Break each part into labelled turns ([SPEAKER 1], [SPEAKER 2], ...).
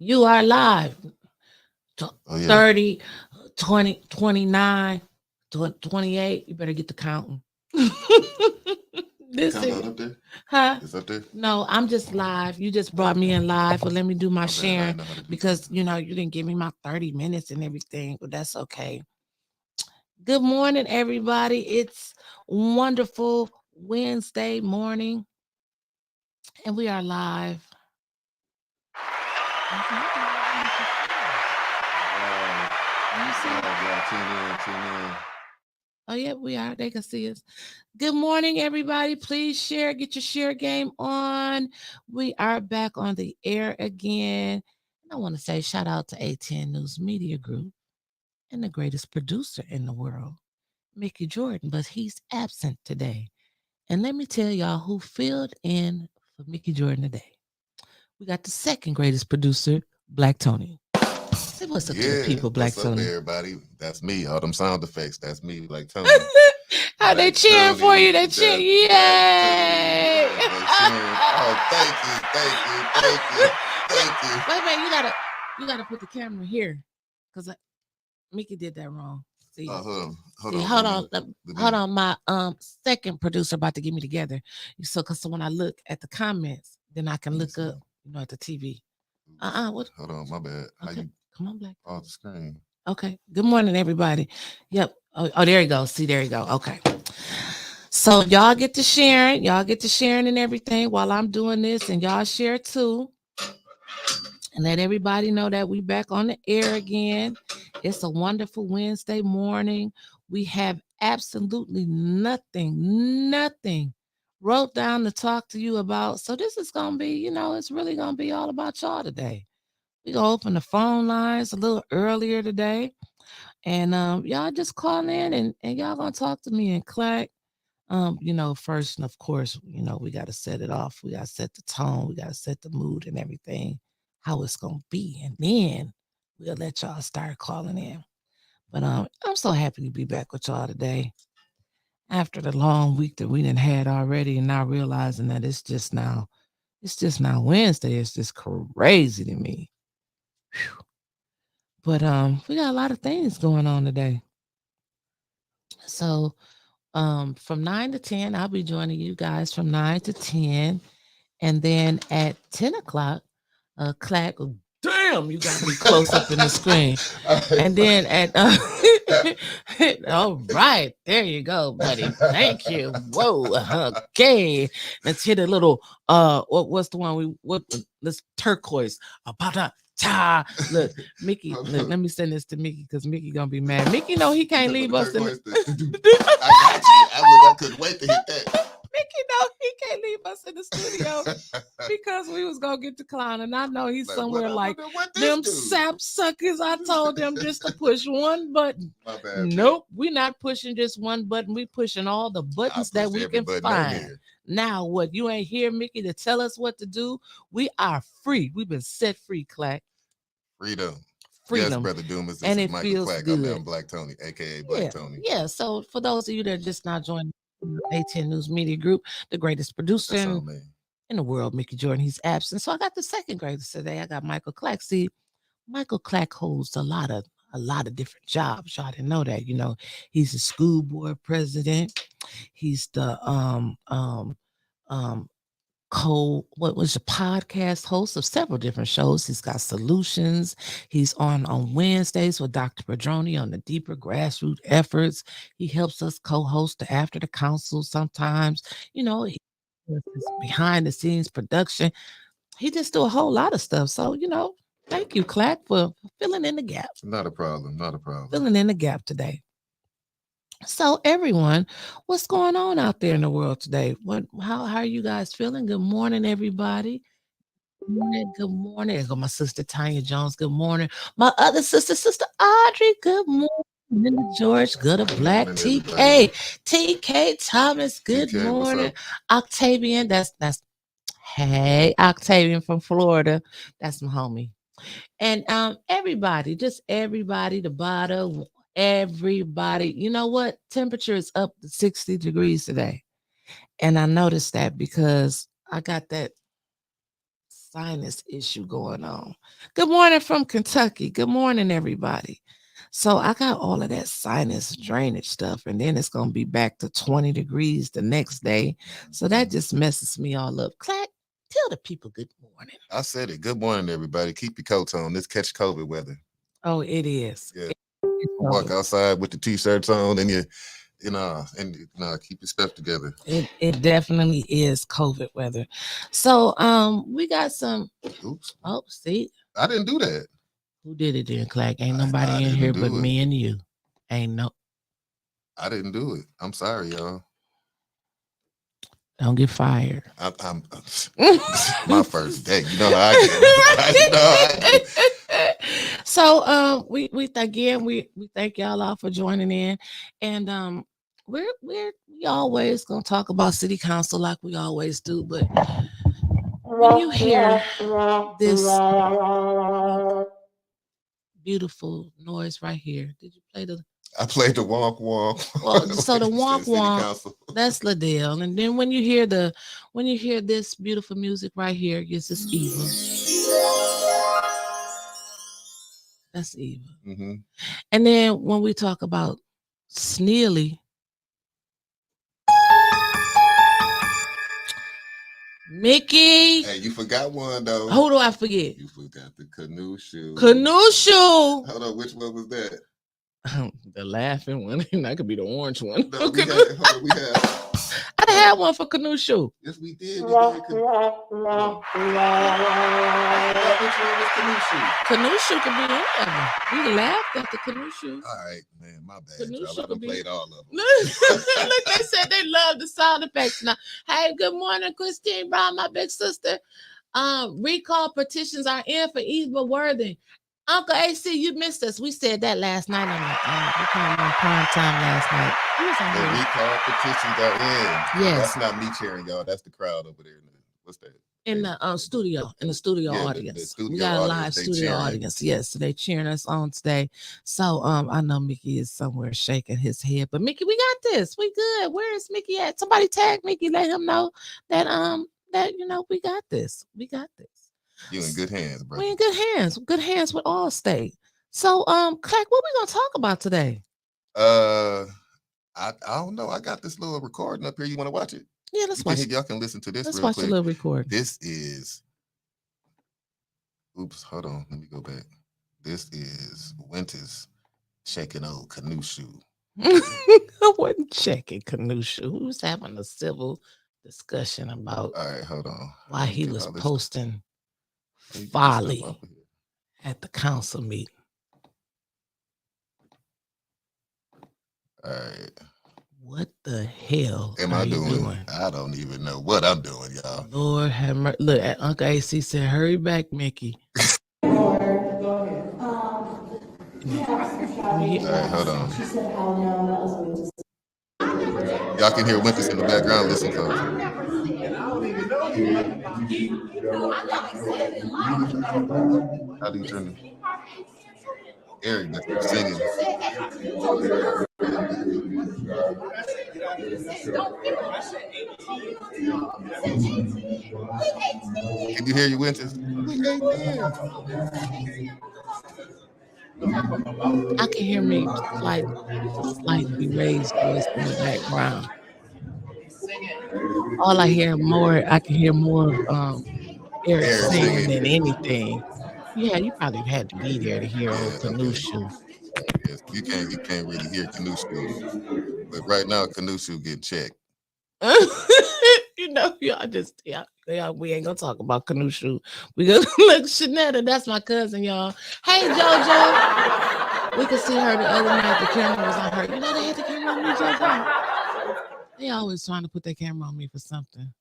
[SPEAKER 1] You are live.
[SPEAKER 2] Oh yeah.
[SPEAKER 1] 30, 20, 29, 28. You better get the counting.
[SPEAKER 2] The countdown
[SPEAKER 1] Listen,
[SPEAKER 2] up there?
[SPEAKER 1] huh?
[SPEAKER 2] It's up there?
[SPEAKER 1] No, I'm just live. You just brought me
[SPEAKER 2] Okay.
[SPEAKER 1] in live. Well, let me do my
[SPEAKER 2] My bad. I
[SPEAKER 1] sharing
[SPEAKER 2] didn't know how to do that.
[SPEAKER 1] because you didn't give me my 30 minutes and everything, but that's okay. Good morning, everybody. It's wonderful Wednesday morning, and we are live.
[SPEAKER 2] Live.
[SPEAKER 1] You see it?
[SPEAKER 2] Live, y'all. Tune in. Tune in.
[SPEAKER 1] Oh, yeah, we are. They can see us. Good morning, everybody. Please share, get your share game on. We are back on the air again. And I want to say shout out to A10 News Media Group and the greatest producer in the world, Mickey Jordan, but he's absent today. And let me tell y'all who filled in for Mickey Jordan today. We got the second greatest producer, Black Tony. Say what's up to the
[SPEAKER 2] Yeah.
[SPEAKER 1] people, Black
[SPEAKER 2] What's up,
[SPEAKER 1] Tony.
[SPEAKER 2] everybody? That's me. All them sound effects. That's me, Black Tony.
[SPEAKER 1] How they
[SPEAKER 2] Black
[SPEAKER 1] cheering for you?
[SPEAKER 2] Tony.
[SPEAKER 1] They cheer.
[SPEAKER 2] That's Black Tony.
[SPEAKER 1] Yay!
[SPEAKER 2] Yeah, they sharing. Oh, thank you. Thank you. Thank you. Thank you.
[SPEAKER 1] Wait, you gotta put the camera here, cause Mickey did that wrong. See,
[SPEAKER 2] Oh, hold on. Hold
[SPEAKER 1] see,
[SPEAKER 2] on.
[SPEAKER 1] hold on,
[SPEAKER 2] Let
[SPEAKER 1] hold
[SPEAKER 2] me.
[SPEAKER 1] on. My second producer about to get me together. So when I look at the comments, then I can
[SPEAKER 2] Let me
[SPEAKER 1] look
[SPEAKER 2] see.
[SPEAKER 1] up, at the TV.
[SPEAKER 2] Oops.
[SPEAKER 1] What?
[SPEAKER 2] Hold on. My bad. How
[SPEAKER 1] Okay,
[SPEAKER 2] you
[SPEAKER 1] come on, Black.
[SPEAKER 2] off the screen?
[SPEAKER 1] Okay. Good morning, everybody. Yep. Oh, there you go. See, there you go. Okay. So y'all get to sharing, and everything while I'm doing this, and y'all share too. And let everybody know that we back on the air again. It's a wonderful Wednesday morning. We have absolutely nothing wrote down to talk to you about. So this is gonna be, it's really gonna be all about y'all today. We gonna open the phone lines a little earlier today. And y'all just call in and y'all gonna talk to me and clack. First, and of course, we got to set it off. We got to set the tone. We got to set the mood and everything, how it's going to be. And then we'll let y'all start calling in. But I'm so happy to be back with y'all today after the long week that we didn't had already, and now realizing that it's just now Wednesday. It's just crazy to me. Whew. But we got a lot of things going on today. So from 9 to 10, I'll be joining you guys from 9 to 10. And then at 10 o'clock, clack, damn, you got me close up in the screen. And then at, all right, there you go, buddy. Thank you. Whoa, okay. Let's hit a little, what's the one let's turquoise. Ta. Look, Mickey, look, let me send this to Mickey because Mickey gonna be mad. Mickey know he can't leave us in
[SPEAKER 2] I got you. I couldn't wait to hit that.
[SPEAKER 1] Mickey know he can't leave us in the studio because we was gonna get the clown, and I know he's
[SPEAKER 2] Like,
[SPEAKER 1] somewhere like
[SPEAKER 2] what this
[SPEAKER 1] them
[SPEAKER 2] do?
[SPEAKER 1] sap suckers. I told them just to push one button.
[SPEAKER 2] My bad.
[SPEAKER 1] Nope, we're not pushing just one button. We pushing all the buttons that we can find. Now, what you ain't here, Mickey, to tell us what to do? We are free. We've been set free, Clack.
[SPEAKER 2] Freedom.
[SPEAKER 1] Freedom.
[SPEAKER 2] Yes, Brother Dumas. This
[SPEAKER 1] And
[SPEAKER 2] is
[SPEAKER 1] it
[SPEAKER 2] Michael
[SPEAKER 1] feels
[SPEAKER 2] Clack.
[SPEAKER 1] good.
[SPEAKER 2] I'm Black Tony, aka Black Tony.
[SPEAKER 1] Yeah. So for those of you that are just not joining A10 News Media Group, the greatest producer
[SPEAKER 2] That's all, man.
[SPEAKER 1] in the world, Mickey Jordan, he's absent. So I got the second greatest today. I got Michael Clack. See, Michael Clack holds a lot of different jobs. Y'all didn't know that. He's a school board president. He's the um what was your podcast host of several different shows. He's got solutions. He's on Wednesdays with Dr. Pedroni on the deeper grassroots efforts. He helps us co-host the After the Council sometimes. He does this behind the scenes production. He just do a whole lot of stuff. So, thank you, Clack, for filling in the gap.
[SPEAKER 2] Not a problem. Not a problem.
[SPEAKER 1] Filling in the gap today. So, everyone, what's going on out there in the world today? How are you guys feeling? Good morning, everybody. Good morning. Good morning. There go my sister Tanya Jones. Good morning. My other sister, Sister Audrey. Good morning. Linda George, good of Black.
[SPEAKER 2] Morning,
[SPEAKER 1] TK,
[SPEAKER 2] everybody.
[SPEAKER 1] TK Thomas. Good
[SPEAKER 2] TK, what's
[SPEAKER 1] morning.
[SPEAKER 2] up?
[SPEAKER 1] Octavian. That's hey Octavian from Florida. That's my homie. And everybody, just everybody, the bottom, everybody. You know what? Temperature is up to 60 degrees today. And I noticed that because I got that sinus issue going on. Good morning from Kentucky. Good morning, everybody. So I got all of that sinus drainage stuff, and then it's gonna be back to 20 degrees the next day. So that just messes me all up. Clack, tell the people good morning.
[SPEAKER 2] I said it. Good morning, everybody. Keep your coats on. Let's catch COVID weather.
[SPEAKER 1] Oh, it is.
[SPEAKER 2] Yeah.
[SPEAKER 1] It's
[SPEAKER 2] Walk
[SPEAKER 1] COVID.
[SPEAKER 2] outside with the t-shirts on and keep your stuff together.
[SPEAKER 1] It definitely is COVID weather. So we got some.
[SPEAKER 2] Oops.
[SPEAKER 1] Oh, see,
[SPEAKER 2] I didn't do that.
[SPEAKER 1] who did it then, Clack? Ain't
[SPEAKER 2] I
[SPEAKER 1] nobody in
[SPEAKER 2] didn't
[SPEAKER 1] here
[SPEAKER 2] do
[SPEAKER 1] but
[SPEAKER 2] it.
[SPEAKER 1] me and you. Ain't no.
[SPEAKER 2] I didn't do it. I'm sorry, y'all.
[SPEAKER 1] Don't get fired.
[SPEAKER 2] I'm my first day. You know how I get.
[SPEAKER 1] So we again we thank y'all all for joining in, and we always gonna talk about city council like we always do, but when you hear this beautiful noise right here, did you play the?
[SPEAKER 2] I played the wonk wonk.
[SPEAKER 1] Well, so the wonk wonk, that's Liddell, and then when you hear this beautiful music right here, yes, it's Eva. That's Eva.
[SPEAKER 2] Mm-hmm.
[SPEAKER 1] And then when we talk about Sneely, Mickey.
[SPEAKER 2] Hey, you forgot one though.
[SPEAKER 1] Who do I forget?
[SPEAKER 2] You forgot the canoe shoe.
[SPEAKER 1] Canoe shoe.
[SPEAKER 2] Hold on, which one was that?
[SPEAKER 1] The laughing one. That could be the orange one.
[SPEAKER 2] No, we had.
[SPEAKER 1] I had one for canoe shoe.
[SPEAKER 2] Yes, we did. Which one was canoe shoe?
[SPEAKER 1] Canoe shoe could be any of them. We laughed at the canoe shoe.
[SPEAKER 2] All right, man, my bad.
[SPEAKER 1] Canoe
[SPEAKER 2] Y'all.
[SPEAKER 1] shoe
[SPEAKER 2] I done
[SPEAKER 1] could be.
[SPEAKER 2] played all of them.
[SPEAKER 1] Look, they said they love the sound effects. Now, hey, good morning, Christine Brown, my big sister. Recall petitions are in for Eva Worthing. Uncle AC, you missed us. We said that last night on we came on prime time last night.
[SPEAKER 2] The recall petitions are in.
[SPEAKER 1] Yes.
[SPEAKER 2] That's not me cheering, y'all. That's the crowd over there. What's that?
[SPEAKER 1] In the studio, audience.
[SPEAKER 2] The studio
[SPEAKER 1] we got a
[SPEAKER 2] audience,
[SPEAKER 1] live studio audience. Yes, so they cheering us on today. So I know Mickey is somewhere shaking his head, but Mickey, we got this. We good. Where is Mickey at? Somebody tag Mickey, let him know that we got this. We got this.
[SPEAKER 2] You in good hands, bro.
[SPEAKER 1] We in good hands. Good hands with Allstate. So Clack, what we gonna talk about today?
[SPEAKER 2] I don't know. I got this little recording up here. You want to watch it?
[SPEAKER 1] Yeah, let's watch it.
[SPEAKER 2] Y'all can listen to this.
[SPEAKER 1] Let's
[SPEAKER 2] real
[SPEAKER 1] watch
[SPEAKER 2] quick.
[SPEAKER 1] a little recording.
[SPEAKER 2] This is. Oops, hold on. Let me go back. This is Winters shaking old canoe shoe.
[SPEAKER 1] I wasn't checking canoe shoe. Who was having a civil discussion about?
[SPEAKER 2] All right, hold on.
[SPEAKER 1] Why he was posting folly at the council meeting.
[SPEAKER 2] All right.
[SPEAKER 1] What the hell
[SPEAKER 2] am I doing? I don't even know what I'm doing, y'all.
[SPEAKER 1] Lord have mercy. Look, Uncle AC said, hurry back, Mickey.
[SPEAKER 2] All right, hold on. Y'all can hear Winters in the background. Listen, folks. How do you turn it? Eric singing. Can you hear you, Winters?
[SPEAKER 1] I can hear me slightly raised voice in the background. All I can hear more of Eric singing than anything. Yeah, you probably had to be there to hear old canoe shoe.
[SPEAKER 2] Yes, you can't really hear canoe shoe, but right now canoe shoe getting checked.
[SPEAKER 1] Y'all we ain't gonna talk about canoe shoe. We gonna look Shanetta, that's my cousin, y'all. Hey JoJo. We could see her the other night. The camera was on her. You know they had the camera on me, JoJo. They always trying to put their camera on me for something.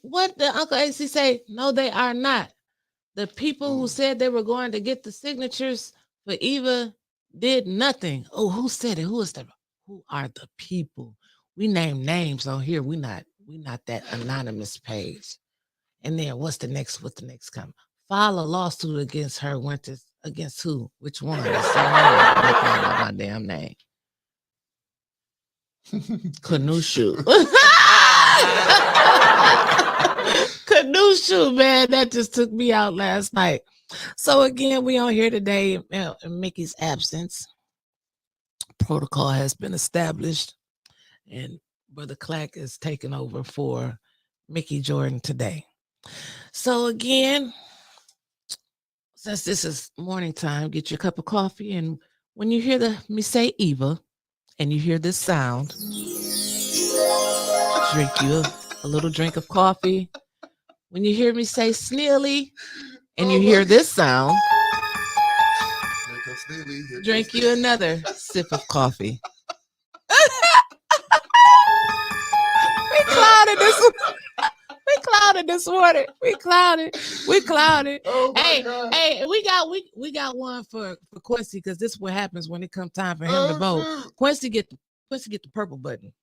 [SPEAKER 1] What did Uncle AC say? No, they are not. The people who said they were going to get the signatures for Eva did nothing. Oh, who said it? Who are the people? We name names on here. We not that anonymous page. And then what's the next comment? File a lawsuit against her. Winters against who? Which one? My damn name. Canoe shoe. shoe, man. That just took me out last night. So again, we on here today in Mickey's absence. Protocol has been established, and Brother Clack is taking over for Mickey Jordan today. So again, since this is morning time, get your cup of coffee, and when you hear me say Eva, and you hear this sound, drink you a little drink of coffee. When you hear me say Sneely, and you hear this sound, drink you another sip of coffee. We clouded this. We clouded this morning. We clouded.
[SPEAKER 2] Oh
[SPEAKER 1] Hey,
[SPEAKER 2] God.
[SPEAKER 1] hey, we got one for Quincy, because this is what happens when it comes time for him to vote.
[SPEAKER 2] Shoot.
[SPEAKER 1] Quincy get the purple button.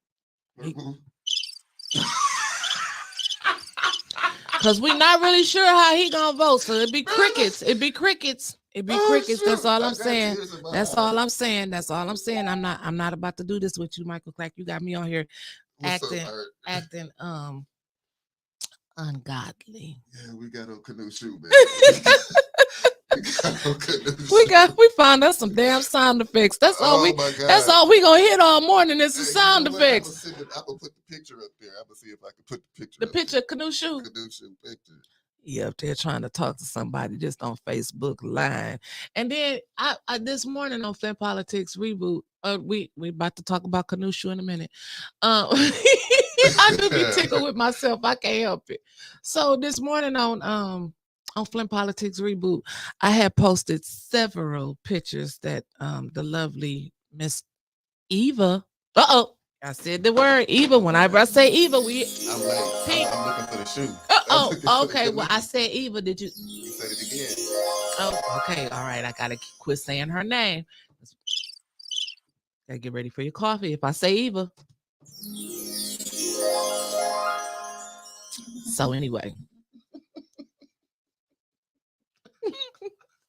[SPEAKER 1] Because we're not really sure how he gonna vote. So it'd be crickets. That's all I'm saying. That's all I'm saying. I'm not about to do this with you, Michael Clack. You got me on here acting ungodly.
[SPEAKER 2] Yeah, we got on canoe shoe, man.
[SPEAKER 1] We found us some damn sound effects. That's all that's all we gonna hit all morning is the sound effects.
[SPEAKER 2] I'm gonna put the picture up there. I'm gonna see if I can put the picture.
[SPEAKER 1] The picture of canoe shoe.
[SPEAKER 2] Canoe shoe picture.
[SPEAKER 1] Yeah, up there trying to talk to somebody just on Facebook Live. And then I this morning on Flint Politics Reboot, we about to talk about canoe shoe in a minute. I do be tickled with myself. I can't help it. So this morning on Flint Politics Reboot, I had posted several pictures that the lovely Miss Eva. I said the word Eva. Whenever I say Eva,
[SPEAKER 2] I'm looking for the shoe.
[SPEAKER 1] Okay. Well, I said Eva. Did you?
[SPEAKER 2] You said it again.
[SPEAKER 1] Oh, okay. All right. I gotta quit saying her name. Gotta get ready for your coffee. If I say Eva. So anyway.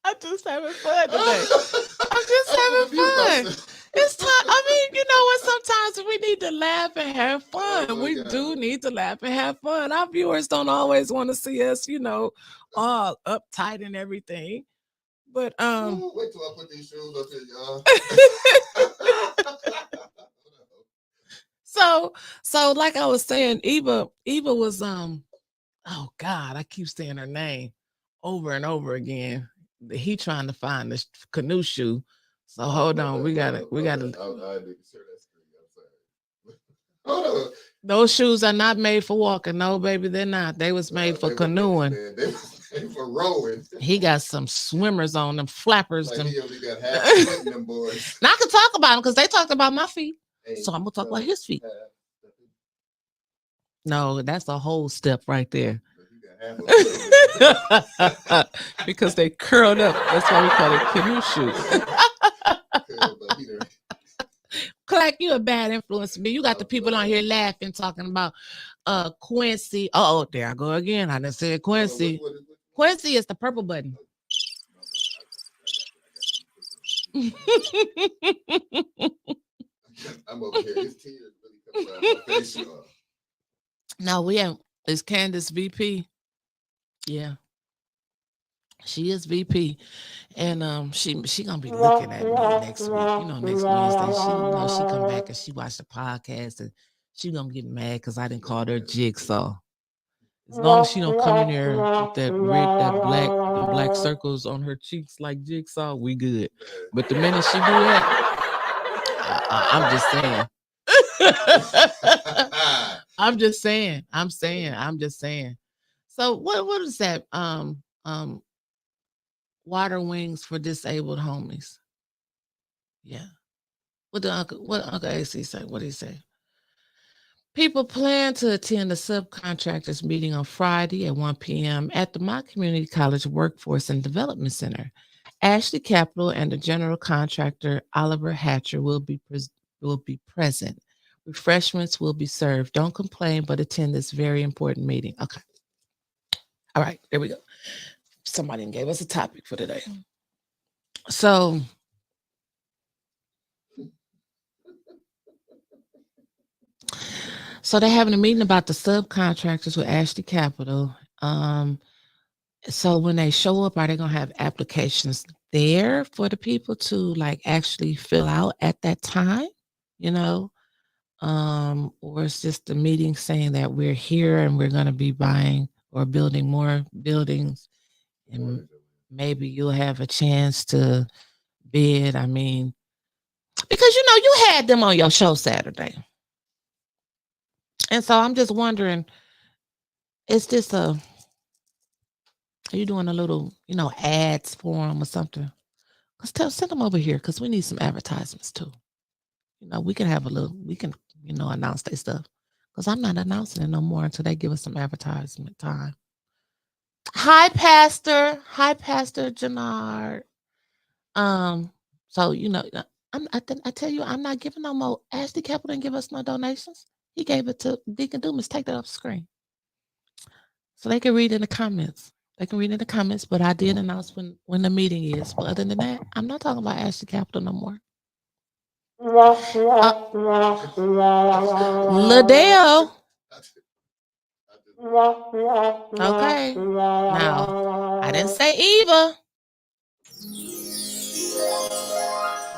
[SPEAKER 1] I'm just having fun today. I'm just having fun. It's time. I mean, you know what? Sometimes we need to laugh and have fun. We do need to laugh and have fun. Our viewers don't always want to see us, all uptight and everything. But
[SPEAKER 2] wait till I put these shoes up here,
[SPEAKER 1] y'all. So like I was saying, Eva was oh God, I keep saying her name over and over again. He trying to find the canoe shoe. So hold on, we gotta.
[SPEAKER 2] I need to share that screen. I'm sorry. Hold on.
[SPEAKER 1] Those shoes are not made for walking. No, baby, they're not. They was made for canoeing.
[SPEAKER 2] They was made for rowing.
[SPEAKER 1] He got some swimmers on them, flappers.
[SPEAKER 2] Like he only got half of them boys.
[SPEAKER 1] Now I can talk about them because they talked about my feet. So I'm gonna talk about his feet. No, that's a whole step right there. Because they curled up. That's why we call it canoe shoes. Clack, you a bad influence to me. You got the people on here laughing, talking about Quincy. Oh, there I go again. I done said Quincy. Quincy is the purple button.
[SPEAKER 2] I'm over here. His tears really coming out my face.
[SPEAKER 1] No, we have. It's Candace VP. Yeah. She is VP, and she gonna be looking at me next week. Next Wednesday she come back and she watch the podcast and she gonna get mad because I didn't call her Jigsaw. As long as she don't come in there with that the black circles on her cheeks like Jigsaw, we good. But the minute she do that, I'm just saying. I'm just saying. So what is that? Water wings for disabled homies. Yeah. What Uncle AC say? What did he say? People plan to attend the subcontractors meeting on Friday at 1 p.m. at the My Community College Workforce and Development Center. Ashley Capital and the general contractor Oliver Hatcher will be present. Refreshments will be served. Don't complain, but attend this very important meeting. Okay. All right, there we go. Somebody gave us a topic for today. So they're having a meeting about the subcontractors with Ashley Capital Um, so when they show up, are they gonna have applications there for the people to like actually fill out at that time? You know, or it's just a meeting saying that we're here and we're gonna be buying or building more buildings, and maybe you'll have a chance to bid. I mean, because you had them on your show Saturday, and so I'm just wondering, is this are you doing a little ads for them or something? Send them over here because we need some advertisements too. We can have a little, we can, announce their stuff. Because I'm not announcing it no more until they give us some advertisement time. Hi, Pastor. Hi, Pastor Jannard. Um, so I tell you, I'm not giving no more. Ashley Capital didn't give us no donations. He gave it to Deacon Dumas. Take that off the screen. So they can read in the comments. They can read in the comments, but I did announce when the meeting is. But other than that, I'm not talking about Ashley Capital no more. Liddell. Okay. Now, I didn't say Eva.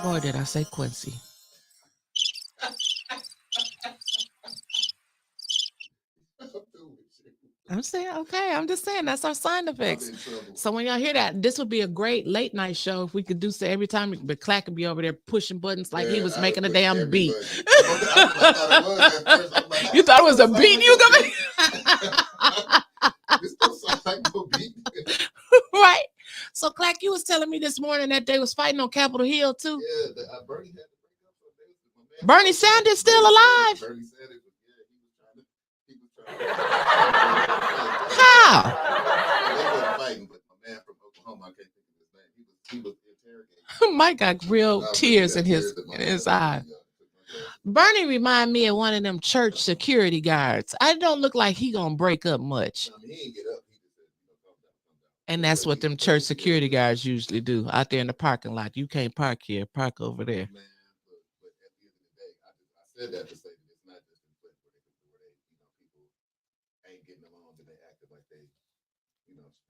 [SPEAKER 1] Nor did I say Quincy. I'm saying, okay, I'm just saying that's our sign effects. So when y'all hear that, this would be a great late night show if we could do so every time, but Clack could be over there pushing buttons like he was making a damn beat. You thought it was a beat? You right? So Clack, you was telling me this morning that they was fighting on Capitol Hill too. Yeah, Bernie Sanders still alive. Bernie Sanders, he was trying to how? They were fighting, but my man from Oklahoma, I can't think of his name. He was interrogating. Mike got real tears in his eyes. Bernie remind me of one of them church security guards. I don't look like he gonna break up much. No, he ain't get up. And that's what them church security guards usually do out there in the parking lot. You can't park here, park over there. Man, but at the end of the day, I said that to say that it's not just in Flint where people ain't getting along and they acting like they,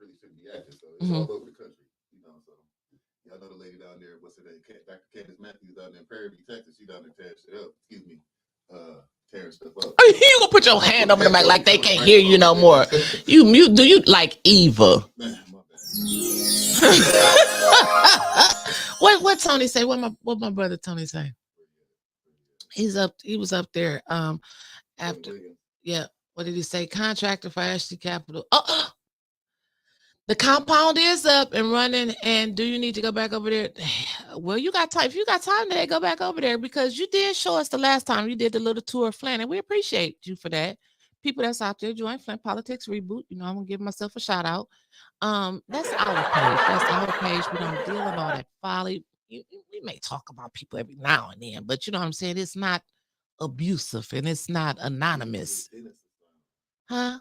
[SPEAKER 1] really shouldn't be acting. So it's all over the country, So y'all know the lady down there, what's her name? Dr. Candace Matthews down there in Prairie View, Texas. She down there tearing shit up. Excuse me. Tearing stuff up. You gonna put your hand over the mic like they can't hear you no more. You mute. Do you like Eva? Man, my bad. What Tony say? What my brother Tony say? He was up there. After what did he say? Contractor for Ashley Capital. The compound is up and running. And do you need to go back over there? Well, you got time. If you got time today, go back over there because you did show us the last time you did the little tour of Flint, and we appreciate you for that. People that's out there, join Flint Politics Reboot. I'm gonna give myself a shout out. That's our page. That's our page. We don't deal in all that folly. We may talk about people every now and then, but you know what I'm saying? It's not abusive and it's not anonymous. Huh?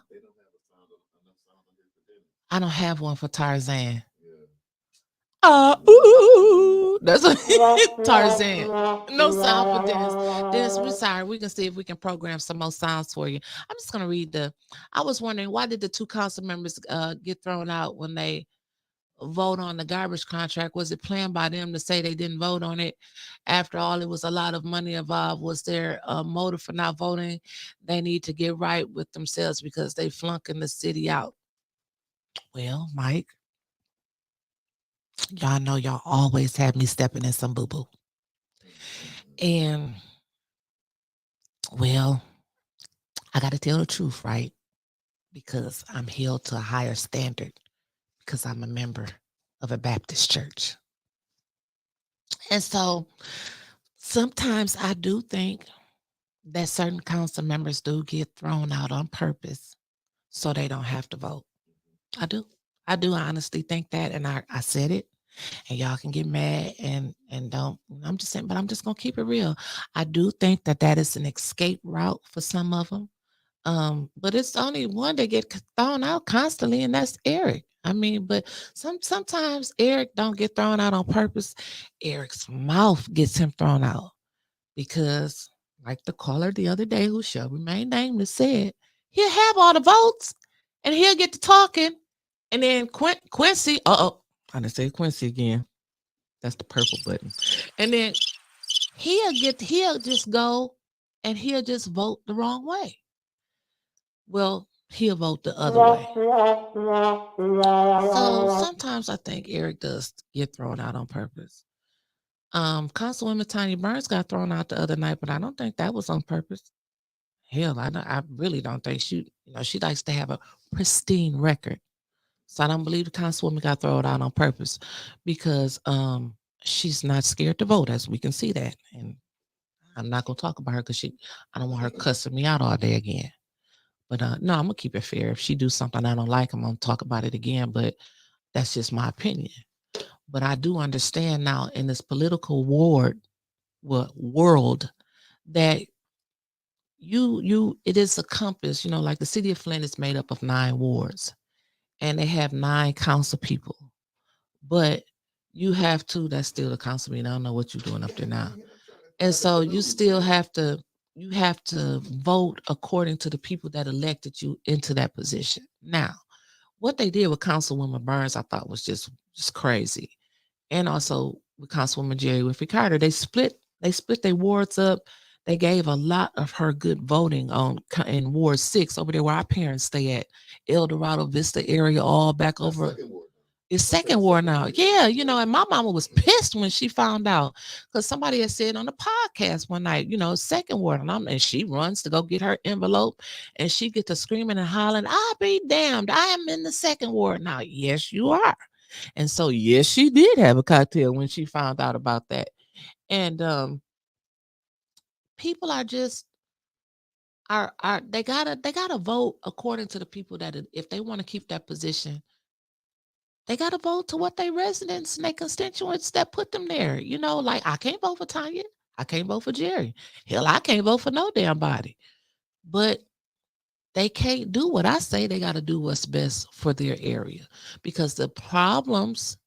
[SPEAKER 1] I don't have one for Tarzan. That's a Tarzan. No sound for Dennis. Dennis, we're sorry. We can see if we can program some more sounds for you. I'm just gonna read I was wondering why did the two council members get thrown out when they vote on the garbage contract? Was it planned by them to say they didn't vote on it? After all, it was a lot of money involved. Was there a motive for not voting? They need to get right with themselves because they flunking the city out. Well, Mike, y'all know y'all always have me stepping in some boo-boo. And, well, I got to tell the truth, right? Because I'm held to a higher standard because I'm a member of a Baptist church. And so sometimes I do think that certain council members do get thrown out on purpose so they don't have to vote. I do. I honestly think that. And I said it. And y'all can get mad and don't. I'm just saying, but I'm just gonna keep it real. I do think that is an escape route for some of them. But it's only one that get thrown out constantly, and that's Eric. I mean, but sometimes Eric don't get thrown out on purpose. Eric's mouth gets him thrown out because, like the caller the other day, who shall remain nameless, said he'll have all the votes, and he'll get to talking, and then Quincy, I didn't say Quincy again. That's the purple button. And then he'll just go and he'll just vote the wrong way. Well, he'll vote the other way. So sometimes I think Eric does get thrown out on purpose. Councilwoman Tanya Burns got thrown out the other night, but I don't think that was on purpose. Hell, I really don't think she likes to have a pristine record. So I don't believe the councilwoman got thrown out on purpose because she's not scared to vote, as we can see that. And I'm not gonna talk about her because I don't want her cussing me out all day again. But no, I'm gonna keep it fair. If she do something I don't like, I'm gonna talk about it again. But that's just my opinion. But I do understand now in this political world that it is a compass. Like the city of Flint is made up of 9 wards, and they have 9 council people. But you have to. That's still the council meeting. I don't know what you're doing up there now. And so you have to vote according to the people that elected you into that position. Now, what they did with Councilwoman Burns, I thought was just crazy. And also with Councilwoman Jerry Winfrey Carter, they split their wards up. They gave a lot of her good voting in Ward 6 over there where our parents stay at, El Dorado Vista area, all back over. It's second ward now. Yeah, and my mama was pissed when she found out because somebody had said on the podcast one night, second ward. And she runs to go get her envelope and she get to screaming and hollering, I'll be damned. I am in the second ward now. Yes, you are. And so, yes, she did have a cocktail when she found out about that. And people are just they gotta vote according to the people that if they want to keep that position, they got to vote to what their residents and their constituents that put them there. Like I can't vote for Tanya. I can't vote for Jerry. Hell, I can't vote for no damn body. But they can't do what I say. They got to do what's best for their area because the problems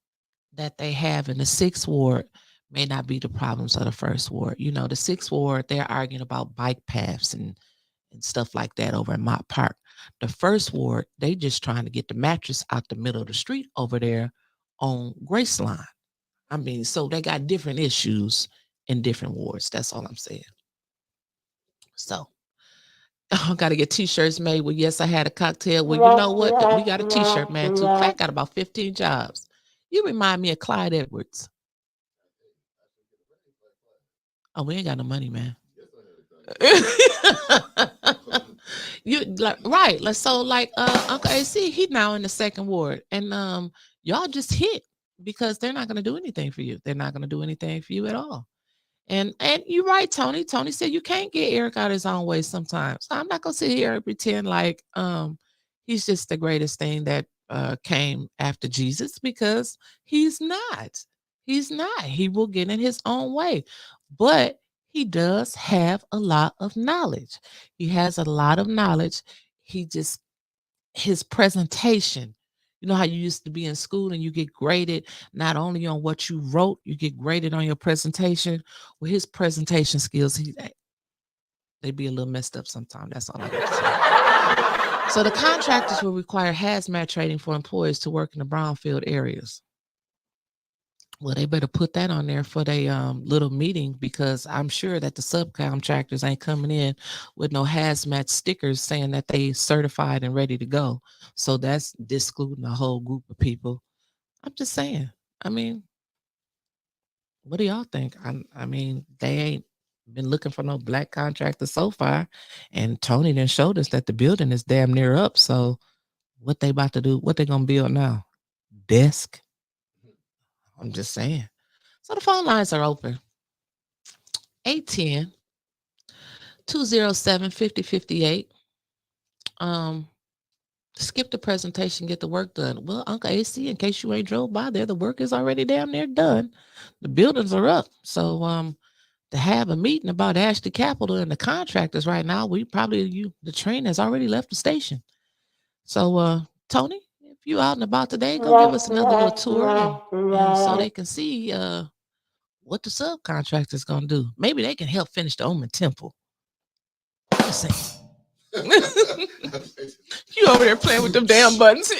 [SPEAKER 1] that they have in the 6th ward may not be the problems of the 1st ward. The 6th ward, they're arguing about bike paths and stuff like that over in Mott Park. The 1st ward, they just trying to get the mattress out the middle of the street over there on Graceline. I mean, so they got different issues in different wards. That's all I'm saying. So I got to get t-shirts made. Well, yes, I had a cocktail. Well, you know what? We got a t-shirt man too. Clack got about 15 jobs. You remind me of Clyde Edwards. Oh, we ain't got no money, man. You like right. So Uncle AC, he now in the 2nd ward. And y'all just hit because they're not gonna do anything for you. They're not gonna do anything for you at all. And you're right, Tony. Tony said you can't get Eric out his own way sometimes. So I'm not gonna sit here and pretend like he's just the greatest thing that came after Jesus because he's not. He's not. He will get in his own way. But he does have a lot of knowledge. He has a lot of knowledge. His presentation. You know how you used to be in school and you get graded not only on what you wrote, you get graded on your presentation. Well, his presentation skills, they be a little messed up sometimes. That's all I got to say. So the contractors will require hazmat training for employees to work in the brownfield areas. Well, they better put that on there for their little meeting because I'm sure that the subcontractors ain't coming in with no hazmat stickers saying that they certified and ready to go. So that's excluding a whole group of people. I'm just saying. I mean, what do y'all think? I mean, they ain't been looking for no black contractor so far, and Tony then showed us that the building is damn near up. So, what they about to do? What they gonna build now? Desk. I'm just saying. So the phone lines are open. 810 207 5058. Skip the presentation, get the work done. Well, Uncle AC, in case you ain't drove by there, the work is already damn near done. The buildings are up. So to have a meeting about Ashley Capital and the contractors right now, the train has already left the station. So Tony, if you out and about today, go give us another little tour and so they can see what the subcontractor's gonna do. Maybe they can help finish the Omen Temple. Just saying. You over there playing with them damn buttons.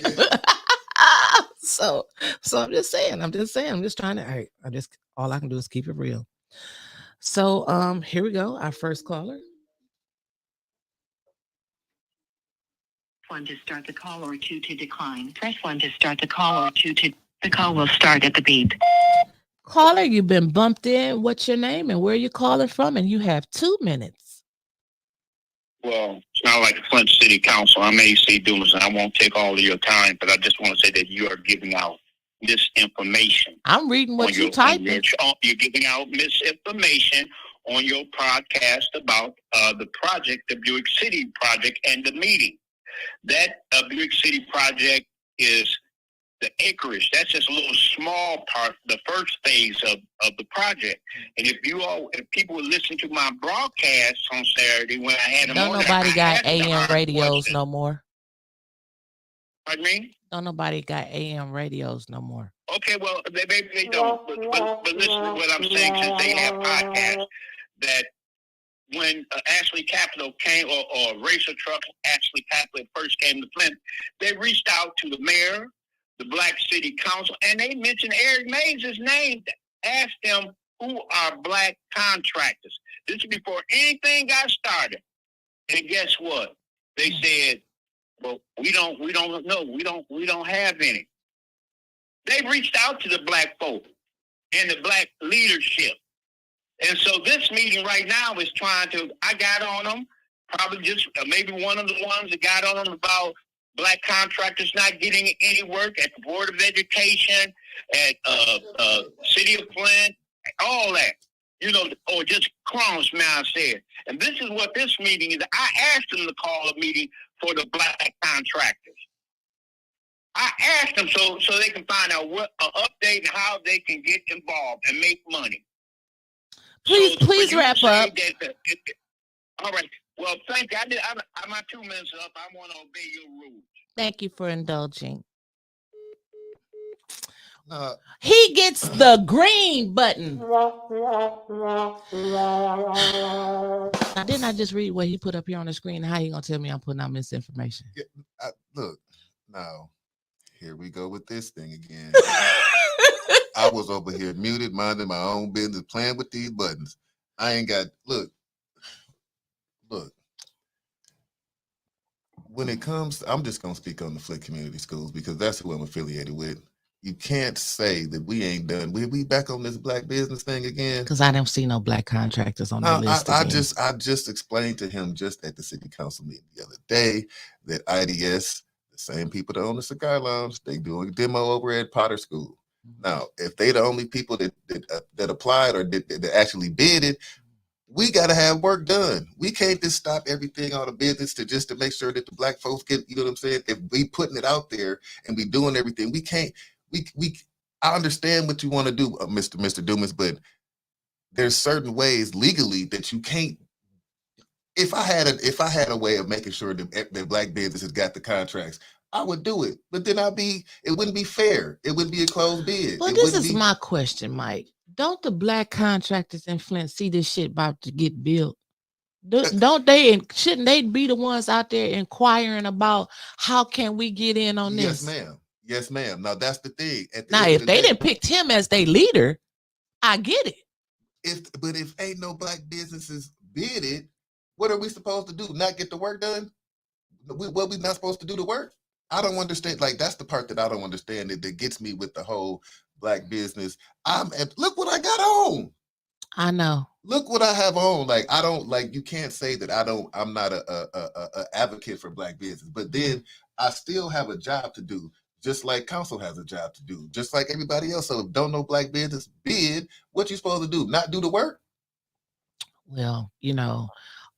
[SPEAKER 1] so so I'm just trying to, all right, all I can do is keep it real. So here we go. Our first caller.
[SPEAKER 3] One to start the call or two to decline. Press one to start the call or two to the call will start at the beep.
[SPEAKER 1] Caller, you've been bumped in. What's your name and where are you calling from? And you have 2 minutes.
[SPEAKER 4] Well, it's not like the Flint City Council. I'm AC Dumas, and I won't take all of your time, but I just want to say that you are giving out misinformation.
[SPEAKER 1] I'm reading what you typing.
[SPEAKER 4] You're giving out misinformation on your podcast about the project, the Buick City project, and the meeting. That Buick City project is the acreage. That's just a little small part, the first phase of the project. And if people would listen to my broadcast on Saturday when I had them
[SPEAKER 1] Don't
[SPEAKER 4] on
[SPEAKER 1] nobody
[SPEAKER 4] there,
[SPEAKER 1] got AM radios no more.
[SPEAKER 4] Pardon me?
[SPEAKER 1] Don't nobody got AM radios no more.
[SPEAKER 4] Okay, well, maybe they don't. But listen to what I'm saying, since they have podcasts, that when Ashley Capital came, or Racer Trucks, Ashley Capital first came to Flint, they reached out to the mayor, the Black City Council, and they mentioned Eric Mays' name. Asked them who are black contractors. This is before anything got started. And guess what? They said, "Well, we don't know. We don't have any." They reached out to the black folk and the black leadership. And so this meeting right now is I got on them, probably just maybe one of the ones that got on them about black contractors not getting any work at the Board of Education, at City of Flint, all that, or just crumbs, man, I said. And this is what this meeting is. I asked them to call a meeting for the black contractors. I asked them so they can find out what update and how they can get involved and make money.
[SPEAKER 1] Please wrap up.
[SPEAKER 4] All right. Well, thank you. I'm my 2 minutes up. I want to obey your rules.
[SPEAKER 1] Thank you for indulging. He gets the green button. Now, didn't I just read what he put up here on the screen? How you gonna tell me I'm putting out misinformation?
[SPEAKER 2] Yeah, look, now here we go with this thing again. I was over here muted, minding my own business, playing with these buttons. I ain't got look. When it comes, I'm just gonna speak on the Flint Community Schools because that's who I'm affiliated with. You can't say that we ain't done. We back on this black business thing again.
[SPEAKER 1] Because I don't see no black contractors on that list.
[SPEAKER 2] I just explained to him just at the city council meeting the other day that IDS, the same people that own the cigar lounge, they doing a demo over at Potter School. Now, if they the only people that applied or that actually bid it, we got to have work done. We can't just stop everything on the business to make sure that the black folks get, you know what I'm saying? If we putting it out there and we doing everything, we can't, I understand what you want to do, Mr. Dumas, but there's certain ways legally that you can't. If I had a way of making sure that black businesses got the contracts, I would do it. But then it wouldn't be fair. It would be a closed bid.
[SPEAKER 1] But this is my question, Mike. Don't the black contractors in Flint see this shit about to get built? Don't they, and shouldn't they be the ones out there inquiring about how can we get in on this?
[SPEAKER 2] Yes, ma'am. Now that's the thing.
[SPEAKER 1] Now, if they didn't pick him as their leader, I get it.
[SPEAKER 2] But if ain't no black businesses bid it, what are we supposed to do? Not get the work done? We not supposed to do the work? I don't understand. Like, that's the part that I don't understand that gets me with the whole black business. Look what I got on.
[SPEAKER 1] I know.
[SPEAKER 2] Look what I have on. Like, I don't, like, you can't say that I'm not a advocate for black business, but then I still have a job to do, just like council has a job to do, just like everybody else. So if don't know black business bid, what you supposed to do? Not do the work?
[SPEAKER 1] Well,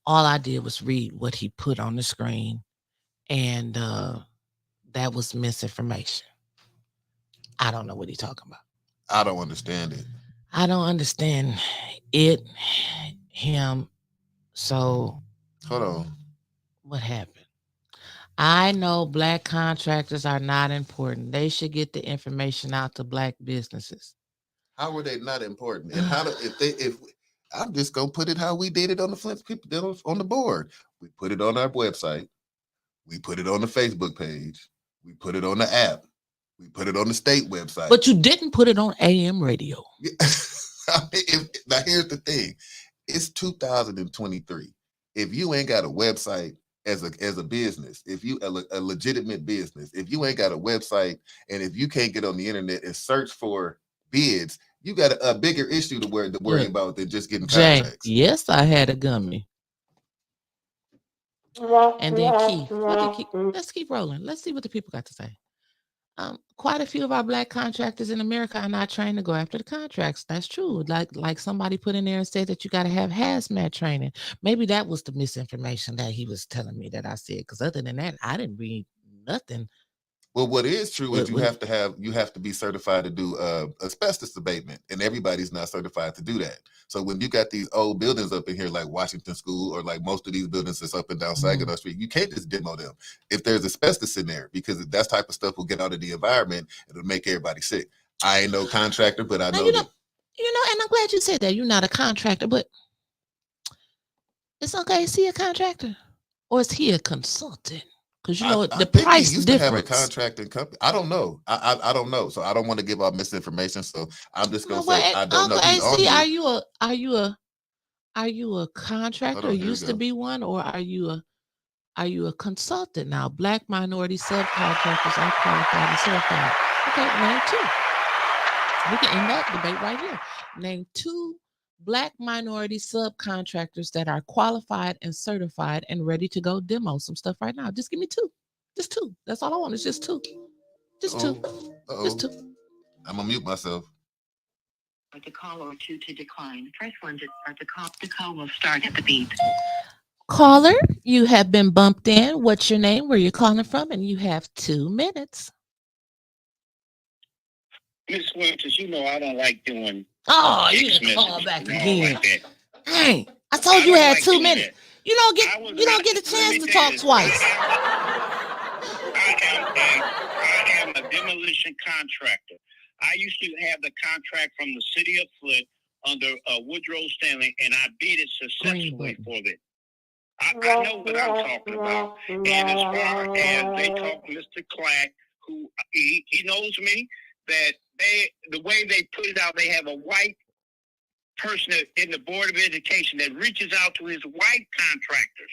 [SPEAKER 1] all I did was read what he put on the screen, and that was misinformation. I don't know what he's talking about.
[SPEAKER 2] I don't understand it.
[SPEAKER 1] I don't understand it, him. So
[SPEAKER 2] hold on.
[SPEAKER 1] What happened? I know black contractors are not important. They should get the information out to black businesses.
[SPEAKER 2] How were they not important? And if I'm just gonna put it how we did it on the Flint people on the board. We put it on our website. We put it on the Facebook page. We put it on the app. We put it on the state website.
[SPEAKER 1] But you didn't put it on AM radio.
[SPEAKER 2] Now, here's the thing. It's 2023. If you ain't got a website as a business, if you a legitimate business, if you ain't got a website, and if you can't get on the internet and search for bids, you got a bigger issue to worry about than just getting contracts.
[SPEAKER 1] Yes, I had a gummy. And then Keith. Let's keep rolling. Let's see what the people got to say. Quite a few of our Black contractors in America are not trained to go after the contracts. That's true. Like somebody put in there and said that you got to have hazmat training. Maybe that was the misinformation that he was telling me that I said. Because other than that, I didn't read nothing.
[SPEAKER 2] Well, what is true is you have to be certified to do asbestos abatement, and everybody's not certified to do that. So when you got these old buildings up in here like Washington School, or like most of these buildings that's up and down Saginaw Street, you can't just demo them if there's asbestos in there, because that type of stuff will get out of the environment and it'll make everybody sick. I ain't no contractor, but I know that.
[SPEAKER 1] And I'm glad you said that. You're not a contractor, but it's okay. Is he a contractor or is he a consultant? Because the price
[SPEAKER 2] difference. To have a contracting company. I don't know. I don't know. So I don't want to give out misinformation. So I'm just gonna say I don't know.
[SPEAKER 1] Are you a contractor or used to be one, or are you a consultant now? Black minority subcontractors are qualified and certified. Okay, name two. We can end that debate right here. Name two Black minority subcontractors that are qualified and certified and ready to go demo some stuff right now. Just give me two. Just two. That's all I want. It's just two. Just two. Just two.
[SPEAKER 2] I'm gonna mute myself.
[SPEAKER 3] The call or two to decline. Press 1 to start the call. The call will start at the beep.
[SPEAKER 1] Caller, you have been bumped in. What's your name? Where you're calling from? And you have 2 minutes.
[SPEAKER 4] Miss Winters, I don't like doing.
[SPEAKER 1] Oh, you didn't call back again. Like hey, I told you had 2 minutes. You don't get a chance to talk twice.
[SPEAKER 4] I am a demolition contractor. I used to have the contract from the city of Flint under Woodrow Stanley, and I beat it successfully for it. I know what I'm talking about. And as far as they talk, Mr. Clack, who he knows me, that the way they put it out, they have a white person in the Board of Education that reaches out to his white contractors.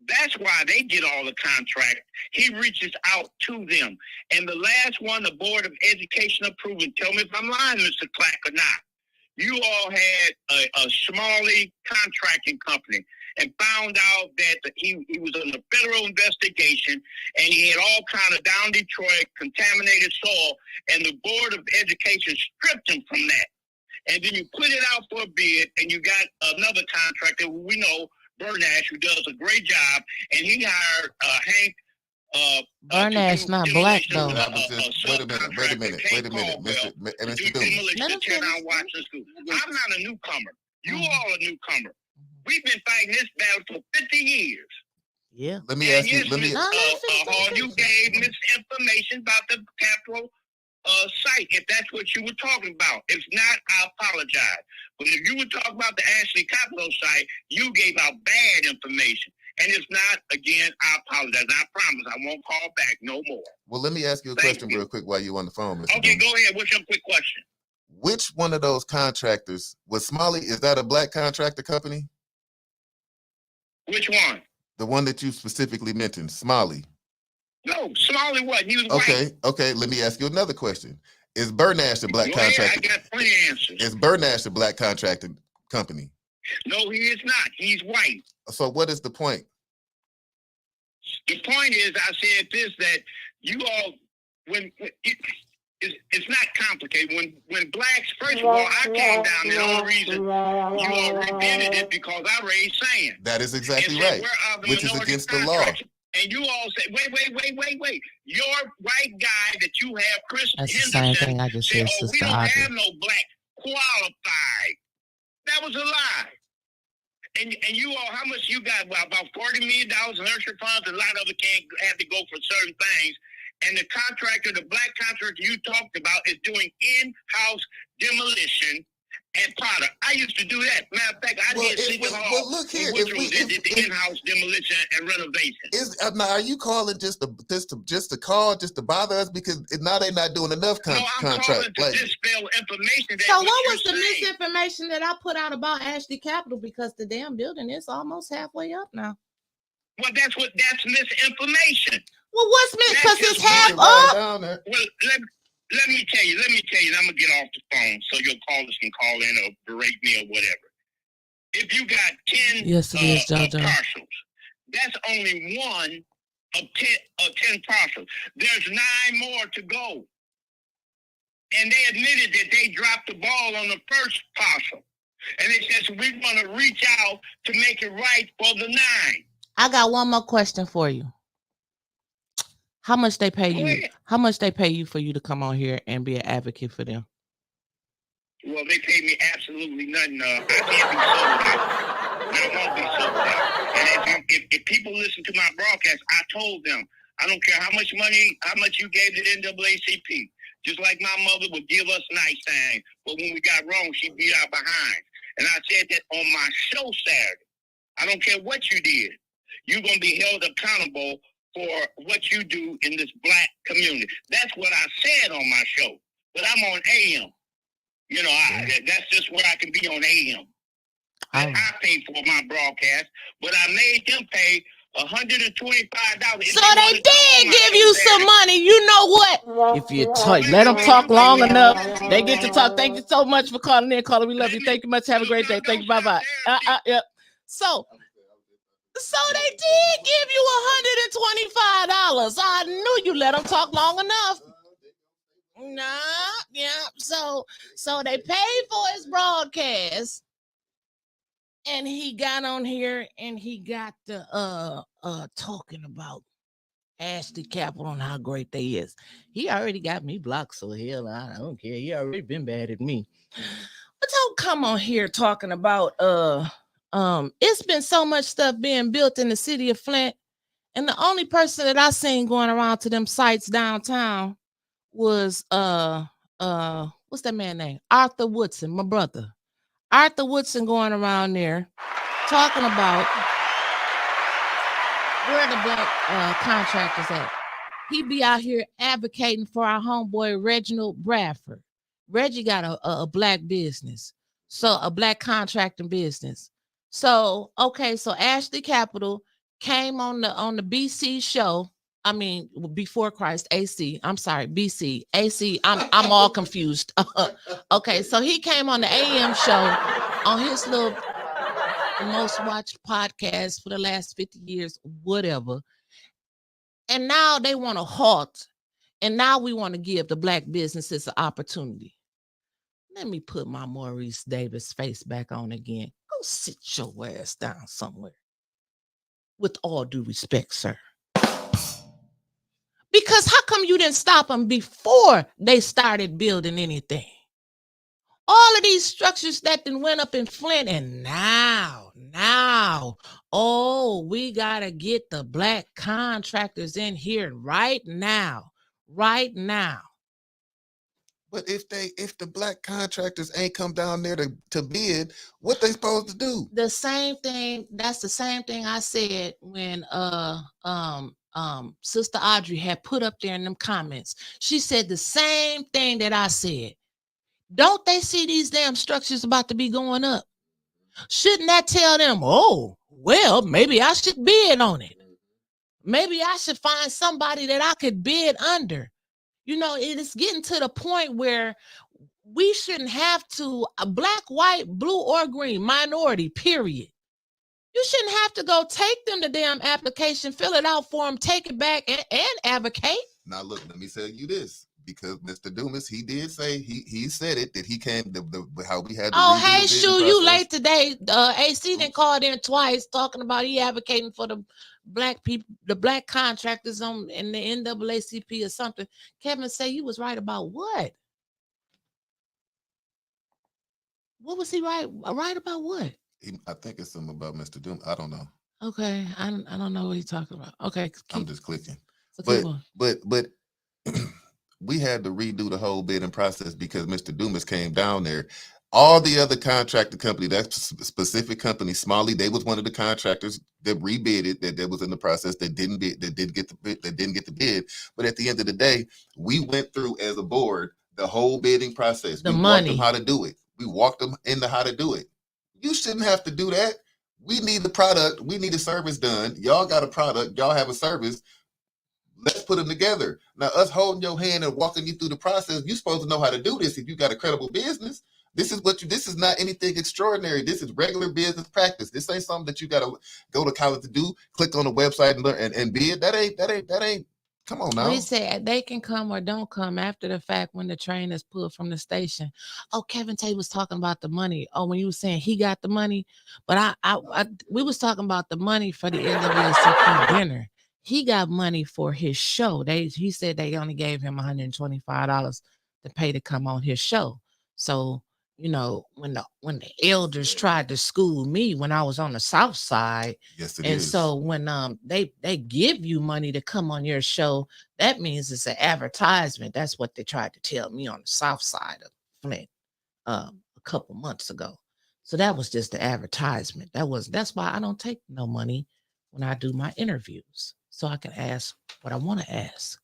[SPEAKER 4] That's why they get all the contracts. He reaches out to them. And the last one, the Board of Education approved, and tell me if I'm lying, Mr. Clack, or not. You all had a Smalley contracting company and found out that he was under federal investigation, and he had all kind of down Detroit contaminated soil, and the Board of Education stripped him from that. And then you put it out for a bid, and you got another contractor who we know, Bernash, who does a great job, and he hired Hank.
[SPEAKER 1] Bernash not black though.
[SPEAKER 2] Wait a minute. Mr.
[SPEAKER 4] I'm not a newcomer. You all a newcomer. We've been fighting this battle for 50 years.
[SPEAKER 1] Yeah.
[SPEAKER 2] Let me ask you.
[SPEAKER 4] You gave misinformation about the Capitol site, if that's what you were talking about. If not, I apologize. But if you were talking about the Ashley Capitol site, you gave out bad information. And if not, again, I apologize. I promise I won't call back no more.
[SPEAKER 2] Well, let me ask you a question real quick while you're on the phone, Mr.
[SPEAKER 4] Okay, go ahead. What's your quick question?
[SPEAKER 2] Which one of those contractors was Smalley? Is that a black contractor company?
[SPEAKER 4] Which one?
[SPEAKER 2] The one that you specifically mentioned, Smalley.
[SPEAKER 4] No, Smalley wasn't. He was white.
[SPEAKER 2] Okay. Let me ask you another question. Is Bernash a black contractor?
[SPEAKER 4] I got plenty of answers.
[SPEAKER 2] Is Bernash a black contracting company?
[SPEAKER 4] No, he is not. He's white.
[SPEAKER 2] So what is the point?
[SPEAKER 4] The point is, I said this, that you all, it's not complicated. When blacks, first of all, I came down, the only reason you all repented it because I raised sand.
[SPEAKER 2] That is exactly right, which is against the law.
[SPEAKER 4] And you all say, wait. Your white guy that you have, Chris
[SPEAKER 1] That's
[SPEAKER 4] Henderson,
[SPEAKER 1] the same thing I just said,
[SPEAKER 4] we don't have no black qualified. That was a lie. And you all, how much you got? Well, about $40 million in nursery funds. A lot of it can't have to go for certain things. And the contractor, the black contractor you talked about, is doing in-house demolition at Potter. I used to do that. Matter of fact, I did City Hall,
[SPEAKER 2] look here,
[SPEAKER 4] which was the in-house demolition and renovation.
[SPEAKER 2] Now, are you calling just to call, just to bother us? Because now they're not doing enough contract.
[SPEAKER 4] No, I'm calling to dispel information.
[SPEAKER 1] So what was the misinformation that I put out about Ashley Capital? Because the damn building is almost halfway up now.
[SPEAKER 4] Well, that's misinformation.
[SPEAKER 1] Well, what's because it's half up?
[SPEAKER 4] Well, let me tell you, and I'm gonna get off the phone so your callers can call in or berate me or whatever. If you got 10 parcels, that's only one of 10 parcels. There's 9 more to go. And they admitted that they dropped the ball on the first parcel. And they said, so we're gonna reach out to make it right for the 9.
[SPEAKER 1] I got one more question for you. How much they pay you? How much they pay you for you to come on here and be an advocate for them?
[SPEAKER 4] Well, they pay me absolutely nothing. I can't be sold out. I won't be sold out. And if people listen to my broadcast, I told them, I don't care how much you gave the NAACP. Just like my mother would give us nice things, but when we got wrong, she beat our behind. And I said that on my show Saturday. I don't care what you did. You're going to be held accountable for what you do in this black community. That's what I said on my show. But I'm on AM. You know, that's just where I can be on AM. I pay for my broadcast, but I made them pay $125.
[SPEAKER 1] So they did give you some money. You know what? If you let them talk long enough, they get to talk. Thank you so much for calling in, caller. We love you. Thank you much. Have a great day. Thank you. Bye-bye. Yep. So they did give you $125. I knew you let them talk long enough. Nah, yeah. So they paid for his broadcast, and he got on here and he got the talking about Ashley Capital and how great they is. He already got me blocked, so hell, I don't care. He already been bad at me. But don't come on here talking about it's been so much stuff being built in the city of Flint, and the only person that I seen going around to them sites downtown was what's that man name? Arthur Woodson, my brother. Arthur Woodson going around there talking about where the black contractors at. He be out here advocating for our homeboy Reginald Bradford. Reggie got a black business, so a black contracting business. So okay, so Ashley Capital came on the BC show. I mean, before Christ, AC. I'm sorry, BC, AC. I'm all confused. Okay, so he came on the AM show on his little most watched podcast for the last 50 years, whatever. And now they want to halt, and now we want to give the black businesses an opportunity. Let me put my Maurice Davis face back on again. Go sit your ass down somewhere. With all due respect, sir. Because how come you didn't stop them before they started building anything? All of these structures that then went up in Flint, and now, we got to get the black contractors in here right now.
[SPEAKER 2] But if the black contractors ain't come down there to bid, what they supposed to do?
[SPEAKER 1] The same thing. That's the same thing I said when Sister Audrey had put up there in them comments. She said the same thing that I said. Don't they see these damn structures about to be going up? Shouldn't that tell them, oh, well, maybe I should bid on it. Maybe I should find somebody that I could bid under. You know, it is getting to the point where we shouldn't have to, black, white, blue, or green, minority, period. You shouldn't have to go take them the damn application, fill it out for them, take it back, and advocate.
[SPEAKER 2] Now, look, let me tell you this. Because Mr. Dumas, he did say, he said it, that he came, how we had to
[SPEAKER 1] hey, Shu, you late today. AC done called in twice talking about he advocating for the black people, the black contractors in the NAACP or something. Kevin say you was right about what? What was he right about what?
[SPEAKER 2] I think it's something about Mr. Dumas. I don't know.
[SPEAKER 1] Okay, I don't know what he's talking about. Okay,
[SPEAKER 2] I'm just clicking.
[SPEAKER 1] So
[SPEAKER 2] but we had to redo the whole bidding process because Mr. Dumas came down there. All the other contractor company, that specific company, Smalley, they was one of the contractors that rebid that was in the process that didn't get the bid. But at the end of the day, we went through as a board the whole bidding process. We walked them how to do it. We walked them into how to do it. You shouldn't have to do that. We need the product. We need a service done. Y'all got a product. Y'all have a service. Let's put them together. Now, us holding your hand and walking you through the process, you're supposed to know how to do this if you got a credible business. This is not anything extraordinary. This is regular business practice. This ain't something that you got to go to college to do. Click on the website and learn and bid. That ain't. Come on now.
[SPEAKER 1] We said they can come or don't come after the fact when the train is pulled from the station. Oh, Kevin Tate was talking about the money. Oh, when you were saying he got the money, but we was talking about the money for the NAACP dinner. He got money for his show. He said they only gave him $125 to pay to come on his show. So, you know, when the elders tried to school me when I was on the South Side,
[SPEAKER 2] yes, it
[SPEAKER 1] and
[SPEAKER 2] is.
[SPEAKER 1] so when they give you money to come on your show, that means it's an advertisement. That's what they tried to tell me on the South Side of Flint a couple months ago. So that was just the advertisement. That's why I don't take no money when I do my interviews, so I can ask what I want to ask.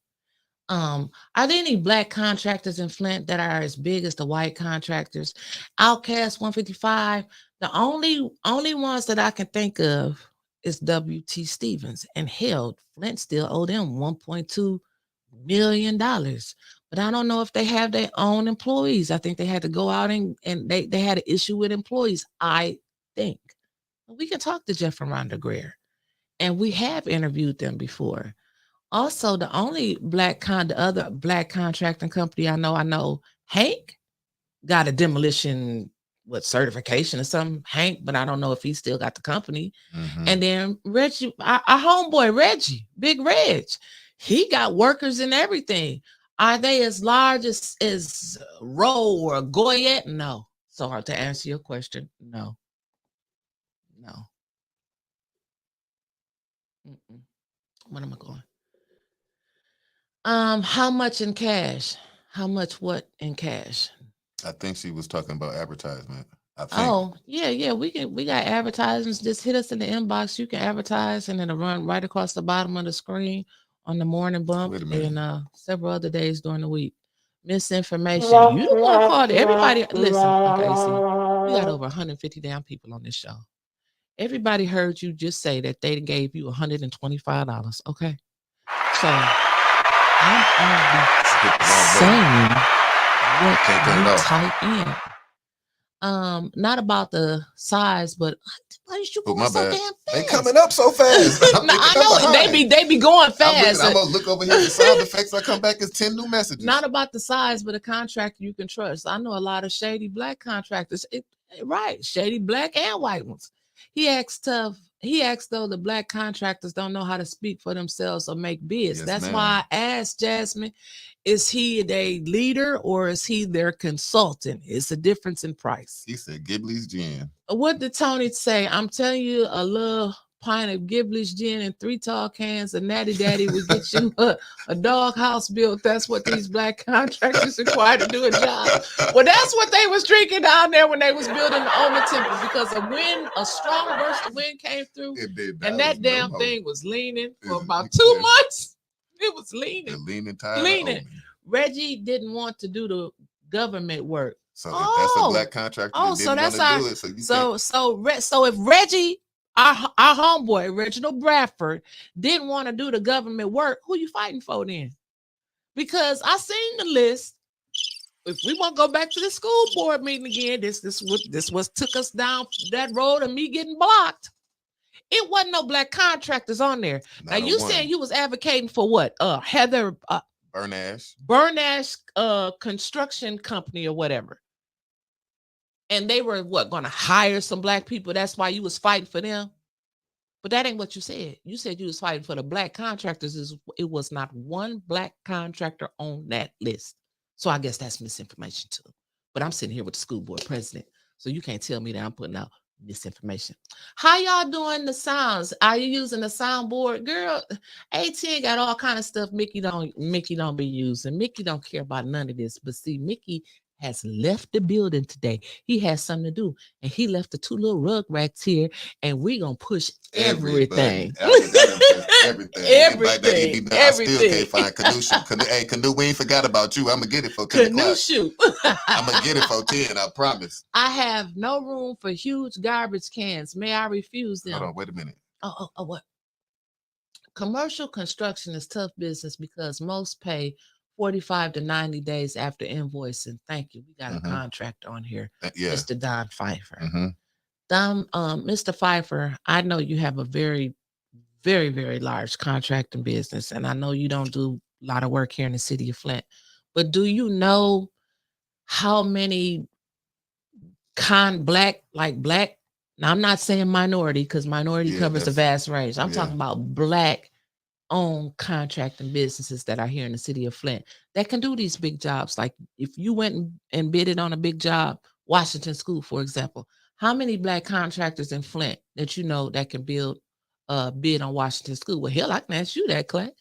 [SPEAKER 1] Are there any black contractors in Flint that are as big as the white contractors? Outcast 155. The only ones that I can think of is W.T. Stevens. And hell, Flint still owe them $1.2 million. But I don't know if they have their own employees. I think they had to go out and they had an issue with employees, I think. We can talk to Jeff and Rhonda Greer. And we have interviewed them before. Also, the other black contracting company I know, Hank got a demolition certification or something. Hank, but I don't know if he still got the company.
[SPEAKER 2] Mhm.
[SPEAKER 1] And then Reggie, our homeboy Reggie, Big Reg, he got workers and everything. Are they as large as Roe or Goyette? No. So to answer your question, no. Mm-mm. When am I going? How much in cash? How much what in cash?
[SPEAKER 2] I think she was talking about advertisement. I think.
[SPEAKER 1] Oh, yeah. We got advertisements. Just hit us in the inbox. You can advertise and it'll run right across the bottom of the screen on the morning bump and several other days during the week. Misinformation. You don't want to call it. Everybody listen, okay, see, we got over 150 damn people on this show. Everybody heard you just say that they gave you $125. Okay. So I'm only saying what you type in. Not about the size, but why is you going so damn fast?
[SPEAKER 2] They coming up so fast.
[SPEAKER 1] No, I know they be going fast.
[SPEAKER 2] I'm gonna look over here. The sound effects I come back as 10 new messages.
[SPEAKER 1] Not about the size, but a contractor you can trust. I know a lot of shady black contractors. Right, shady black and white ones. He asked though the black contractors don't know how to speak for themselves or make bids.
[SPEAKER 2] Yes,
[SPEAKER 1] that's
[SPEAKER 2] ma'am.
[SPEAKER 1] why I asked Jasmine, is he their leader or is he their consultant? It's a difference in price.
[SPEAKER 2] He said Ghibli's gin.
[SPEAKER 1] What did Tony say? I'm telling you, a little pint of Ghibli's gin and 3 tall cans of Natty Daddy would get you a dog house built. That's what these black contractors required to do a job. Well, that's what they was drinking down there when they was building the Oma Temple, because a strong burst of wind came through, and that damn thing was leaning for about 2 months. It was leaning.
[SPEAKER 2] Leaning.
[SPEAKER 1] Reggie didn't want to do the government work.
[SPEAKER 2] So if that's a black contractor,
[SPEAKER 1] so that's our. So if Reggie, our homeboy Reginald Bradford, didn't want to do the government work, who you fighting for then? Because I seen the list. If we want to go back to the school board meeting again, this was took us down that road of me getting blocked. It wasn't no black contractors on there. Now you saying you was advocating for what? Heather Bernash construction company or whatever. And they were going to hire some black people. That's why you was fighting for them. But that ain't what you said. You said you was fighting for the black contractors. It was not one black contractor on that list. So I guess that's misinformation too. But I'm sitting here with the school board president, so you can't tell me that I'm putting out misinformation. How y'all doing the sounds? Are you using the soundboard? Girl, ATN got all kind of stuff Mickey don't be using. Mickey don't care about none of this. But see, Mickey has left the building today. He has something to do, and he left the 2 little rug racks here, and we gonna push everything.
[SPEAKER 2] I done touched everything. It might not even
[SPEAKER 1] Everything,
[SPEAKER 2] be. I still
[SPEAKER 1] everything.
[SPEAKER 2] can't find Canoe Shoe. Hey, Canoe, we ain't forgot about you. I'm gonna get it for 10
[SPEAKER 1] Canoe
[SPEAKER 2] o'clock.
[SPEAKER 1] shoot.
[SPEAKER 2] I'm gonna get it for 10. I promise.
[SPEAKER 1] I have no room for huge garbage cans. May I refuse them?
[SPEAKER 2] Hold on, wait a minute.
[SPEAKER 1] Oh, what? Commercial construction is tough business because most pay 45 to 90 days after invoicing. Thank you. We got a contractor on here,
[SPEAKER 2] Yeah.
[SPEAKER 1] Mr. Don Pfeiffer. Mr. Pfeiffer, I know you have a very, very, very large contracting business, and I know you don't do a lot of work here in the city of Flint. But do you know how many black? Now, I'm not saying minority because minority covers a vast range. I'm talking about black owned contracting businesses that are here in the city of Flint that can do these big jobs. Like if you went and bidded on a big job, Washington School, for example, how many black contractors in Flint that you know that can bid on Washington School? Well, hell, I can ask you that, Clay.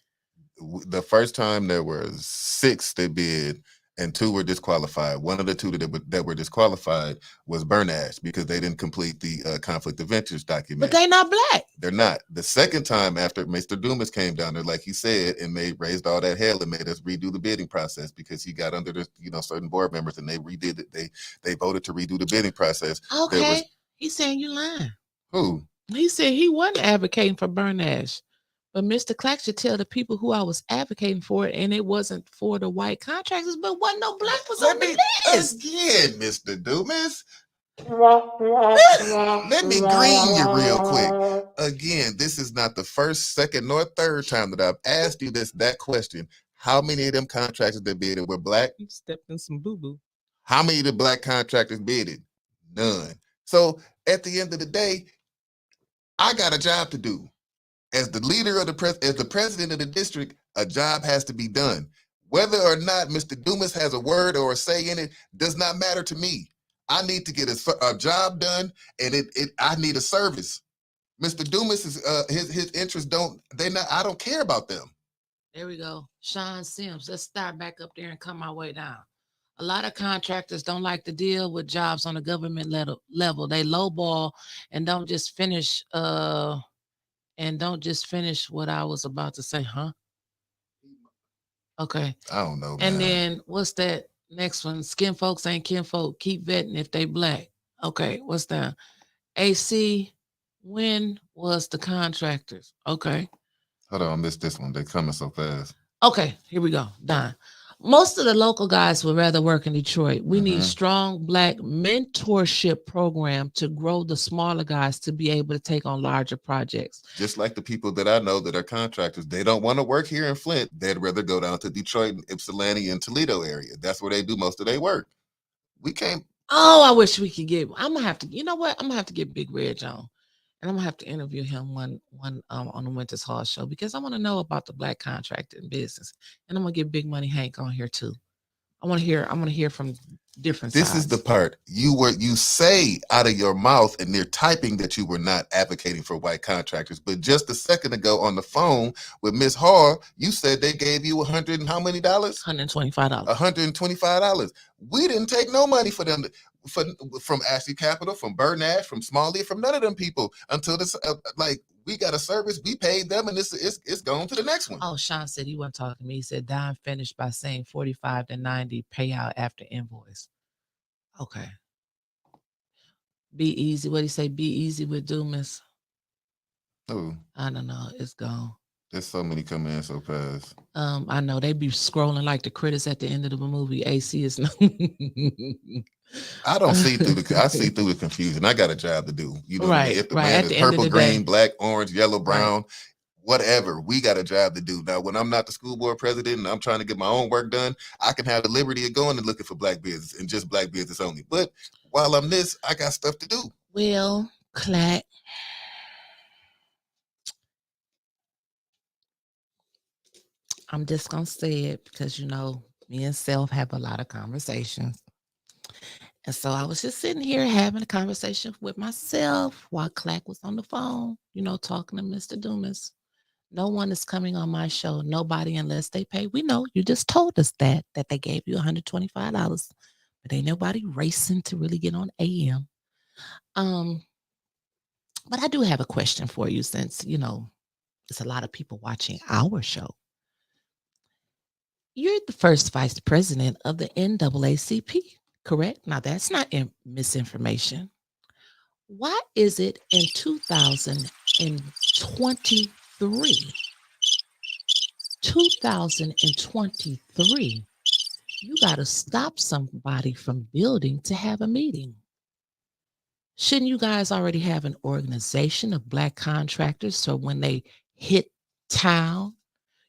[SPEAKER 2] The first time there were 6 that bid and 2 were disqualified. One of the 2 that were disqualified was Bernash because they didn't complete the conflict of interest document.
[SPEAKER 1] But they're not black.
[SPEAKER 2] They're not. The second time after Mr. Dumas came down there, like he said, and raised all that hell and made us redo the bidding process because he got under the certain board members and they redid it. They voted to redo the bidding process.
[SPEAKER 1] Okay, he's saying you lying.
[SPEAKER 2] Who?
[SPEAKER 1] He said he wasn't advocating for Bernash. But Mr. Clack should tell the people who I was advocating for it, and it wasn't for the white contractors, but wasn't no black was on the list.
[SPEAKER 2] Again, Mr. Dumas. Let me green you real quick. Again, this is not the first, second, nor third time that I've asked you that question. How many of them contractors that bidded were black?
[SPEAKER 1] You stepped in some boo-boo.
[SPEAKER 2] How many of the black contractors bidded? None. So at the end of the day, I got a job to do. As the leader of as the president of the district, a job has to be done. Whether or not Mr. Dumas has a word or a say in it does not matter to me. I need to get a job done, and I need a service. Mr. Dumas is his interests I don't care about them.
[SPEAKER 1] There we go. Sean Sims. Let's start back up there and come our way down. A lot of contractors don't like to deal with jobs on the government level. They lowball and don't just finish what I was about to say, huh? Okay.
[SPEAKER 2] I don't know, man.
[SPEAKER 1] And then what's that next one? Skin folks ain't kin folk. Keep vetting if they black. Okay, what's that? AC, when was the contractors? Okay.
[SPEAKER 2] Hold on, I missed this one. They're coming so fast.
[SPEAKER 1] Okay, here we go. Done. Most of the local guys would rather work in Detroit. We need strong black mentorship program to grow the smaller guys to be able to take on larger projects.
[SPEAKER 2] Just like the people that I know that are contractors, they don't want to work here in Flint. They'd rather go down to Detroit and Ypsilanti and Toledo area. That's where they do most of their work. We can't.
[SPEAKER 1] Oh, I wish we could get. I'm gonna have to. You know what? I'm gonna have to get Big Reg on, and I'm gonna have to interview him one on the Winters Hall show because I want to know about the black contracting business, and I'm gonna get Big Money Hank on here too. I want to hear from different
[SPEAKER 2] This
[SPEAKER 1] sides.
[SPEAKER 2] is the part you say out of your mouth, and they're typing that you were not advocating for white contractors. But just a second ago on the phone with Miss Hall, you said they gave you $100 and how many dollars?
[SPEAKER 1] $125.
[SPEAKER 2] $125. We didn't take no money for them from Ashley Capital, from Bernash, from Smalley, from none of them people until this we got a service, we paid them, and it's going to the next one.
[SPEAKER 1] Oh, Sean said he wasn't talking to me. He said Don finished by saying 45 to 90 payout after invoice. Okay. Be easy. What did he say? Be easy with Dumas.
[SPEAKER 2] Oh,
[SPEAKER 1] I don't know. It's gone.
[SPEAKER 2] There's so many coming in so fast.
[SPEAKER 1] I know they be scrolling like the critics at the end of the movie. AC is not.
[SPEAKER 2] I don't see through I see through the confusion. I got a job to do. You know,
[SPEAKER 1] right,
[SPEAKER 2] if the
[SPEAKER 1] right.
[SPEAKER 2] man
[SPEAKER 1] At
[SPEAKER 2] is
[SPEAKER 1] the end
[SPEAKER 2] purple,
[SPEAKER 1] of the
[SPEAKER 2] green,
[SPEAKER 1] day.
[SPEAKER 2] black, orange, yellow, brown, whatever, we got a job to do. Now, when I'm not the school board president and I'm trying to get my own work done, I can have the liberty of going and looking for black business and just black business only. But while I'm this, I got stuff to do.
[SPEAKER 1] Well, Clack. I'm just going to say it because, you know, me and Self have a lot of conversations. And so I was just sitting here having a conversation with myself while Clack was on the phone, you know, talking to Mr. Dumas. No one is coming on my show. Nobody unless they pay. We know you just told us that they gave you $125. but ain't nobody racing to really get on AM. But I do have a question for you since, there's a lot of people watching our show. You're the first vice president of the NAACP, correct? Now, that's not misinformation. Why is it in 2023, you got to stop somebody from building to have a meeting? Shouldn't you guys already have an organization of Black contractors so when they hit town,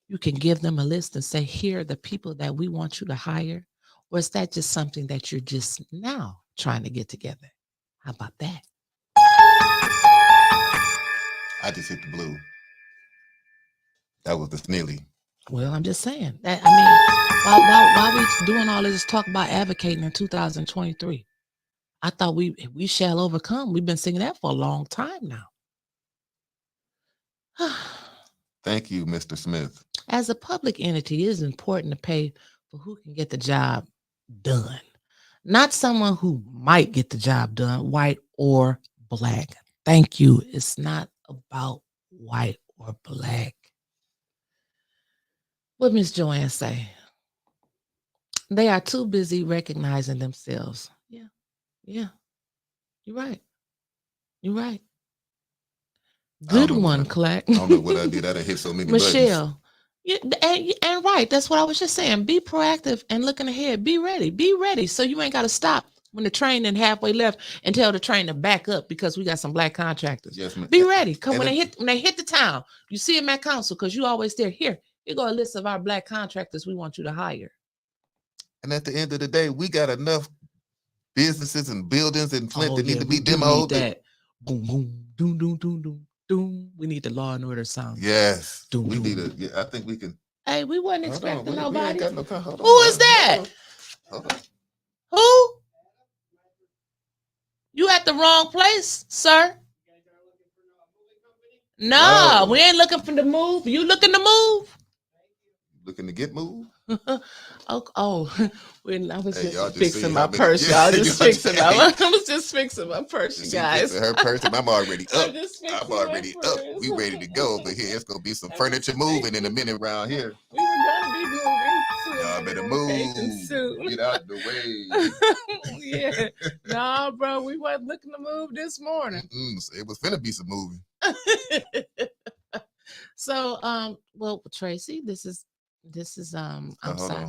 [SPEAKER 1] you can give them a list and say, here are the people that we want you to hire? Or is that just something that you're just now trying to get together? How about that?
[SPEAKER 2] I just hit the blue. That was the Snilly.
[SPEAKER 1] Well, I'm just saying that. Why we doing all this talk about advocating in 2023? I thought we shall overcome. We've been singing that for a long time now.
[SPEAKER 2] Thank you, Mr. Smith.
[SPEAKER 1] As a public entity, it is important to pay for who can get the job done, not someone who might get the job done, white or Black. Thank you. It's not about white or Black. What Miss Joanne say? They are too busy recognizing themselves. Yeah. You're right. Good one, Clack.
[SPEAKER 2] I don't know what I did. I done hit so many
[SPEAKER 1] Michelle.
[SPEAKER 2] buttons.
[SPEAKER 1] And right. That's what I was just saying. Be proactive and looking ahead. Be ready. So you ain't got to stop when the train and halfway left and tell the train to back up because we got some Black contractors.
[SPEAKER 2] Yes, ma'am.
[SPEAKER 1] Be ready. Because when they hit the town, you see them at council because you always there. Here go a list of our Black contractors we want you to hire.
[SPEAKER 2] And at the end of the day, we got enough businesses and buildings in Flint that need to be demoed.
[SPEAKER 1] That boom, boom, doom, doom, doom, doom, doom. We need the Law and Order sound.
[SPEAKER 2] Yes.
[SPEAKER 1] Doom,
[SPEAKER 2] we
[SPEAKER 1] doom.
[SPEAKER 2] need a. Yeah, I think we can.
[SPEAKER 1] Hey, we wasn't expecting nobody.
[SPEAKER 2] We ain't got no,
[SPEAKER 1] Who is that?
[SPEAKER 2] Hold on.
[SPEAKER 1] Who? You at the wrong place, sir. No, we ain't looking for the move. You looking to move?
[SPEAKER 2] Looking to get moved?
[SPEAKER 1] When I was
[SPEAKER 2] just
[SPEAKER 1] fixing my purse, y'all. I was just fixing my purse, you guys.
[SPEAKER 2] Her purse, and I'm already up. I'm already up. We ready to go over here. It's gonna be some furniture moving in a minute around here.
[SPEAKER 1] We were gonna be moving.
[SPEAKER 2] Y'all better move. Get out the way.
[SPEAKER 1] Yeah. No, bro, we wasn't looking to move this morning.
[SPEAKER 2] It was finna be some moving.
[SPEAKER 1] So, well, Tracy, this is I'm sorry.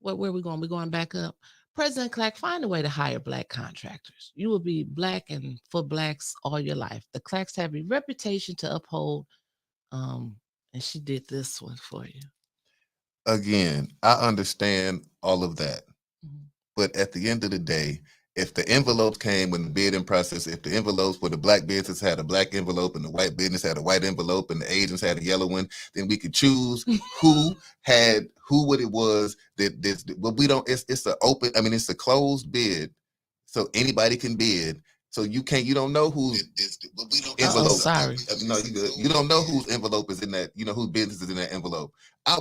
[SPEAKER 1] Where are we going? We're going back up. President Clack, find a way to hire Black contractors. You will be Black and for Blacks all your life. The Clacks have a reputation to uphold. And she did this one for you.
[SPEAKER 2] Again, I understand all of that. Mm-hmm. But at the end of the day, if the envelopes came when the bidding process, if the envelopes where the Black business had a Black envelope and the white business had a white envelope and the agents had a yellow one, then we could choose who what it was that this. But we don't. It's an open. I mean, it's a closed bid, so anybody can bid. So you don't know whose envelope.
[SPEAKER 1] Sorry.
[SPEAKER 2] No, you don't know whose envelope is in that. You know whose business is in that envelope. I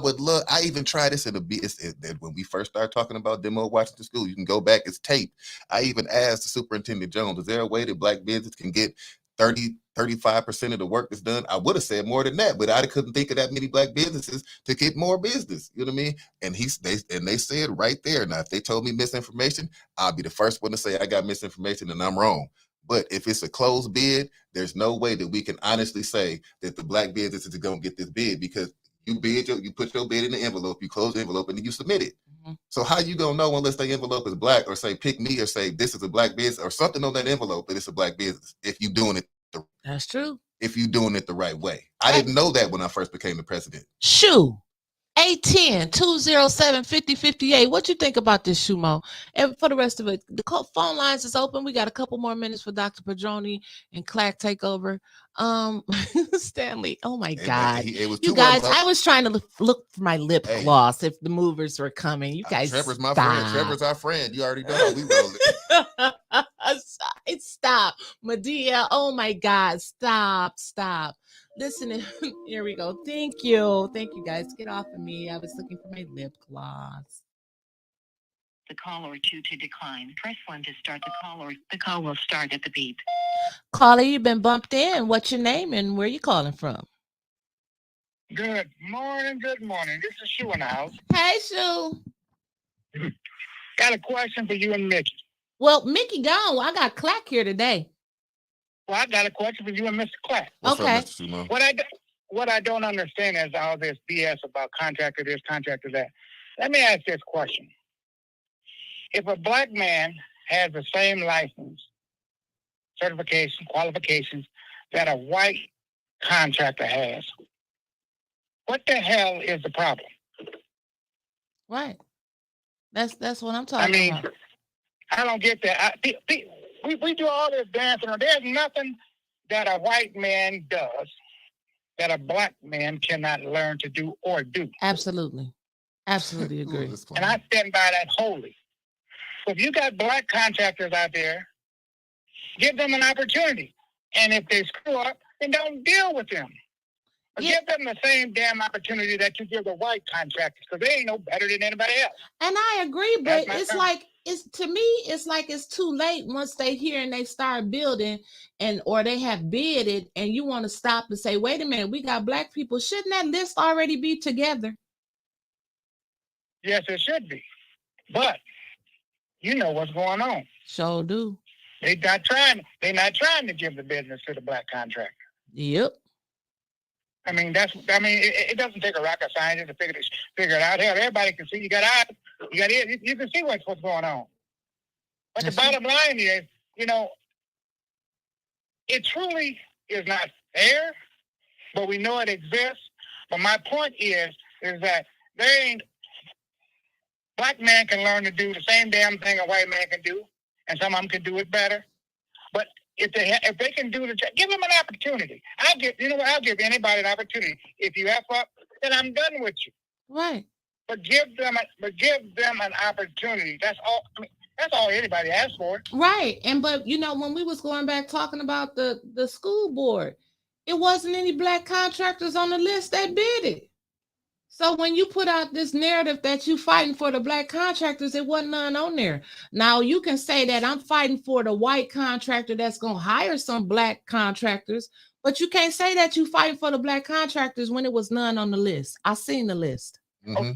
[SPEAKER 2] even tried this when we first started talking about demo Washington School. You can go back, it's taped. I even asked the Superintendent Jones, is there a way that Black business can get 35% of the work that's done? I would have said more than that, but I couldn't think of that many Black businesses to get more business. You know what I mean? And they said right there. Now, if they told me misinformation, I'll be the first one to say I got misinformation and I'm wrong. But if it's a closed bid, there's no way that we can honestly say that the Black business is going to get this bid because you put your bid in the envelope, you close the envelope, and then you submit it. Mm-hmm. So how you gonna know unless the envelope is Black or say pick me or say this is a Black business or something on that envelope that it's a Black business if you're doing it?
[SPEAKER 1] That's true.
[SPEAKER 2] If you're doing it the right way. I didn't know that when I first became the president.
[SPEAKER 1] Shoo. 810-207-5058. What you think about this, Shumo? And for the rest of it, the phone lines is open. We got a couple more minutes for Dr. Padroni and Clack take over. Stanley, oh my God. You guys, I was trying to look for my lip gloss if the movers were coming. You guys
[SPEAKER 2] Trevor's my friend. Trevor's our friend. You already know how we roll
[SPEAKER 1] it. Stop. Medea, oh my God. Stop. Listen, here we go. Thank you guys. Get off of me. I was looking for my lip gloss.
[SPEAKER 3] the call or 2 to decline. Press 1 to start the call or the call will start at the beep.
[SPEAKER 1] Caller, you've been bumped in. What's your name and where you calling from?
[SPEAKER 5] Good morning, good morning. This is Shu in the house.
[SPEAKER 1] Hey, Sue.
[SPEAKER 5] Got a question for you and Mickey.
[SPEAKER 1] Well, Mickey gone. I got Clack here today.
[SPEAKER 5] Well, I got a question for you and Mr. Clapp.
[SPEAKER 2] What's
[SPEAKER 1] Okay.
[SPEAKER 2] up, Mr. Sumo?
[SPEAKER 5] What I don't understand is all this BS about contractor this, contractor that. Let me ask this question. If a black man has the same license, certification, qualifications that a white contractor has, what the hell is the problem?
[SPEAKER 1] Right. That's what I'm talking about.
[SPEAKER 5] I don't get that. We do all this dancing. There's nothing that a white man does that a black man cannot learn to do or do.
[SPEAKER 1] Absolutely. Absolutely agree.
[SPEAKER 5] And I stand by that wholly. So if you got black contractors out there, give them an opportunity. And if they screw up, then don't deal with them. But give them the same damn opportunity that you give the white contractors, because they ain't no better than anybody else.
[SPEAKER 1] And I agree, but
[SPEAKER 5] That's
[SPEAKER 1] it's
[SPEAKER 5] my
[SPEAKER 1] like it's too late once they hear and they start building or they have bidded and you want to stop and say, wait a minute, we got black people. Shouldn't that list already be together?
[SPEAKER 5] Yes, it should be. But you know what's going on.
[SPEAKER 1] Sure do.
[SPEAKER 5] They're not trying to give the business to the black contractor.
[SPEAKER 1] Yep.
[SPEAKER 5] It doesn't take a rocket scientist to figure it out. Hell, everybody can see. You got eyes, you got ears, you can see what's going on. But the bottom line is, it truly is not fair, but we know it exists. But my point is that black man can learn to do the same damn thing a white man can do, and some of them can do it better. But if they can do the job, give them an opportunity. I'll give anybody an opportunity. If you F up, then I'm done with you.
[SPEAKER 1] Right.
[SPEAKER 5] But give them an opportunity. That's all. That's all anybody asks for.
[SPEAKER 1] Right. But when we was going back talking about the school board, it wasn't any black contractors on the list that bid it. So when you put out this narrative that you fighting for the black contractors, it wasn't none on there. Now you can say that I'm fighting for the white contractor that's going to hire some black contractors, but you can't say that you fighting for the black contractors when it was none on the list. I seen the list.
[SPEAKER 2] Mm-hmm.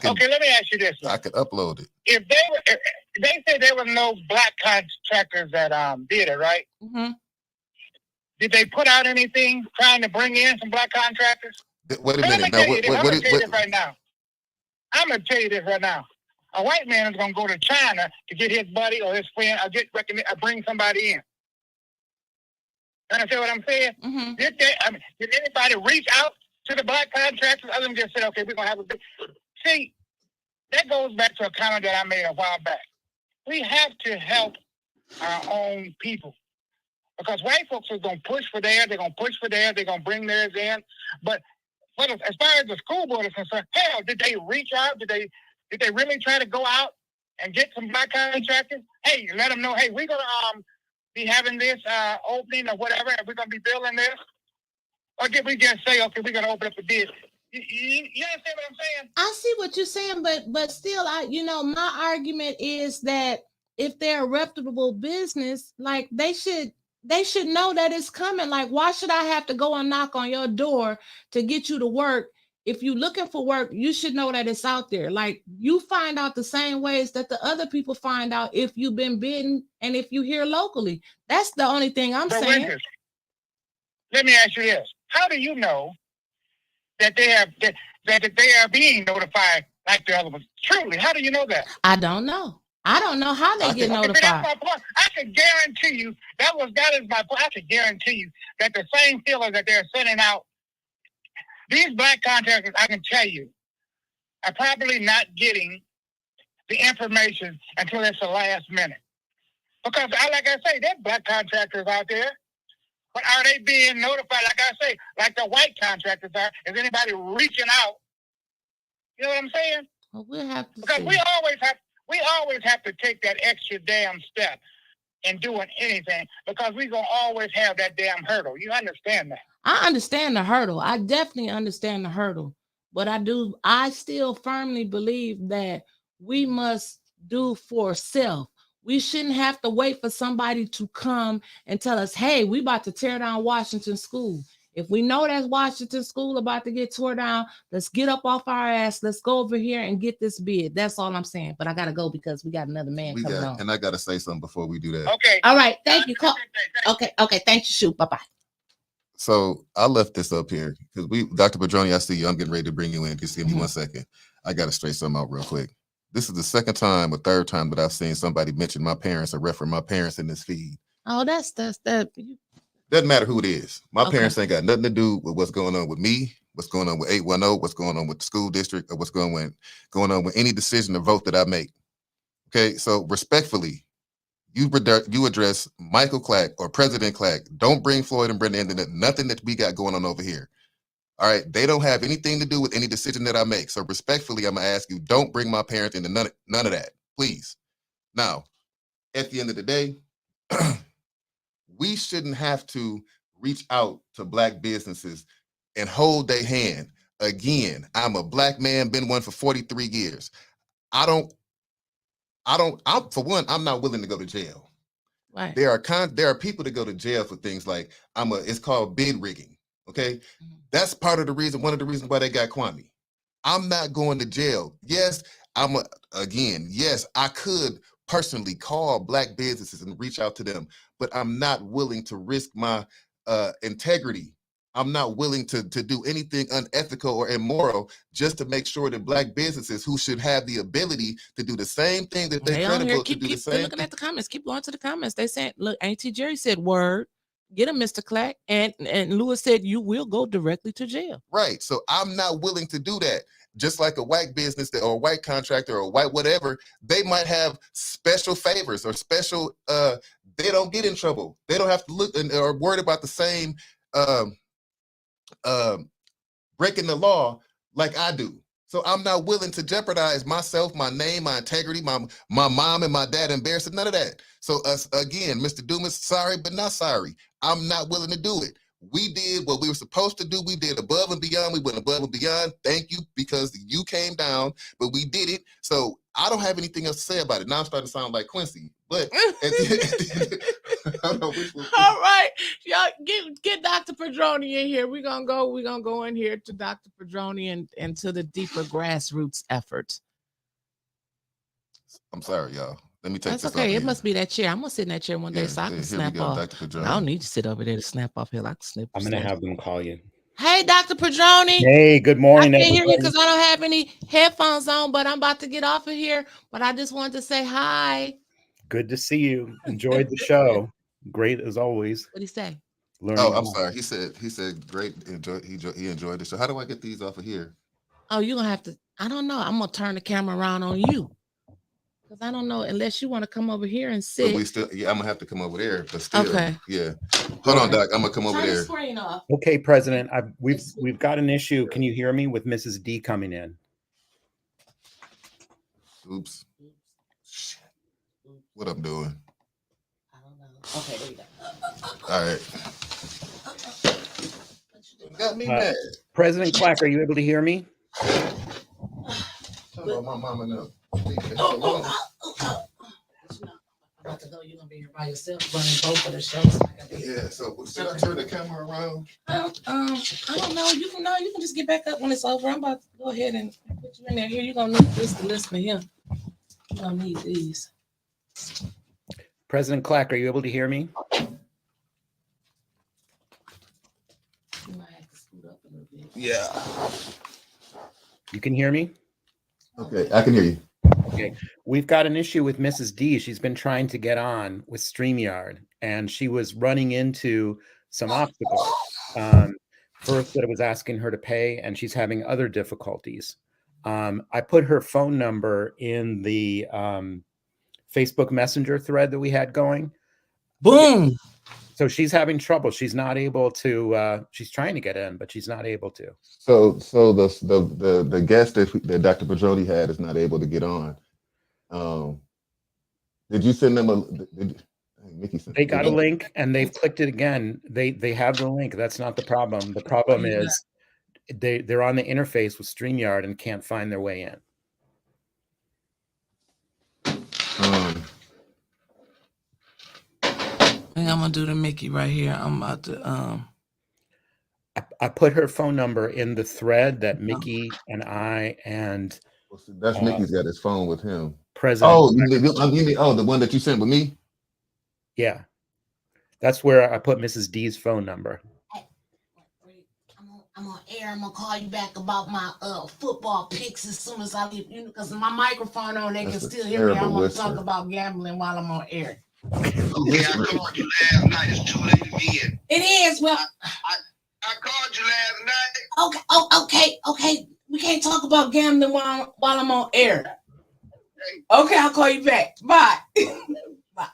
[SPEAKER 5] Okay, let me ask you this.
[SPEAKER 2] I could upload it.
[SPEAKER 5] If they said there were no black contractors that did it, right?
[SPEAKER 1] Mm-hmm.
[SPEAKER 5] Did they put out anything trying to bring in some black contractors?
[SPEAKER 2] Wait a minute.
[SPEAKER 5] I'm going to tell you this right now. I'm going to tell you this right now. A white man is going to go to China to get his buddy or his friend or bring somebody in. You understand what I'm saying?
[SPEAKER 1] Mm-hmm.
[SPEAKER 5] Did anybody reach out to the black contractors other than just say, okay, we're going to have a big... See, that goes back to a comment that I made a while back. We have to help our own people. Because white folks are going to push for theirs, they're going to bring theirs in. But as far as the school board is concerned, hell, did they reach out? Did they really try to go out and get some black contractors? Hey, let them know, hey, we're going to be having this opening or whatever, and we're going to be building this. Or did we just say, okay, we're going to open up a bid? You understand what I'm saying?
[SPEAKER 1] I see what you're saying, but still, my argument is that if they're a reputable business, like they should know that it's coming. Like, why should I have to go and knock on your door to get you to work? If you're looking for work, you should know that it's out there. Like, you find out the same ways that the other people find out if you've been bidding and if you're here locally. That's the only thing I'm saying.
[SPEAKER 5] Witness, let me ask you this. How do you know that they are being notified like the other ones? Truly, how do you know that?
[SPEAKER 1] I don't know. I don't know how they get notified.
[SPEAKER 5] That's my point. I can guarantee you that is my point. I can guarantee you that the same feelers that they're sending out, these black contractors, I can tell you, are probably not getting the information until it's the last minute. Because, like I say, there's black contractors out there, but are they being notified? Like I say, like the white contractors are. Is anybody reaching out? You know what I'm saying?
[SPEAKER 1] Well, we'll have to
[SPEAKER 5] because
[SPEAKER 1] see.
[SPEAKER 5] we always have to take that extra damn step in doing anything because we're going to always have that damn hurdle. You understand that?
[SPEAKER 1] I understand the hurdle. I definitely understand the hurdle. But I still firmly believe that we must do for self. We shouldn't have to wait for somebody to come and tell us, hey, we about to tear down Washington School. If we know that Washington School about to get tore down, let's get up off our ass. Let's go over here and get this bid. That's all I'm saying. But I got to go because we got another man coming on.
[SPEAKER 2] And I got to say something before we do that.
[SPEAKER 5] Okay.
[SPEAKER 1] All right. Thank you. Okay. Thank you. Shoot. Bye-bye.
[SPEAKER 2] So I left this up here because Dr. Padroni, I see you. I'm getting ready to bring you in. Just give me 1 second. I got to straighten something out real quick. This is the second time or third time that I've seen somebody mention my parents or reference my parents in this feed.
[SPEAKER 1] Oh, that's that.
[SPEAKER 2] Doesn't matter who it is. My parents ain't got nothing to do with what's going on with me, what's going on with 810, what's going on with the school district, or what's going on with any decision or vote that I make. Okay, so respectfully, you address Michael Clack or President Clack. Don't bring Floyd and Brenda into nothing that we got going on over here. All right, they don't have anything to do with any decision that I make. So respectfully, I'm gonna ask you, don't bring my parents into none of that, please. Now, at the end of the day, we shouldn't have to reach out to Black businesses and hold their hand. Again, I'm a Black man, been one for 43 years. I'm not willing to go to jail.
[SPEAKER 1] Right.
[SPEAKER 2] There are people that go to jail for things like it's called bid rigging. Okay. That's one of the reasons why they got Kwame. I'm not going to jail. Yes, yes, I could personally call Black businesses and reach out to them, but I'm not willing to risk my integrity. I'm not willing to do anything unethical or immoral just to make sure that Black businesses who should have the ability to do the same thing that they're credible to do the same.
[SPEAKER 1] Keep looking at the comments. Keep going to the comments. They said, look, Auntie Jerry said, word. Get him, Mr. Clack. And Lewis said, you will go directly to jail.
[SPEAKER 2] Right. So I'm not willing to do that. Just like a white business or a white contractor or a white whatever, they might have special favors or special, they don't get in trouble. They don't have to look or worried about the same breaking the law like I do. So I'm not willing to jeopardize myself, my name, my integrity, my mom and my dad embarrassed, none of that. So again, Mr. Dumas, sorry, but not sorry. I'm not willing to do it. We did what we were supposed to do. We did above and beyond. We went above and beyond. Thank you, because you came down, but we did it. So I don't have anything else to say about it. Now I'm starting to sound like Quincy, but I don't know which one.
[SPEAKER 1] All right, y'all get Dr. Padroni in here. We're gonna go in here to Dr. Padroni and to the deeper grassroots effort.
[SPEAKER 2] I'm sorry, y'all. Let me take
[SPEAKER 1] That's
[SPEAKER 2] this.
[SPEAKER 1] okay. It must be that chair. I'm gonna sit in that chair one day so I can snap off. I don't need to sit over there to snap off here. I can snap.
[SPEAKER 6] I'm gonna have them call you.
[SPEAKER 1] Hey, Dr. Padroni.
[SPEAKER 6] Hey, good morning.
[SPEAKER 1] I can't hear you because I don't have any headphones on, but I'm about to get off of here. But I just wanted to say hi.
[SPEAKER 6] Good to see you. Enjoyed the show. Great as always.
[SPEAKER 1] What'd he say?
[SPEAKER 2] I'm sorry. He said great. He enjoyed the show. How do I get these off of here?
[SPEAKER 1] Oh, you're gonna have to. I don't know. I'm gonna turn the camera around on you. Because I don't know, unless you want to come over here and sit.
[SPEAKER 2] But I'm gonna have to come over there. But still,
[SPEAKER 1] okay.
[SPEAKER 2] Yeah. Hold on, Doc. I'm gonna come over there.
[SPEAKER 1] The screen off.
[SPEAKER 6] Okay, President. We've got an issue. Can you hear me with Mrs. D coming in?
[SPEAKER 2] Oops. Shit. What I'm doing?
[SPEAKER 1] I don't know. Okay, there you go.
[SPEAKER 2] All right. Got me mad.
[SPEAKER 6] President Clack, are you able to hear me?
[SPEAKER 2] Tell about my mama now.
[SPEAKER 1] About to go, you're gonna be here by yourself running both of the shows.
[SPEAKER 2] Yeah, so should I turn the camera around?
[SPEAKER 1] I don't know. You can just get back up when it's over. I'm about to go ahead and put you in there. Here, you're gonna need this to listen to him. You're gonna need these.
[SPEAKER 6] President Clack, are you able to hear me?
[SPEAKER 1] You might have to scoot up a little bit.
[SPEAKER 2] Yeah.
[SPEAKER 6] You can hear me?
[SPEAKER 2] Okay, I can hear you.
[SPEAKER 6] Okay, we've got an issue with Mrs. D. She's been trying to get on with StreamYard, and she was running into some obstacles. First, that it was asking her to pay, and she's having other difficulties. I put her phone number in the Facebook Messenger thread that we had going.
[SPEAKER 1] Boom.
[SPEAKER 6] So she's having trouble. She's not able to. She's trying to get in, but she's not able to.
[SPEAKER 2] So the guest that Dr. Padroni had is not able to get on. Did you send them
[SPEAKER 6] They got a link and they've clicked it again. They have the link. That's not the problem. The problem is they're on the interface with StreamYard and can't find their way in.
[SPEAKER 1] thing I'm gonna do to Mickey right here. I'm about to
[SPEAKER 6] I put her phone number in the thread that Mickey and I and
[SPEAKER 2] Well, see, that's Mickey's got his phone with him.
[SPEAKER 6] President.
[SPEAKER 2] Oh, you mean the one that you sent with me?
[SPEAKER 6] Yeah, that's where I put Mrs. D's phone number.
[SPEAKER 1] I'm on air. I'm gonna call you back about my football picks as soon as I leave. You know, because my microphone on, they can still hear me. I want to talk about gambling while I'm on air.
[SPEAKER 4] Okay, I called you last night. It's too late to be in.
[SPEAKER 1] It is. Well,
[SPEAKER 4] I called you last night.
[SPEAKER 1] okay. Oh, okay. We can't talk about gambling while I'm on air. Okay, I'll call you back. Bye. Bye.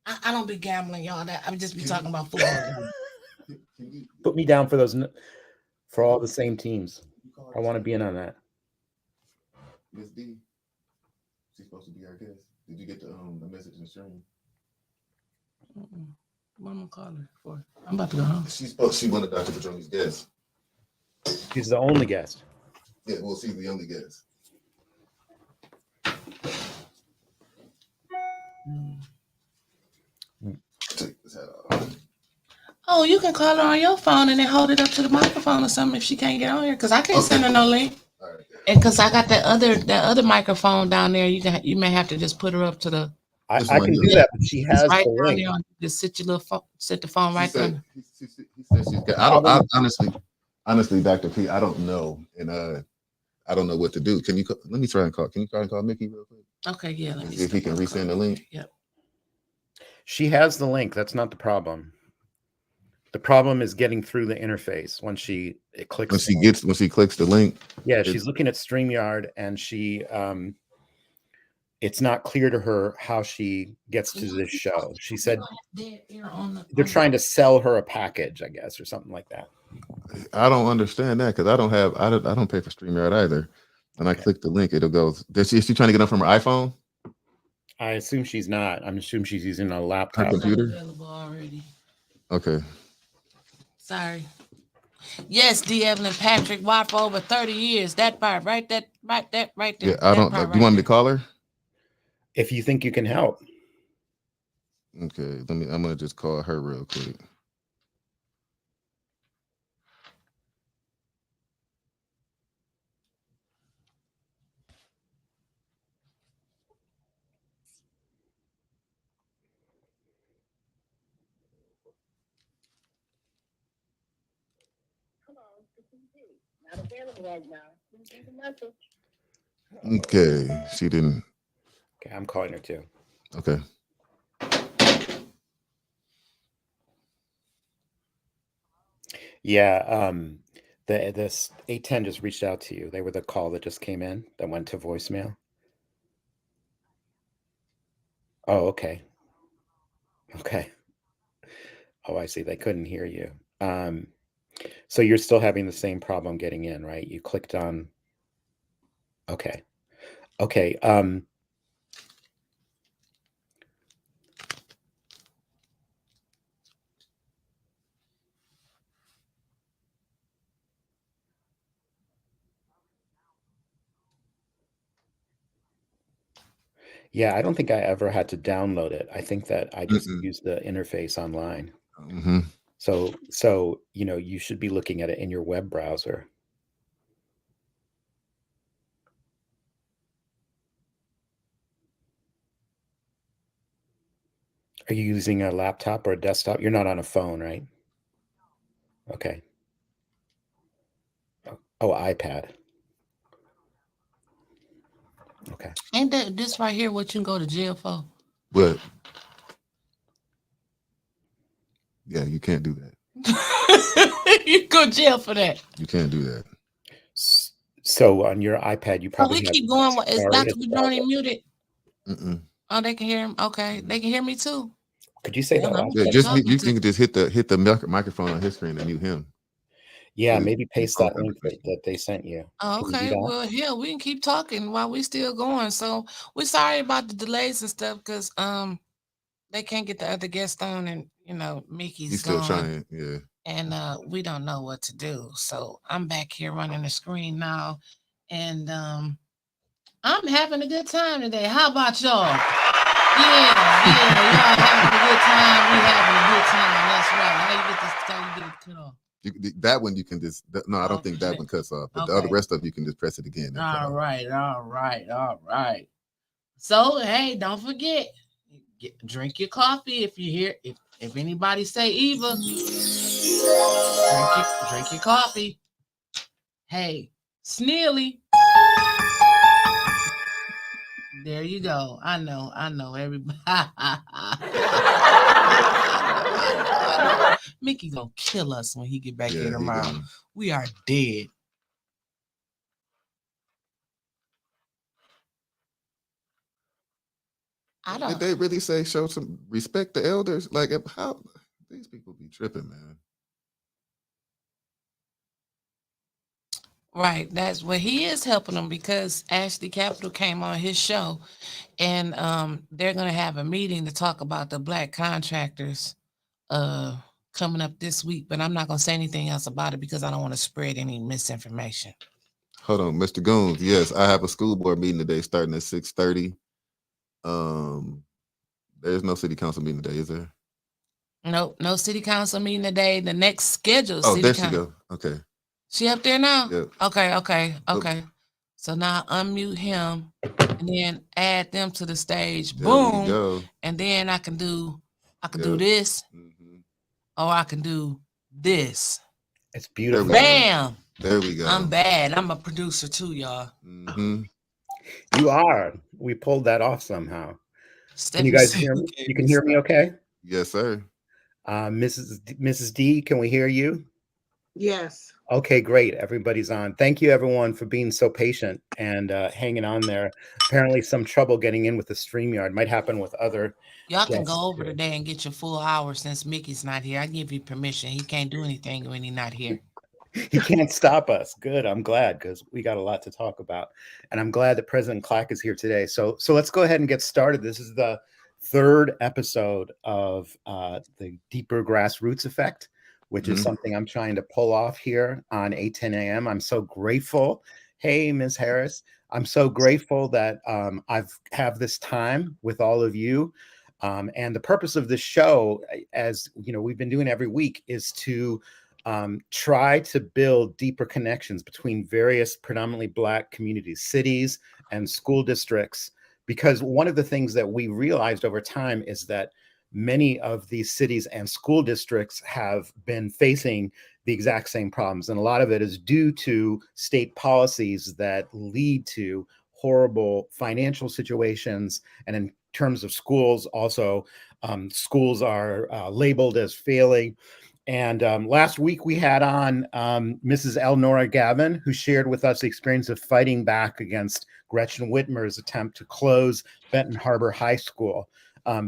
[SPEAKER 1] I don't be gambling, y'all. I would just be talking about football.
[SPEAKER 6] Put me down for all the same teams. I want to be in on that.
[SPEAKER 2] Miss D, she's supposed to be our guest. Did you get the message in the stream?
[SPEAKER 1] What am I gonna call her for? I'm about to go home.
[SPEAKER 2] She wanted Dr. Padroni's guest.
[SPEAKER 6] She's the only guest.
[SPEAKER 2] Yeah, well, she's the only guest. Take this hat off.
[SPEAKER 1] Oh, you can call her on your phone and then hold it up to the microphone or something if she can't get on here. Cause I can't send her no link.
[SPEAKER 2] All right.
[SPEAKER 1] And cause I got that other microphone down there, you may have to just put her up to the.
[SPEAKER 6] I can do that, but she has
[SPEAKER 1] right
[SPEAKER 6] the
[SPEAKER 1] down
[SPEAKER 6] link.
[SPEAKER 1] there. Just sit your little phone, sit the phone right there.
[SPEAKER 2] He said she's got. I honestly, Dr. P, I don't know, and I don't know what to do. Can you? Let me try and call. Can you try and call Mickey real quick?
[SPEAKER 1] Okay, yeah. Let me
[SPEAKER 2] see if he can resend the link.
[SPEAKER 1] Yep.
[SPEAKER 6] She has the link. That's not the problem. The problem is getting through the interface when she clicks.
[SPEAKER 2] When she clicks the link.
[SPEAKER 6] Yeah, she's looking at StreamYard and she it's not clear to her how she gets to this show. She said they're trying to sell her a package, I guess, or something like that.
[SPEAKER 2] I don't understand that because I don't pay for StreamYard either. When I click the link, it'll go. Is she trying to get on from her iPhone?
[SPEAKER 6] I assume she's not. I'm assuming she's using a laptop.
[SPEAKER 2] Her computer?
[SPEAKER 1] Available already.
[SPEAKER 2] Okay.
[SPEAKER 1] Sorry. Yes, D. Evelyn Patrick, wife for over 30 years. That part, right? That right there.
[SPEAKER 2] Yeah, I don't. Do you want me to call her?
[SPEAKER 6] If you think you can help.
[SPEAKER 2] Okay, I'm gonna just call her real quick.
[SPEAKER 5] Not available right now.
[SPEAKER 2] Okay, she didn't.
[SPEAKER 6] Okay, I'm calling her too.
[SPEAKER 2] Okay.
[SPEAKER 6] Yeah, this 810 just reached out to you. They were the call that just came in that went to voicemail. Oh, okay. Okay. Oh, I see. They couldn't hear you. So you're still having the same problem getting in, right? You clicked on. Okay. Okay. Yeah, I don't think I ever had to download it. I think that I just used the interface online.
[SPEAKER 2] Mm-hmm.
[SPEAKER 6] So you should be looking at it in your web browser. Are you using a laptop or a desktop? You're not on a phone, right? Okay. Oh, iPad. Okay.
[SPEAKER 1] Ain't that this right here what you can go to jail for?
[SPEAKER 2] But yeah, you can't do that.
[SPEAKER 1] You go to jail for that.
[SPEAKER 2] You can't do that.
[SPEAKER 6] So on your iPad, you probably.
[SPEAKER 1] We keep going. Is Dr. Padroni muted? Oh, they can hear him. Okay, they can hear me too.
[SPEAKER 6] Could you say that?
[SPEAKER 2] Yeah, you can just hit the microphone on his screen and mute him.
[SPEAKER 6] Yeah, maybe paste that link that they sent you.
[SPEAKER 1] Oh, okay, well, yeah, we can keep talking while we still going. So we're sorry about the delays and stuff because they can't get the other guest on, and Mickey's
[SPEAKER 2] He's still
[SPEAKER 1] gone,
[SPEAKER 2] trying, yeah.
[SPEAKER 1] And we don't know what to do. So I'm back here running the screen now, and I'm having a good time today. How about y'all? Yeah, y'all having a good time. We having a good time. That's right. How you get this? How you get it cut off?
[SPEAKER 2] That one you can just no, I don't think that
[SPEAKER 1] Okay.
[SPEAKER 2] one cuts off, but the other
[SPEAKER 1] Okay.
[SPEAKER 2] rest of you can just press it again. and cut
[SPEAKER 1] All
[SPEAKER 2] off.
[SPEAKER 1] right. All right. All right. So hey, don't forget, drink your coffee if you hear if anybody say Eva, drink your coffee. Hey, Sneely. There you go. I know everybody. I know. Mickey gonna kill us when he get back
[SPEAKER 2] Yeah,
[SPEAKER 1] here
[SPEAKER 2] he
[SPEAKER 1] tomorrow.
[SPEAKER 2] gonna-
[SPEAKER 1] We are dead. I
[SPEAKER 2] Did
[SPEAKER 1] don't.
[SPEAKER 2] they really say show some respect to elders? Like how these people be tripping, man.
[SPEAKER 1] Right. That's what he is helping them because Ashley Capital came on his show and they're gonna have a meeting to talk about the black contractors coming up this week, but I'm not gonna say anything else about it because I don't want to spread any misinformation.
[SPEAKER 2] Hold on, Mr. Goons. Yes, I have a school board meeting today starting at 6:30. There's no city council meeting today, is there?
[SPEAKER 1] Nope, no city council meeting today. The next scheduled
[SPEAKER 2] Oh,
[SPEAKER 1] city
[SPEAKER 2] there she
[SPEAKER 1] council.
[SPEAKER 2] go. Okay.
[SPEAKER 1] She up there now?
[SPEAKER 2] Yep.
[SPEAKER 1] Okay. So now unmute him and then add them to the stage.
[SPEAKER 2] There we
[SPEAKER 1] Boom.
[SPEAKER 2] go.
[SPEAKER 1] And then I can do
[SPEAKER 2] Yep.
[SPEAKER 1] this
[SPEAKER 2] Mhm.
[SPEAKER 1] or I can do this.
[SPEAKER 6] It's
[SPEAKER 2] There
[SPEAKER 6] beautiful.
[SPEAKER 2] we go.
[SPEAKER 1] Bam.
[SPEAKER 2] There we go.
[SPEAKER 1] I'm bad. I'm a producer too, y'all.
[SPEAKER 2] Mhm.
[SPEAKER 6] You are. We pulled that off somehow. Can you
[SPEAKER 1] Stephanie
[SPEAKER 6] guys
[SPEAKER 1] said
[SPEAKER 6] hear
[SPEAKER 1] you
[SPEAKER 6] me?
[SPEAKER 1] gave
[SPEAKER 6] You can
[SPEAKER 1] me
[SPEAKER 6] hear me
[SPEAKER 1] stuff.
[SPEAKER 6] okay?
[SPEAKER 2] Yes, sir.
[SPEAKER 6] Mrs. D, can we hear you?
[SPEAKER 7] Yes.
[SPEAKER 6] Okay, great. Everybody's on. Thank you, everyone, for being so patient and hanging on there. Apparently, some trouble getting in with the StreamYard might happen with other
[SPEAKER 1] Y'all can
[SPEAKER 6] guests
[SPEAKER 1] go over
[SPEAKER 6] too.
[SPEAKER 1] today and get your full hour since Mickey's not here. I give you permission. He can't do anything when he's not here.
[SPEAKER 6] He can't stop us. Good. I'm glad because we got a lot to talk about. And I'm glad that President Clack is here today. So let's go ahead and get started. This is the third episode of the Deeper Grassroots Effect, which is
[SPEAKER 2] Mhm.
[SPEAKER 6] something I'm trying to pull off here on 8:10 a.m. I'm so grateful. Hey, Ms. Harris. I'm so grateful that I've have this time with all of you. And the purpose of this show, as you know, we've been doing every week, is to try to build deeper connections between various predominantly Black communities, cities, and school districts. Because one of the things that we realized over time is that many of these cities and school districts have been facing the exact same problems. And a lot of it is due to state policies that lead to horrible financial situations. And in terms of schools, also, schools are labeled as failing. And last week we had on Mrs. Elnora Gavin, who shared with us the experience of fighting back against Gretchen Whitmer's attempt to close Benton Harbor High School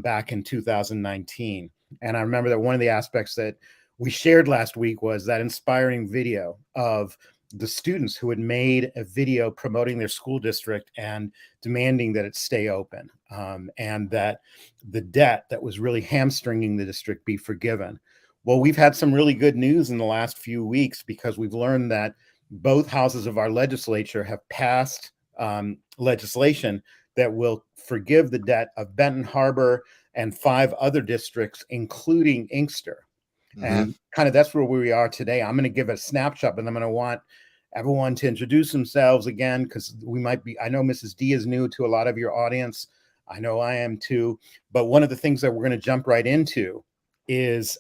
[SPEAKER 6] back in 2019. And I remember that one of the aspects that we shared last week was that inspiring video of the students who had made a video promoting their school district and demanding that it stay open, and that the debt that was really hamstringing the district be forgiven. Well, we've had some really good news in the last few weeks because we've learned that both houses of our legislature have passed legislation that will forgive the debt of Benton Harbor and 5 other districts, including Inkster.
[SPEAKER 2] Mhm.
[SPEAKER 6] And kind of that's where we are today. I'm going to give a snapshot, but I'm going to want everyone to introduce themselves again because we might be, I know Mrs. D is new to a lot of your audience. I know I am too. But one of the things that we're going to jump right into is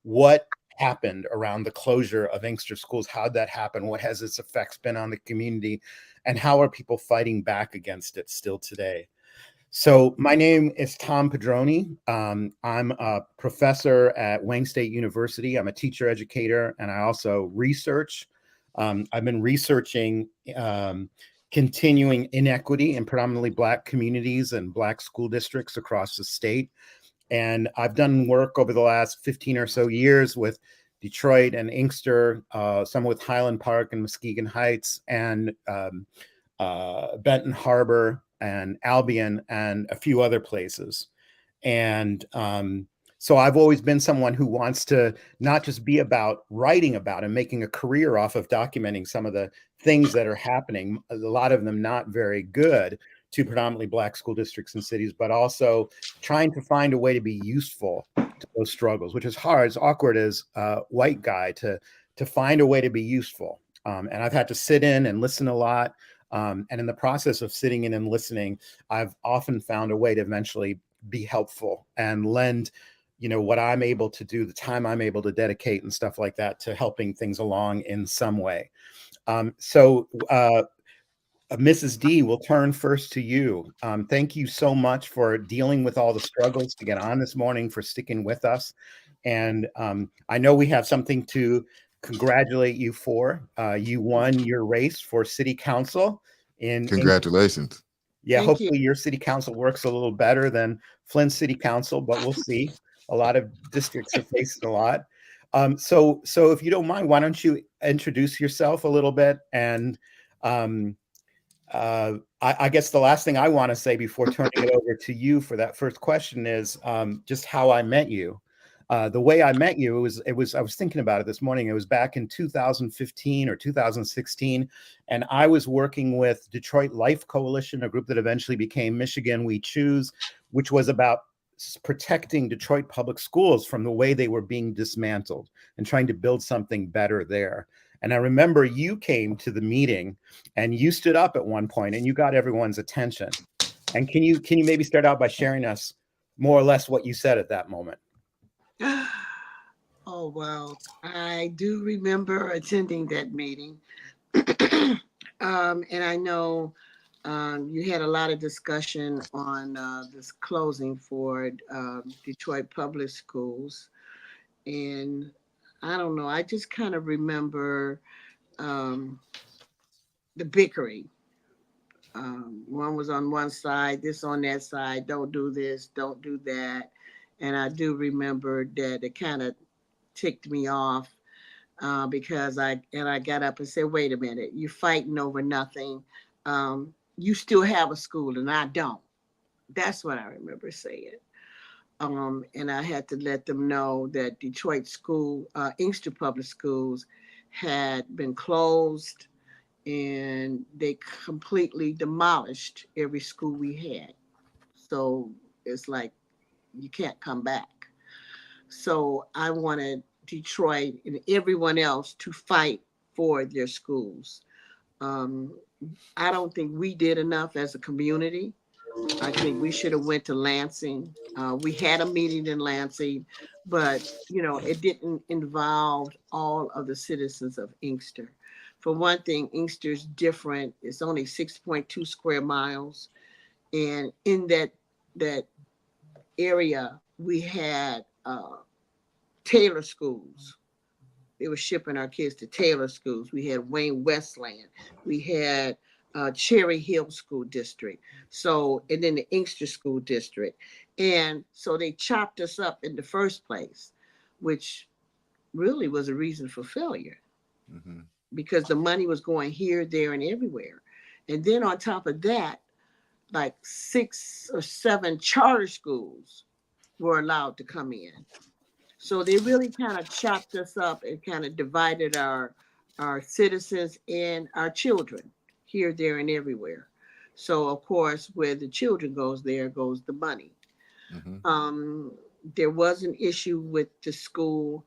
[SPEAKER 6] what happened around the closure of Inkster schools. How'd that happen? What has its effects been on the community? And how are people fighting back against it still today? So my name is Tom Padroni. I'm a professor at Wayne State University. I'm a teacher educator, and I also research. I've been researching continuing inequity in predominantly Black communities and Black school districts across the state. And I've done work over the last 15 or so years with Detroit and Inkster, some with Highland Park and Muskegon Heights, and Benton Harbor and Albion and a few other places. And so I've always been someone who wants to not just be about writing about and making a career off of documenting some of the things that are happening, a lot of them not very good, two predominantly Black school districts and cities, but also trying to find a way to be useful to those struggles, which is hard. It's awkward as a white guy to find a way to be useful. And I've had to sit in and listen a lot. And in the process of sitting in and listening, I've often found a way to eventually be helpful and lend, what I'm able to do, the time I'm able to dedicate and stuff like that to helping things along in some way. Mrs. D, we'll turn first to you. Thank you so much for dealing with all the struggles to get on this morning, for sticking with us. And I know we have something to congratulate you for. You won your race for city council in
[SPEAKER 2] Congratulations.
[SPEAKER 6] Yeah,
[SPEAKER 7] Thank
[SPEAKER 6] hopefully your city council works a little better than Flint City Council, but we'll see. A lot of districts are facing a lot. So if you don't mind, why don't you introduce yourself a little bit? And I guess the last thing I want to say before turning it over to you for that first question is just how I met you. The way I met you, I was thinking about it this morning. It was back in 2015 or 2016, and I was working with Detroit Life Coalition, a group that eventually became Michigan We Choose, which was about protecting Detroit public schools from the way they were being dismantled and trying to build something better there. And I remember you came to the meeting and you stood up at one point and you got everyone's attention. And can you maybe start out by sharing us more or less what you said at that moment?
[SPEAKER 7] Oh, wow. I do remember attending that meeting. And I know you had a lot of discussion on this closing for Detroit Public Schools. And I don't know, I just kind of remember um, the bickering. One was on one side, this on that side, don't do this, don't do that. And I do remember that it kind of ticked me off because I got up and said, wait a minute, you're fighting over nothing. You still have a school and I don't. That's what I remember saying. And I had to let them know that Detroit school, Inkster Public Schools had been closed and they completely demolished every school we had. So it's like, you can't come back. So I wanted Detroit and everyone else to fight for their schools. Um, I don't think we did enough as a community. I think we should have went to Lansing. We had a meeting in Lansing, but it didn't involve all of the citizens of Inkster. For one thing, Inkster's different. It's only 6.2 square miles, and in that area, we had Taylor schools. They were shipping our kids to Taylor schools. We had Wayne Westland. We had Cherry Hill School District. So, and then the Inkster School District. And so they chopped us up in the first place, which really was a reason for failure
[SPEAKER 2] Mm-hmm.
[SPEAKER 7] because the money was going here, there, and everywhere. And then on top of that, like 6 or 7 charter schools were allowed to come in. So they really kind of chopped us up and kind of divided our citizens and our children here, there, and everywhere. So of course, where the children goes, there goes the money.
[SPEAKER 2] Mm-hmm.
[SPEAKER 7] There was an issue with the school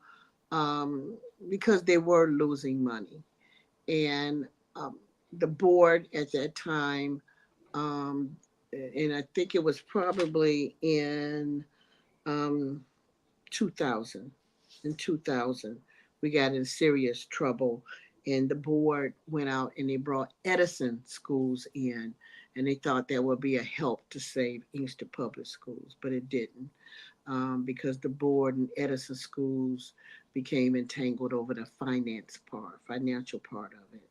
[SPEAKER 7] because they were losing money, and the board at that time, um, and I think it was probably um, 2000. In 2000, we got in serious trouble, and the board went out and they brought Edison schools in, and they thought that would be a help to save Inkster Public Schools, but it didn't, because the board and Edison schools became entangled over the financial part of it.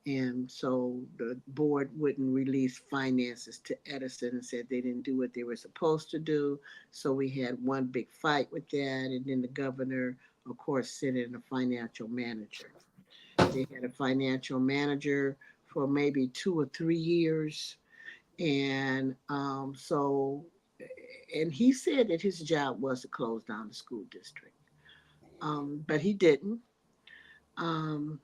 [SPEAKER 7] And so the board wouldn't release finances to Edison and said they didn't do what they were supposed to do. So we had one big fight with that. And then the governor, of course, sent in a financial manager. They had a financial manager for maybe 2 or 3 years. And and he said that his job was to close down the school district. But he didn't.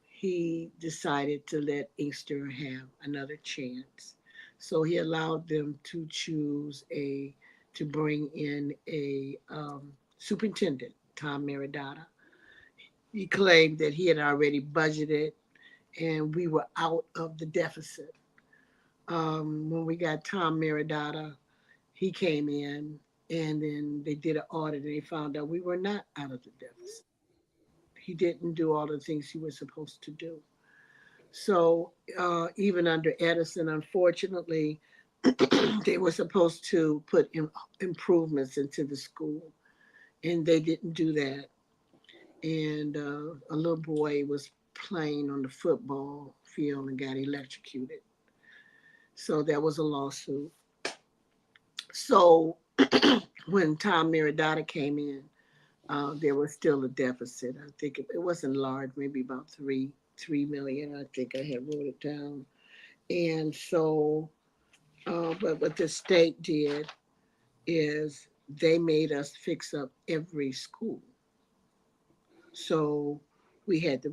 [SPEAKER 7] He decided to let Inkster have another chance. So he allowed them to choose to bring in a superintendent, Tom Meridata. He claimed that he had already budgeted and we were out of the deficit. When we got Tom Meridata, he came in and then they did an audit and they found out we were not out of the deficit. He didn't do all the things he was supposed to do. So even under Edison, unfortunately, they were supposed to put improvements into the school, and they didn't do that. And a little boy was playing on the football field and got electrocuted. So that was a lawsuit. So when Tom Meridata came in, there was still a deficit. I think it wasn't large, maybe about 3 million. I think I had wrote it down. And so, but what the state did is they made us fix up every school. So we had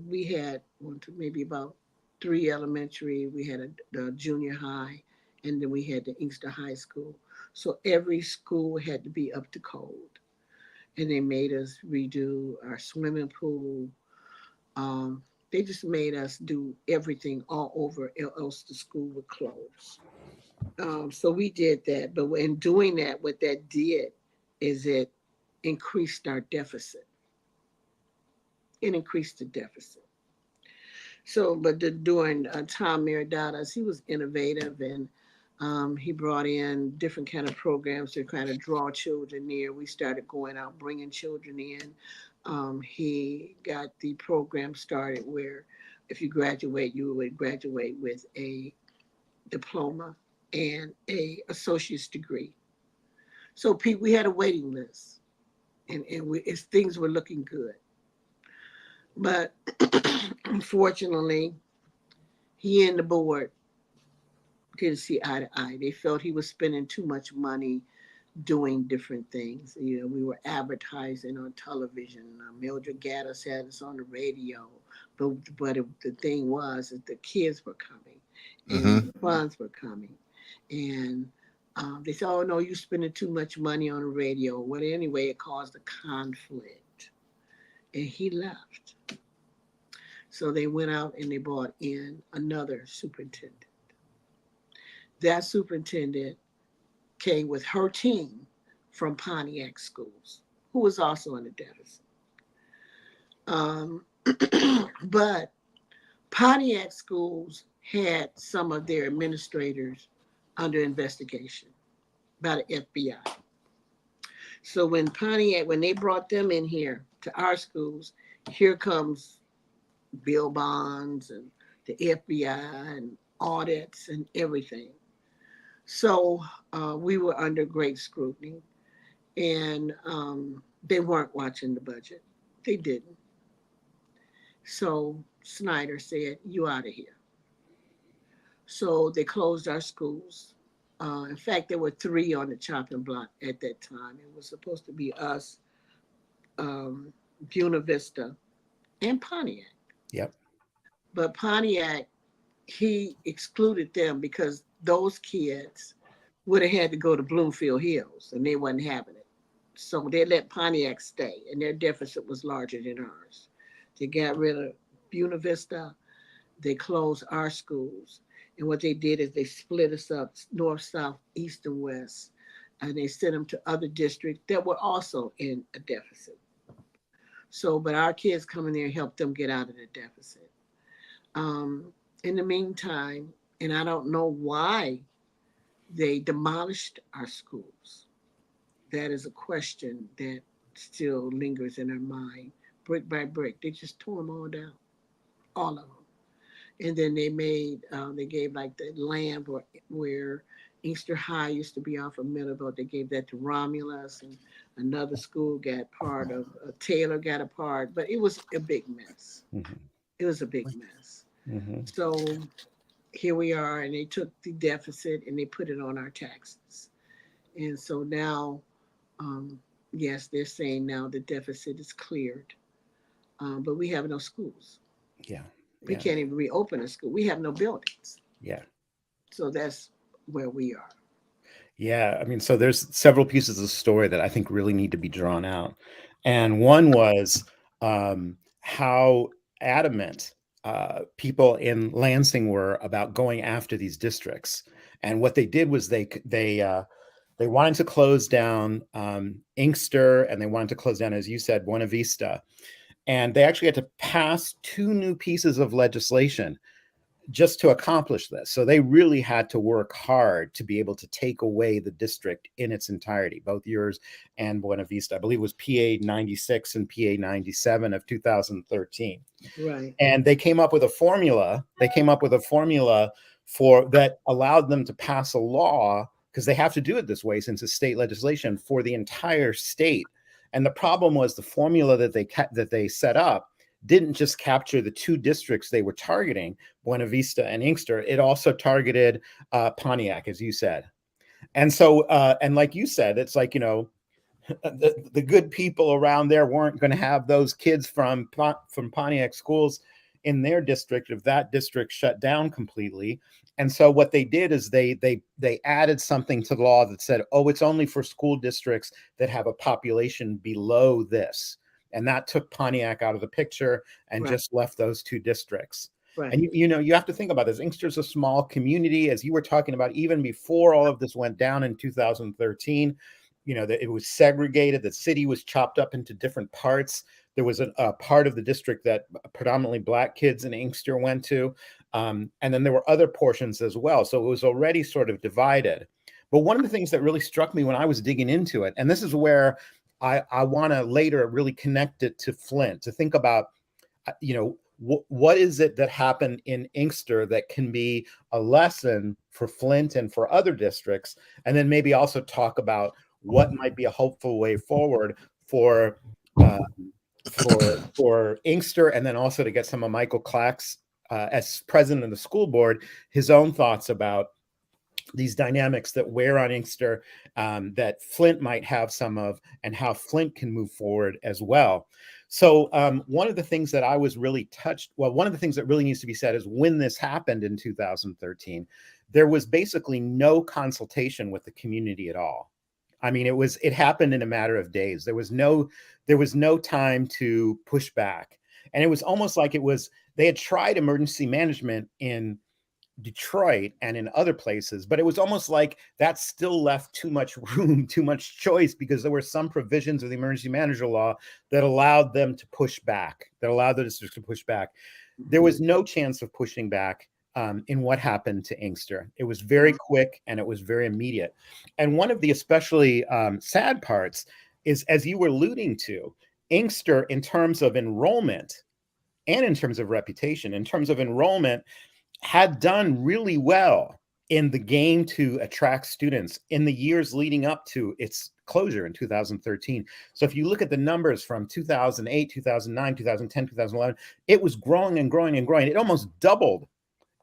[SPEAKER 7] one, two, maybe about 3 elementary. We had a junior high, and then we had the Inkster High School. So every school had to be up to code, and they made us redo our swimming pool. They just made us do everything all over, else the school would close. So we did that, but in doing that, what that did is it increased our deficit. It increased the deficit. So, but during Tom Meridata's, he was innovative and he brought in different kind of programs to kind of draw children near. We started going out, bringing children in. He got the program started where if you graduate, you would graduate with a diploma and a associate's degree. So we had a waiting list, and things were looking good. But unfortunately, he and the board didn't see eye to eye. They felt he was spending too much money doing different things. You know, we were advertising on television. Mildred Gaddis had us on the radio. But the thing was that the kids were coming and the funds were coming. And they said, oh, no, you're spending too much money on the radio. Well, anyway, it caused a conflict. And he left. So they went out and they brought in another superintendent. That superintendent came with her team from Pontiac schools, who was also in the deficit. But Pontiac schools had some of their administrators under investigation by the FBI. So when they brought them in here to our schools, here comes bill bonds and the FBI and audits and everything. So we were under great scrutiny, and they weren't watching the budget. They didn't. So Snyder said, you out of here. So they closed our schools. In fact, there were 3 on the chopping block at that time. It was supposed to be us, Buena Vista, and Pontiac.
[SPEAKER 6] Yep.
[SPEAKER 7] But Pontiac, he excluded them because those kids would have had to go to Bloomfield Hills and they wasn't having it. So they let Pontiac stay and their deficit was larger than ours. They got rid of Buena Vista. They closed our schools. And what they did is they split us up north, south, east, and west. And they sent them to other districts that were also in a deficit. So, but our kids come in there and help them get out of the deficit. In the meantime, and I don't know why they demolished our schools. That is a question that still lingers in our mind, brick by brick. They just tore them all down, all of them. And then they gave like the land where Inkster High used to be off of Middlebelt. They gave that to Romulus, and another school got part of, Taylor got a part, but it was a big mess. Mm-hmm. It was a big mess. Mm-hmm. So here we are, and they took the deficit and they put it on our taxes. And so now, yes, they're saying now the deficit is cleared, but we have no schools.
[SPEAKER 6] Yeah.
[SPEAKER 7] We can't even reopen a school. We have no buildings.
[SPEAKER 6] Yeah.
[SPEAKER 7] So that's where we are.
[SPEAKER 6] Yeah, I mean, so there's several pieces of the story that I think really need to be drawn out. And one was how adamant people in Lansing were about going after these districts. And what they did was they wanted to close down Inkster, and they wanted to close down, as you said, Buena Vista. And they actually had to pass two new pieces of legislation just to accomplish this. So they really had to work hard to be able to take away the district in its entirety, both yours and Buena Vista. I believe it was PA 96 and PA 97 of 2013.
[SPEAKER 7] Right.
[SPEAKER 6] And they came up with a formula. They came up with a formula for that allowed them to pass a law, because they have to do it this way since it's state legislation, for the entire state. And the problem was the formula that they set up didn't just capture the two districts they were targeting, Buena Vista and Inkster. It also targeted Pontiac, as you said. And so, and like you said, it's like, the good people around there weren't going to have those kids from Pontiac schools in their district if that district shut down completely. And so what they did is they added something to the law that said, oh, it's only for school districts that have a population below this. And that took Pontiac out of the picture and just left those two districts.
[SPEAKER 7] Right.
[SPEAKER 6] And you have to think about this. Inkster's a small community, as you were talking about, even before all of this went down in 2013. That it was segregated. The city was chopped up into different parts. There was a part of the district that predominantly Black kids in Inkster went to. And then there were other portions as well. So it was already sort of divided. But one of the things that really struck me when I was digging into it, and this is where I want to later really connect it to Flint, to think about, what is it that happened in Inkster that can be a lesson for Flint and for other districts, and then maybe also talk about what might be a hopeful way forward for Inkster, and then also to get some of Michael Clack's, as president of the school board, his own thoughts about these dynamics that wear on Inkster, that Flint might have some of, and how Flint can move forward as well. So one of the things that I was really one of the things that really needs to be said is when this happened in 2013, there was basically no consultation with the community at all. I mean, it happened in a matter of days. There was no time to push back. And it was almost like they had tried emergency management in Detroit and in other places, but it was almost like that still left too much room, too much choice, because there were some provisions of the emergency manager law that allowed them to push back, that allowed the districts to push back. There was no chance of pushing back in what happened to Inkster. It was very quick and it was very immediate. And one of the especially sad parts is, as you were alluding to, Inkster, in terms of enrollment and in terms of reputation, in terms of enrollment, had done really well in the game to attract students in the years leading up to its closure in 2013. So if you look at the numbers from 2008, 2009, 2010, 2011, it was growing and growing and growing. It almost doubled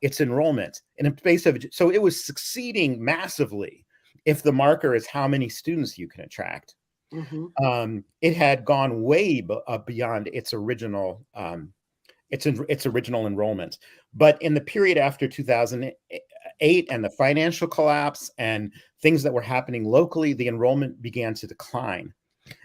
[SPEAKER 6] its enrollment in a space of, so it was succeeding massively if the marker is how many students you can attract.
[SPEAKER 7] Mm-hmm.
[SPEAKER 6] It had gone way beyond its original its original enrollment. But in the period after 2008 and the financial collapse and things that were happening locally, the enrollment began to decline.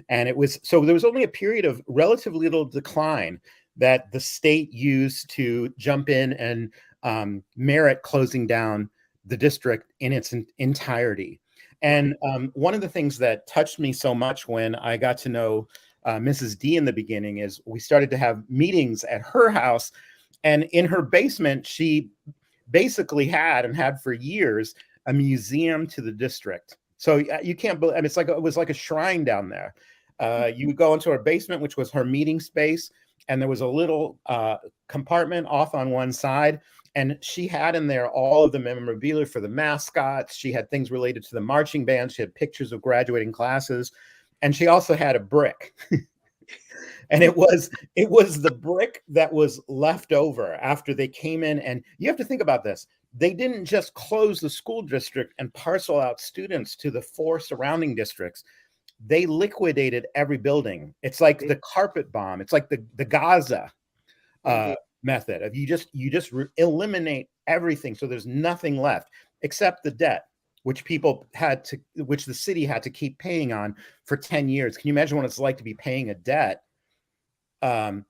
[SPEAKER 6] And so there was only a period of relatively little decline that the state used to jump in and merit closing down the district in its entirety. And one of the things that touched me so much when I got to know Mrs. D in the beginning is we started to have meetings at her house, and in her basement, she basically had for years a museum to the district. So you can't believe, I mean, it was like a shrine down there. You would go into her basement, which was her meeting space, and there was a little compartment off on one side. And she had in there all of the memorabilia for the mascots. She had things related to the marching band. She had pictures of graduating classes. And she also had a brick. And it was the brick that was left over after they came in. And you have to think about this. They didn't just close the school district and parcel out students to the 4 surrounding districts. They liquidated every building. It's like the carpet bomb. It's like the Gaza method of you just eliminate everything. So there's nothing left. except the debt, which the city had to keep paying on for 10 years. Can you imagine what it's like to be paying a debt and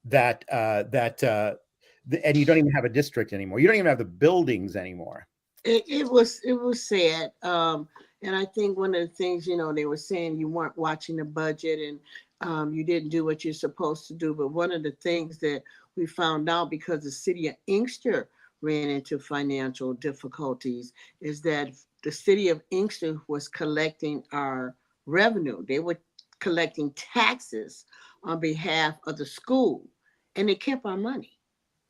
[SPEAKER 6] you don't even have a district anymore. You don't even have the buildings anymore.
[SPEAKER 7] It was sad. And I think one of the things, they were saying you weren't watching the budget and you didn't do what you're supposed to do. But one of the things that we found out, because the city of Inkster ran into financial difficulties, is that the city of Inkster was collecting our revenue. They were collecting taxes on behalf of the school, and they kept our money.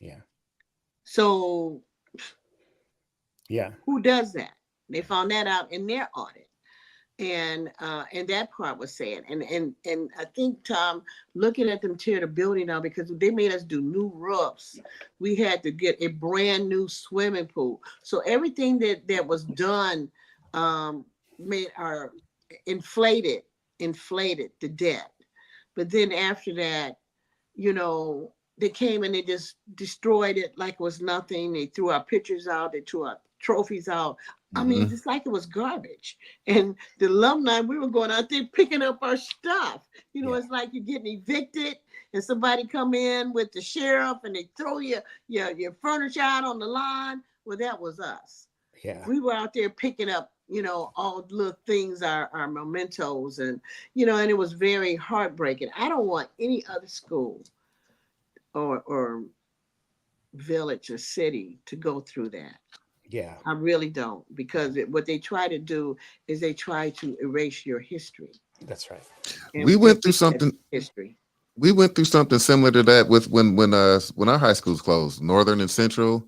[SPEAKER 6] Yeah.
[SPEAKER 7] So
[SPEAKER 6] yeah,
[SPEAKER 7] who does that? They found that out in their audit, and that part was sad. And I think, Tom, looking at them tear the building down, because they made us do new roofs. We had to get a brand new swimming pool. So everything that was done made our inflated the debt. But then after that, they came and they just destroyed it like it was nothing. They threw our pictures out. They threw our trophies out. I mean, just like it was garbage. And the alumni, we were going out there picking up our stuff. It's like you're getting evicted and somebody come in with the sheriff and they throw your furniture out on the line. Well, that was us.
[SPEAKER 6] Yeah.
[SPEAKER 7] We were out there picking up, all the little things, our mementos, and, and it was very heartbreaking. I don't want any other school or village or city to go through that.
[SPEAKER 6] Yeah.
[SPEAKER 7] I really don't, because what they try to do is they try to erase your history.
[SPEAKER 6] That's right.
[SPEAKER 7] And
[SPEAKER 2] we went through something
[SPEAKER 7] history.
[SPEAKER 2] We went through something similar to that with when our high schools closed, Northern and Central.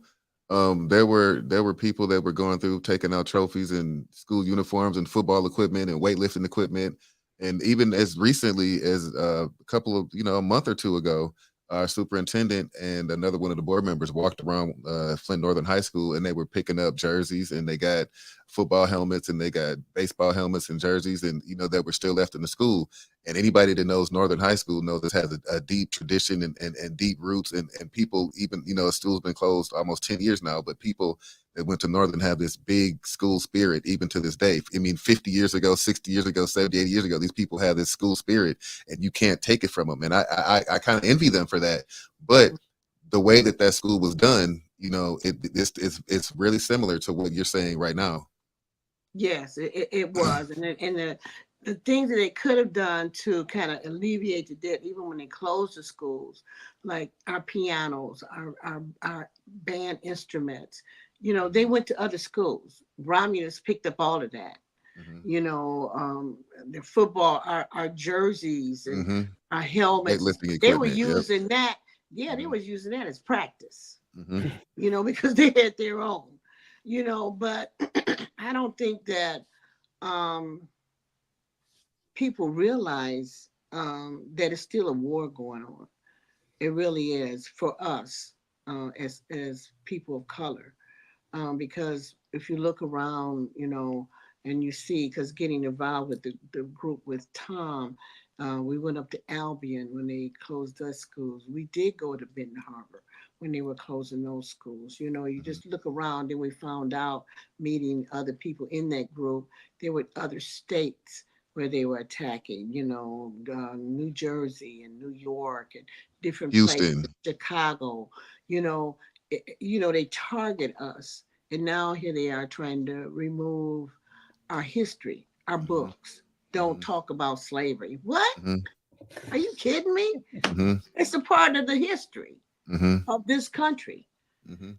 [SPEAKER 2] There were people that were going through taking out trophies and school uniforms and football equipment and weightlifting equipment. And even as recently as a couple of, a month or two ago, our superintendent and another one of the board members walked around Flint Northern High School, and they were picking up jerseys, and they got football helmets, and they got baseball helmets and jerseys, and that were still left in the school. And anybody that knows Northern High School knows this has a deep tradition and deep roots, and people, even school's been closed almost 10 years now, but people that went to Northern have this big school spirit even to this day. I mean, 50 years ago, 60 years ago, 70, 80 years ago, these people have this school spirit, and you can't take it from them. And I kind of envy them for that. But the way that school was done, it's really similar to what you're saying right now.
[SPEAKER 7] Yes, it was. And the things that they could have done to kind of alleviate the debt, even when they closed the schools, like our pianos, our band instruments, they went to other schools. Romulus picked up all of that. The football, our jerseys and our helmets, they were using that. Yeah, they were using that as practice, because they had their own, but I don't think that people realize that it's still a war going on. It really is, for us as people of color, because if you look around, and you see, because getting involved with the group with Tom, we went up to Albion when they closed their schools. We did go to Benton Harbor when they were closing those schools. You just look around, and we found out, meeting other people in that group, there were other states where they were attacking, New Jersey and New York and different
[SPEAKER 2] Houston,
[SPEAKER 7] places, Chicago, they target us. And now here they are trying to remove our history, our books. Don't talk about slavery. What? Are you kidding me? It's a part of the history of this country.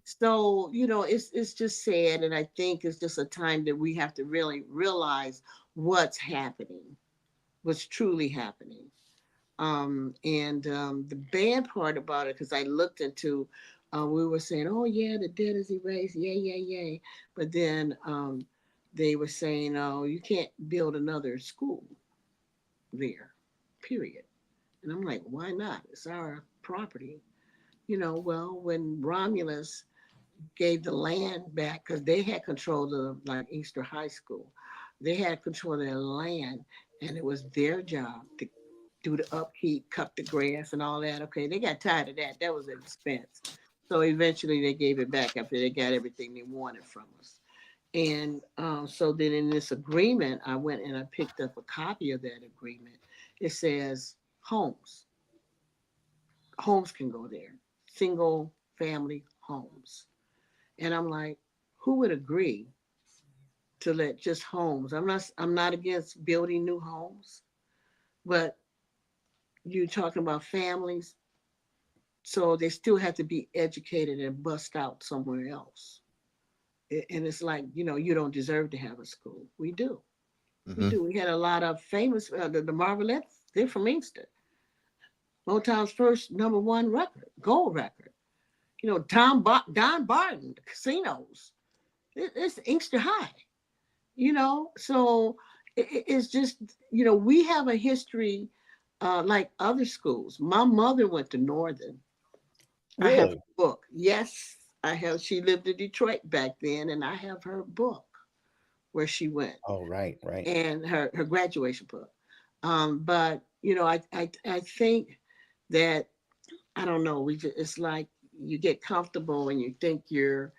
[SPEAKER 7] So, it's just sad. And I think it's just a time that we have to really realize what's happening, what's truly happening. The bad part about it, because I looked into, we were saying, oh yeah, the debt is erased. Yay. But then they were saying, oh, you can't build another school there, period. And I'm like, why not? It's our property. Well, when Romulus gave the land back, because they had control of, like, Easter High School, they had control of their land, and it was their job to do the upkeep, cut the grass and all that. Okay, they got tired of that. That was an expense. So eventually they gave it back after they got everything they wanted from us. And so then in this agreement, I went and I picked up a copy of that agreement. It says homes. Homes can go there, single family homes. And I'm like, who would agree to let just homes? I'm not against building new homes, but you talking about families, so they still have to be educated and bust out somewhere else. And it's like, you don't deserve to have a school. We do. We
[SPEAKER 2] Mm-hmm.
[SPEAKER 7] do. We had a lot of famous, the Marvelettes, they're from Inkster. Motown's first number one record, gold record. Don Barton, the casinos. It's Inkster High, So it's just, we have a history like other schools. My mother went to Northern. I have her
[SPEAKER 6] Really?
[SPEAKER 7] book. Yes, I have. She lived in Detroit back then, and I have her book where she went
[SPEAKER 6] Oh, right, right.
[SPEAKER 7] and her graduation book. But I think that I don't know. It's like you get comfortable and you think you're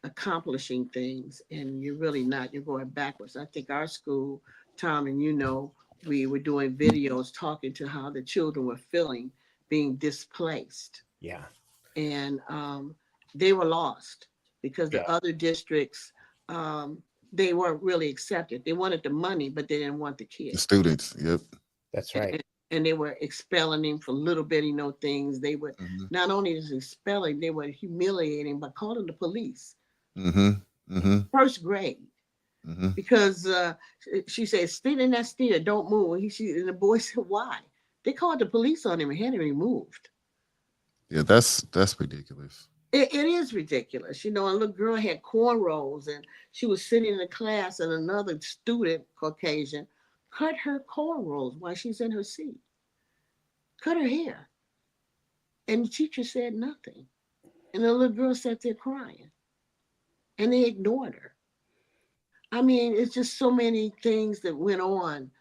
[SPEAKER 7] accomplishing things, and you're really not. You're going backwards. I think our school, Tom, and we were doing videos talking to how the children were feeling being displaced,
[SPEAKER 6] Yeah,
[SPEAKER 7] and they were lost because
[SPEAKER 6] yeah,
[SPEAKER 7] the other districts they weren't really accepted. They wanted the money, but they didn't want the
[SPEAKER 2] The
[SPEAKER 7] kids,
[SPEAKER 2] students. Yep.
[SPEAKER 6] that's right.
[SPEAKER 7] and they were expelling him for little bitty no things. They were
[SPEAKER 2] Mm-hmm.
[SPEAKER 7] not only just expelling, they were humiliating by calling the police.
[SPEAKER 2] Mm-hmm. Mm-hmm.
[SPEAKER 7] First grade,
[SPEAKER 2] Mm-hmm.
[SPEAKER 7] because she said, "Stay in that steer, don't move." And the boy said, "Why?" They called the police on him and had him removed.
[SPEAKER 2] Yeah, that's ridiculous.
[SPEAKER 7] It is ridiculous, A little girl had cornrows, and she was sitting in the class, and another student, Caucasian, cut her cornrows while she's in her seat, cut her hair, and the teacher said nothing. And the little girl sat there crying, and they ignored her. I mean, it's just so many things that went on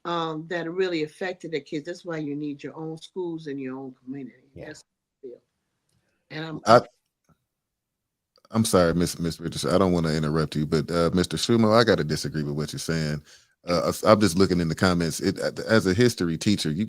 [SPEAKER 7] that really affected the kids. That's why you need your own schools and your own community.
[SPEAKER 6] Yeah.
[SPEAKER 7] That's how I feel. And
[SPEAKER 2] I I'm sorry, Miss Richardson. I don't want to interrupt you, but Mr. Schumo, I got to disagree with what you're saying. I'm just looking in the comments. As a history teacher, you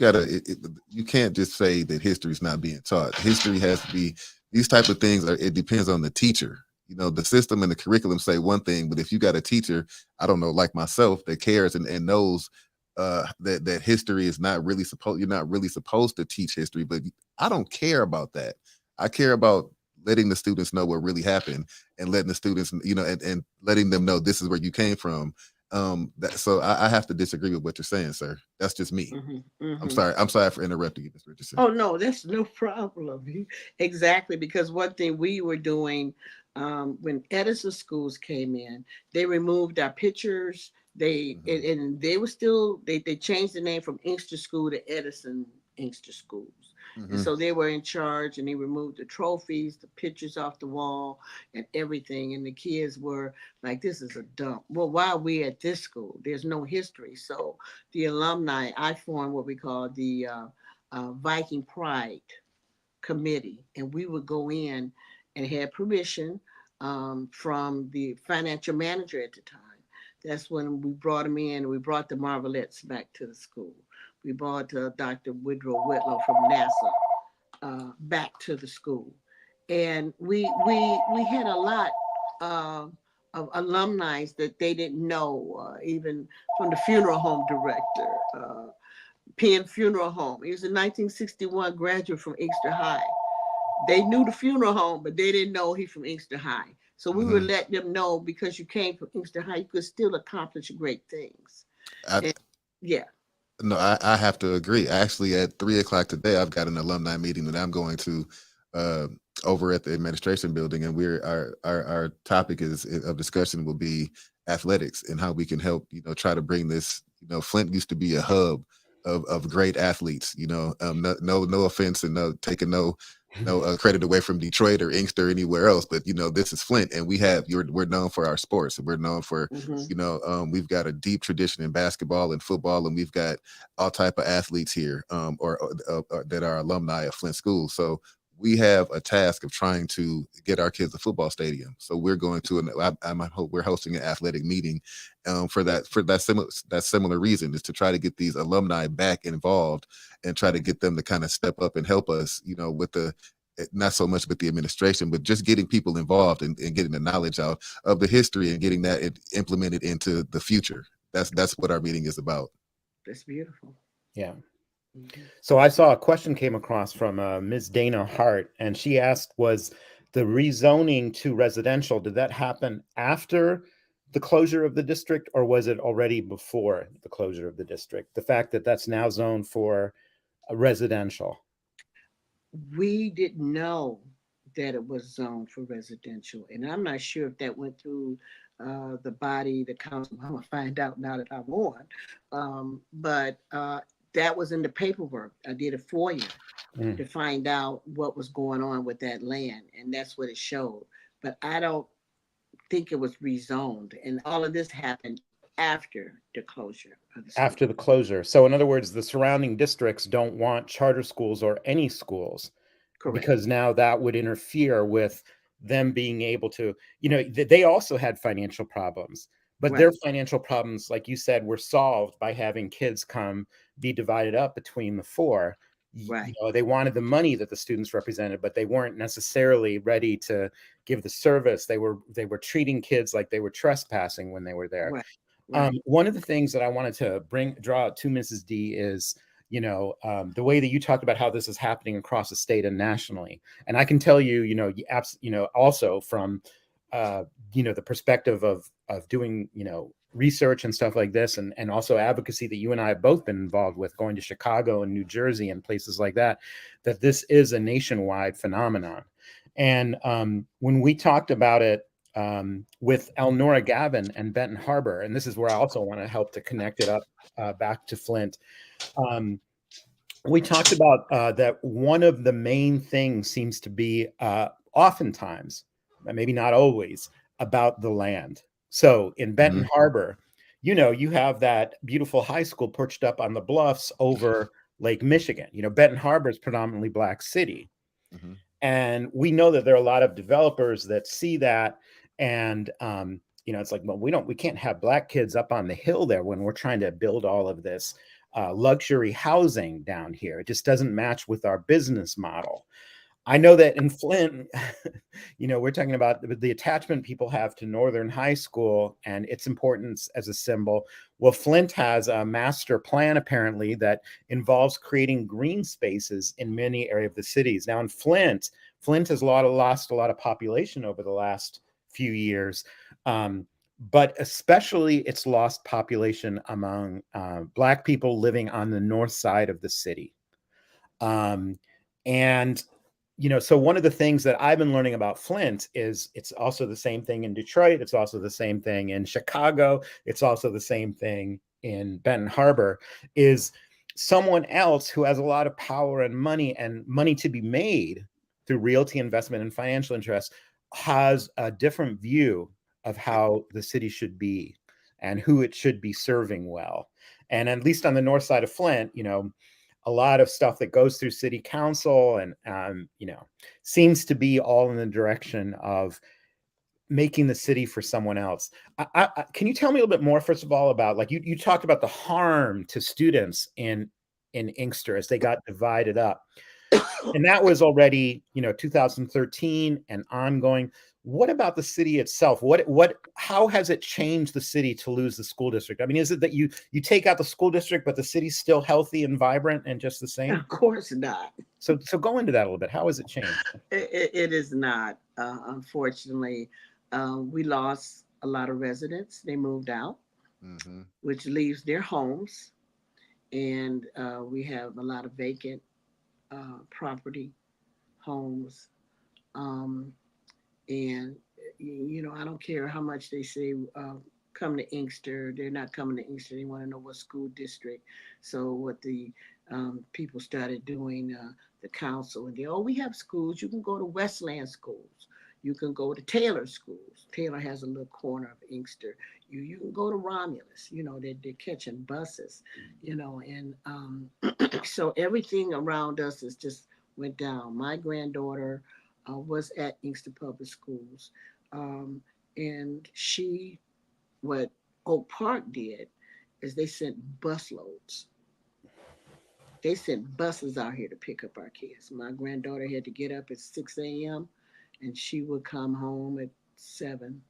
[SPEAKER 2] can't just say that history is not being taught. History has to be these type of things. It depends on the teacher. The system and the curriculum say one thing, but if you got a teacher, I don't know, like myself, that cares and knows that history is not really supposed. You're not really supposed to teach history, but I don't care about that. I care about letting the students know what really happened and letting the students, and letting them know this is where you came from. So I have to disagree with what you're saying, sir. That's just me.
[SPEAKER 7] hmm
[SPEAKER 2] I'm
[SPEAKER 7] hmm
[SPEAKER 2] sorry. I'm sorry for interrupting you, Mr. Richardson.
[SPEAKER 7] Oh no, that's no problem. Exactly, because one thing we were doing when Edison schools came in, they removed our pictures. And they were still they changed the name from Inkster School to Edison Inkster Schools. And
[SPEAKER 2] Mm-hmm.
[SPEAKER 7] so they were in charge, and they removed the trophies, the pictures off the wall, and everything. And the kids were like, "This is a dump." Well, why are we at this school? There's no history. So the alumni, I formed what we call the Viking Pride Committee, and we would go in and had permission from the financial manager at the time. That's when we brought him in. We brought the Marvelettes back to the school. We brought Dr. Woodrow Whitlow from NASA back to the school, and we had a lot uh, of alumni that they didn't know, even from the funeral home director. Penn Funeral Home. He was a 1961 graduate from Inkster High. They knew the funeral home, but they didn't know he from Inkster High. So we would
[SPEAKER 2] Mm-hmm.
[SPEAKER 7] let them know, because you came from Inkster High, you could still accomplish great things.
[SPEAKER 2] I,
[SPEAKER 7] And yeah.
[SPEAKER 2] no, I have to agree. Actually, at 3 o'clock today, I've got an alumni meeting that I'm going to uh, over at the administration building, and our topic is of discussion will be athletics and how we can help. Try to bring this. Flint used to be a hub of great athletes. No offense, and no taking no credit away from Detroit or Inkster or anywhere else, but this is Flint, and we're known for our sports, and we're known for
[SPEAKER 7] Mhm.
[SPEAKER 2] we've got a deep tradition in basketball and football, and we've got all type of athletes here, or that are alumni of Flint schools. So we have a task of trying to get our kids a football stadium. So we're going to, I hope we're hosting an athletic meeting for that similar reason, is to try to get these alumni back involved and try to get them to kind of step up and help us, with not so much with the administration, but just getting people involved and getting the knowledge out of the history and getting that implemented into the future. That's what our meeting is about.
[SPEAKER 7] That's beautiful.
[SPEAKER 6] Yeah. So I saw a question came across from Ms. Dana Hart, and she asked, was the rezoning to residential, did that happen after the closure of the district, or was it already before the closure of the district? The fact that that's now zoned for residential.
[SPEAKER 7] We didn't know that it was zoned for residential, and I'm not sure if that went through the body, the council. I'm gonna find out now that I'm on. But that was in the paperwork. I did a FOIA to find out what was going on with that land, and that's what it showed. But I don't think it was rezoned, and all of this happened after the closure of the school.
[SPEAKER 6] After the closure. So in other words, the surrounding districts don't want charter schools or any schools. Correct. Because now that would interfere with them being able to, they also had financial problems, but right. Their financial problems, like you said, were solved by having kids come be divided up between the four. Right. They wanted the money that the students represented, but they weren't necessarily ready to give the service. They were treating kids like they were trespassing when they were there. Right. Right. One of the things that I wanted to draw out to Mrs. D is, the way that you talked about how this is happening across the state and nationally. And I can tell you, also from, the perspective of doing, research and stuff like this, and also advocacy that you and I have both been involved with, going to Chicago and New Jersey and places like that, that this is a nationwide phenomenon. And when we talked about it, with Elnora Gavin and Benton Harbor, and this is where I also want to help to connect it up back to Flint. We talked about that one of the main things seems to be oftentimes, maybe not always, about the land. So in Benton Harbor, you have that beautiful high school perched up on the bluffs over Lake Michigan. Benton Harbor is predominantly Black city. And we know that there are a lot of developers that see that. And, it's like, well, we can't have Black kids up on the hill there when we're trying to build all of this luxury housing down here. It just doesn't match with our business model. I know that in Flint, we're talking about the attachment people have to Northern High School and its importance as a symbol. Well, Flint has a master plan, apparently, that involves creating green spaces in many areas of the cities. Now in Flint has lost a lot of population over the last few years, but especially it's lost population among Black people living on the north side of the city. So one of the things that I've been learning about Flint is it's also the same thing in Detroit. It's also the same thing in Chicago. It's also the same thing in Benton Harbor, is someone else who has a lot of power and money to be made through realty investment and financial interests has a different view of how the city should be and who it should be serving well. And at least on the north side of Flint, a lot of stuff that goes through city council and, seems to be all in the direction of making the city for someone else. Can you tell me a little bit more, first of all, about, like, you talked about the harm to students in Inkster as they got divided up. And that was already, 2013 and ongoing. What about the city itself? How has it changed the city to lose the school district? I mean, is it that you take out the school district, but the city's still healthy and vibrant and just the same?
[SPEAKER 7] Of course not.
[SPEAKER 6] So go into that a little bit. How has it changed?
[SPEAKER 7] It is not. Unfortunately, we lost a lot of residents. They moved out, which leaves their homes. And we have a lot of vacant property, homes. And, I don't care how much they say, come to Inkster. They're not coming to Inkster. They want to know what school district. So what the people started doing, the council, and we have schools. You can go to Westland schools. You can go to Taylor schools. Taylor has a little corner of Inkster. You can go to Romulus. They're catching buses, and so everything around us is just went down. My granddaughter was at Inkster Public Schools, um, and what Oak Park did is they sent busloads. They sent buses out here to pick up our kids. My granddaughter had to get up at 6 a.m. and she would come home at 7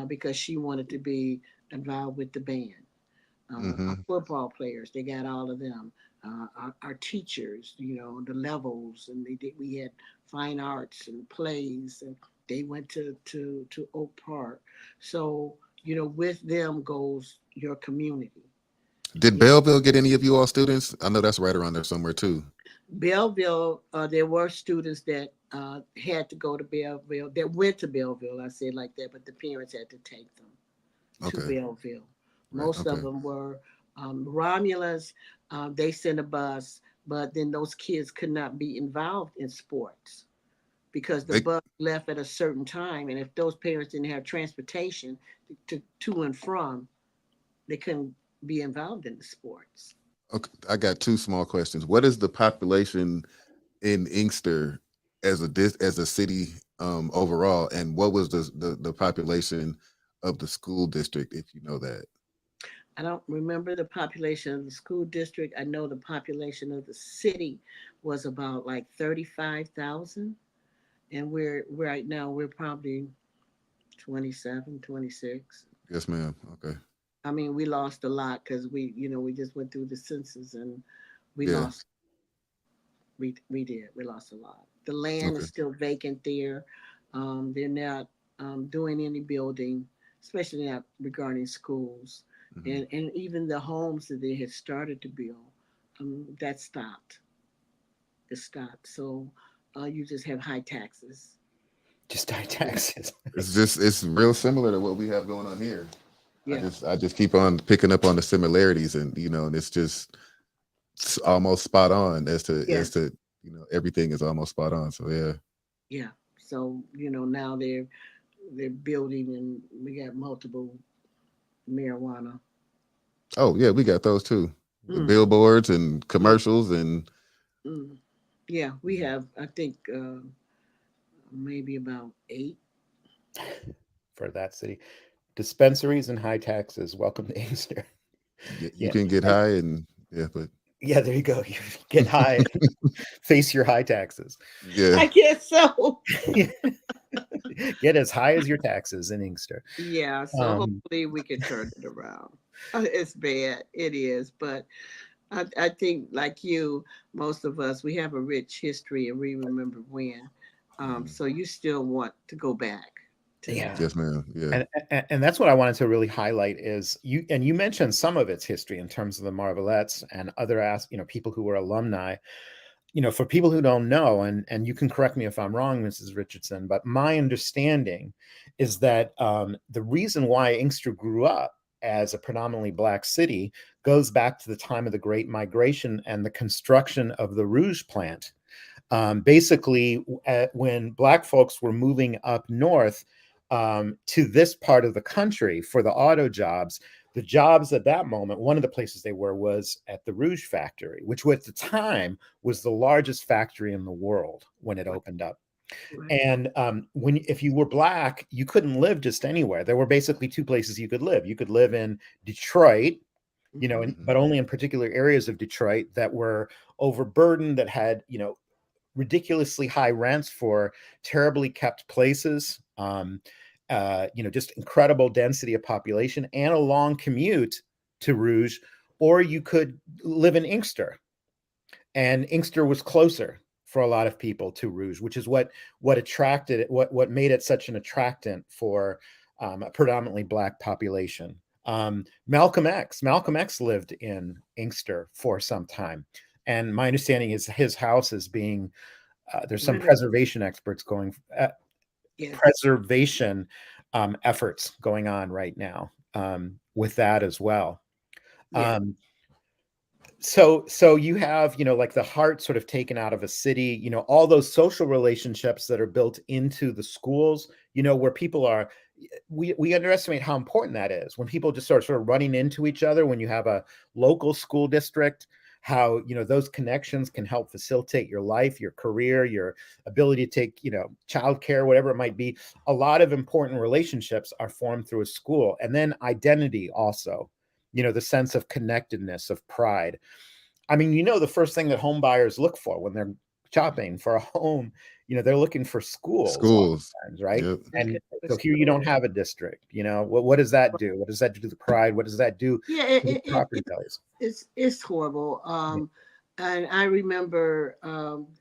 [SPEAKER 7] because she wanted to be involved with the band. Our
[SPEAKER 2] Mm-hmm.
[SPEAKER 7] football players, they got all of them. Our teachers, the levels, and we had fine arts and plays, and they went to Oak Park. So with them goes your community.
[SPEAKER 2] Did
[SPEAKER 7] You know,
[SPEAKER 2] Belleville get any of you all students? I know that's right around there somewhere too.
[SPEAKER 7] Belleville, there were students that had to go to Belleville, that went to Belleville. I say it like that, but the parents had to take them to
[SPEAKER 2] Okay.
[SPEAKER 7] Belleville.
[SPEAKER 2] Right.
[SPEAKER 7] Most of
[SPEAKER 2] Okay.
[SPEAKER 7] them were Romulans. They sent a bus, but then those kids could not be involved in sports because the
[SPEAKER 2] They
[SPEAKER 7] bus left at a certain time. And if those parents didn't have transportation to and from, they couldn't be involved in the sports.
[SPEAKER 2] okay. I got two small questions. What is the population in Inkster as a city overall, and what was the population of the school district, if you know that?
[SPEAKER 7] I don't remember the population of the school district. I know the population of the city was about like 35,000. And we're right now, we're probably 27, 26.
[SPEAKER 2] Yes, ma'am. Okay.
[SPEAKER 7] I mean, we lost a lot because we just went through the census and we
[SPEAKER 2] Yeah.
[SPEAKER 7] lost, we lost a lot. The land
[SPEAKER 2] Okay.
[SPEAKER 7] is still vacant there. They're not doing any building, especially not regarding schools.
[SPEAKER 2] Hmm.
[SPEAKER 7] And even the homes that they had started to build, that stopped. It stopped. So you just have high taxes.
[SPEAKER 6] Just high taxes.
[SPEAKER 2] It's real similar to what we have going on here. I
[SPEAKER 7] Yeah,
[SPEAKER 2] just I just keep on picking up on the similarities, and and it's almost spot on
[SPEAKER 7] yeah,
[SPEAKER 2] as to everything is almost spot on. So yeah.
[SPEAKER 7] yeah. So now they're building and we got multiple marijuana.
[SPEAKER 2] Oh yeah, we got those too. The
[SPEAKER 7] Mm,
[SPEAKER 2] billboards and
[SPEAKER 7] yeah,
[SPEAKER 2] commercials and
[SPEAKER 7] mm. Yeah. We have I think maybe about 8.
[SPEAKER 6] For that city. Dispensaries and high taxes. Welcome to Inkster.
[SPEAKER 2] you
[SPEAKER 6] Yeah.
[SPEAKER 2] can get
[SPEAKER 6] And
[SPEAKER 2] high and yeah, but
[SPEAKER 6] yeah, there you go. You get high, face your high taxes.
[SPEAKER 2] yeah.
[SPEAKER 7] I guess so.
[SPEAKER 6] Get as high as your taxes in Inkster.
[SPEAKER 7] Yeah. So
[SPEAKER 6] Um,
[SPEAKER 7] hopefully we can turn it around. It's bad. It is, but I think, like you, most of us, we have a rich history and we remember when.
[SPEAKER 2] Mhm.
[SPEAKER 7] So you still want to go back to that.
[SPEAKER 6] yeah.
[SPEAKER 2] Yes, ma'am. Yeah.
[SPEAKER 6] And that's what I wanted to really highlight is you mentioned some of its history in terms of the Marvelettes and other people who were alumni. For people who don't know, and you can correct me if I'm wrong, Mrs. Richardson, but my understanding is that the reason why Inkster grew up as a predominantly Black city goes back to the time of the Great Migration and the construction of the Rouge plant. Basically, when Black folks were moving up north to this part of the country for the auto jobs, the jobs at that moment, one of the places they were was at the Rouge factory, which at the time was the largest factory in the world when it
[SPEAKER 7] Right.
[SPEAKER 6] opened up.
[SPEAKER 7] Right.
[SPEAKER 6] And if you were Black, you couldn't live just anywhere. There were basically two places you could live. You could live in Detroit,
[SPEAKER 7] Mhm.
[SPEAKER 2] Mhm.
[SPEAKER 6] but only in particular areas of Detroit that were overburdened, that had, ridiculously high rents for terribly kept places, just incredible density of population and a long commute to Rouge, or you could live in Inkster, and Inkster was closer for a lot of people to Rouge, which is what attracted it, what made it such an attractant for a predominantly Black population. Malcolm X lived in Inkster for some time, and my understanding is his house is being there's some
[SPEAKER 7] Renov-
[SPEAKER 6] preservation experts going
[SPEAKER 7] Yes.
[SPEAKER 6] preservation efforts going on right now with that as well.
[SPEAKER 7] Yeah.
[SPEAKER 6] Um, so you have like the heart sort of taken out of a city, all those social relationships that are built into the schools, where people are, we underestimate how important that is when people just start sort of running into each other when you have a local school district, how, those connections can help facilitate your life, your career, your ability to take, childcare, whatever it might be. A lot of important relationships are formed through a school. And then identity also, the sense of connectedness, of pride. I mean, the first thing that home buyers look for when they're shopping for a home, they're looking for schools
[SPEAKER 2] Schools.
[SPEAKER 6] oftentimes, right?
[SPEAKER 2] Yep.
[SPEAKER 6] And so here you don't have a district, what does that do? What does that do to the pride? What does that do
[SPEAKER 7] Yeah,
[SPEAKER 6] to the property values?
[SPEAKER 7] it's horrible. And I remember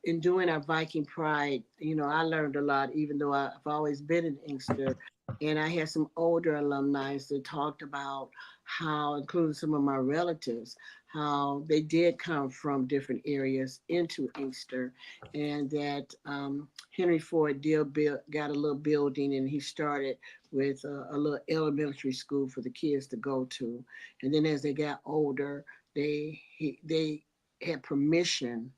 [SPEAKER 7] in doing our Viking Pride, I learned a lot, even though I've always been in Inkster. And I had some older alumni that talked about how, including some of my relatives, how they did come from different areas into Inkster, and that Henry Ford got a little building, and he started with a little elementary school for the kids to go to. And then as they got older, they had permission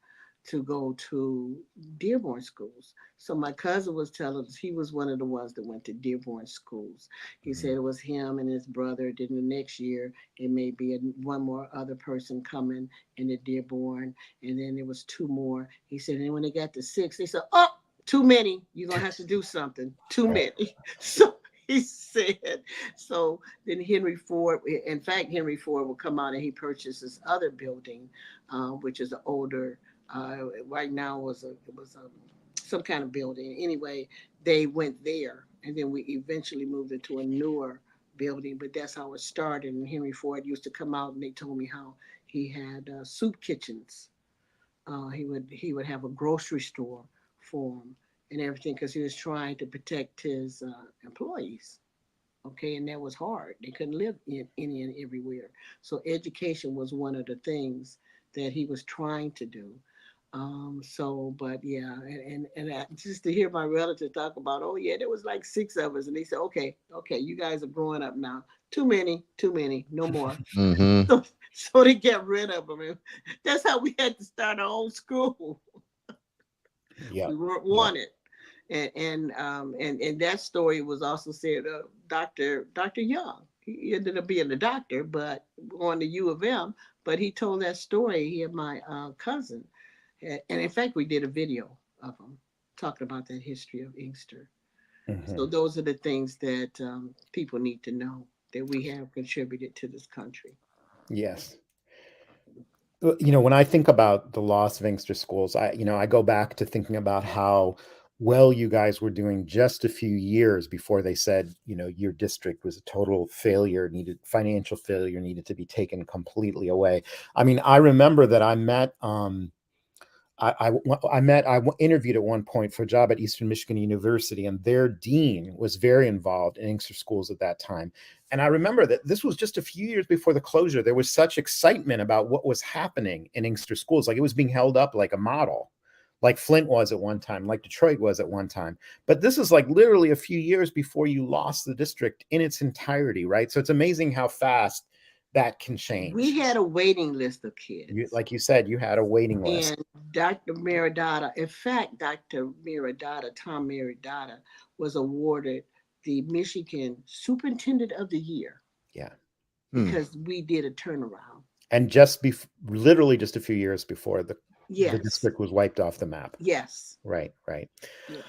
[SPEAKER 7] to go to Dearborn schools. So my cousin was telling us he was one of the ones that went to Dearborn schools. He said it was him and his brother. Then the next year it may be one more other person coming into Dearborn, and then there was two more. He said, and when they got to six, they said, "Oh, too many. You're gonna have to do something. Too many." So he said, so then Henry Ford, in fact, Henry Ford will come out and he purchased this other building, which is an older, right now it was some kind of building. Anyway, they went there, and then we eventually moved into a newer building, but that's how it started. And Henry Ford used to come out and they told me how he had soup kitchens. He would have a grocery store for them and everything because he was trying to protect his employees. Okay, and that was hard. They couldn't live in any and everywhere. So education was one of the things that he was trying to do. But yeah, and just to hear my relative talk about, oh yeah, there was like six of us, and they said, okay, you guys are growing up now. Too many, no more.
[SPEAKER 2] Mm-hmm.
[SPEAKER 7] So they get rid of them. And that's how we had to start our own school.
[SPEAKER 6] Yeah.
[SPEAKER 7] We weren't
[SPEAKER 6] Yeah.
[SPEAKER 7] wanted. And that story was also said Dr. Young. He ended up being a doctor, but going to U of M. But he told that story. He and my cousin, and in fact, we did a video of him talking about that history of Inkster. So
[SPEAKER 6] Mhm.
[SPEAKER 7] those are the things that people need to know that we have contributed to this country.
[SPEAKER 6] Yes. When I think about the loss of Inkster schools, I go back to thinking about how well you guys were doing just a few years before they said, your district was a total failure, needed financial failure, needed to be taken completely away. I mean, I remember that I met, I interviewed at one point for a job at Eastern Michigan University, and their dean was very involved in Inkster schools at that time. And I remember that this was just a few years before the closure. There was such excitement about what was happening in Inkster schools. Like it was being held up like a model, like Flint was at one time, like Detroit was at one time. But this is like literally a few years before you lost the district in its entirety, right? So it's amazing how fast that can
[SPEAKER 7] We
[SPEAKER 6] change.
[SPEAKER 7] had a waiting list of kids.
[SPEAKER 6] Like you said, you had a waiting list.
[SPEAKER 7] And Dr. Meridata, in fact, Dr. Meridata, Tom Meridata, was awarded the Michigan Superintendent of the Year
[SPEAKER 6] Yeah.
[SPEAKER 7] because we did a turnaround.
[SPEAKER 6] And literally just a few years before the
[SPEAKER 7] Yes,
[SPEAKER 6] district was wiped off the map.
[SPEAKER 7] yes,
[SPEAKER 6] Right.
[SPEAKER 7] yeah.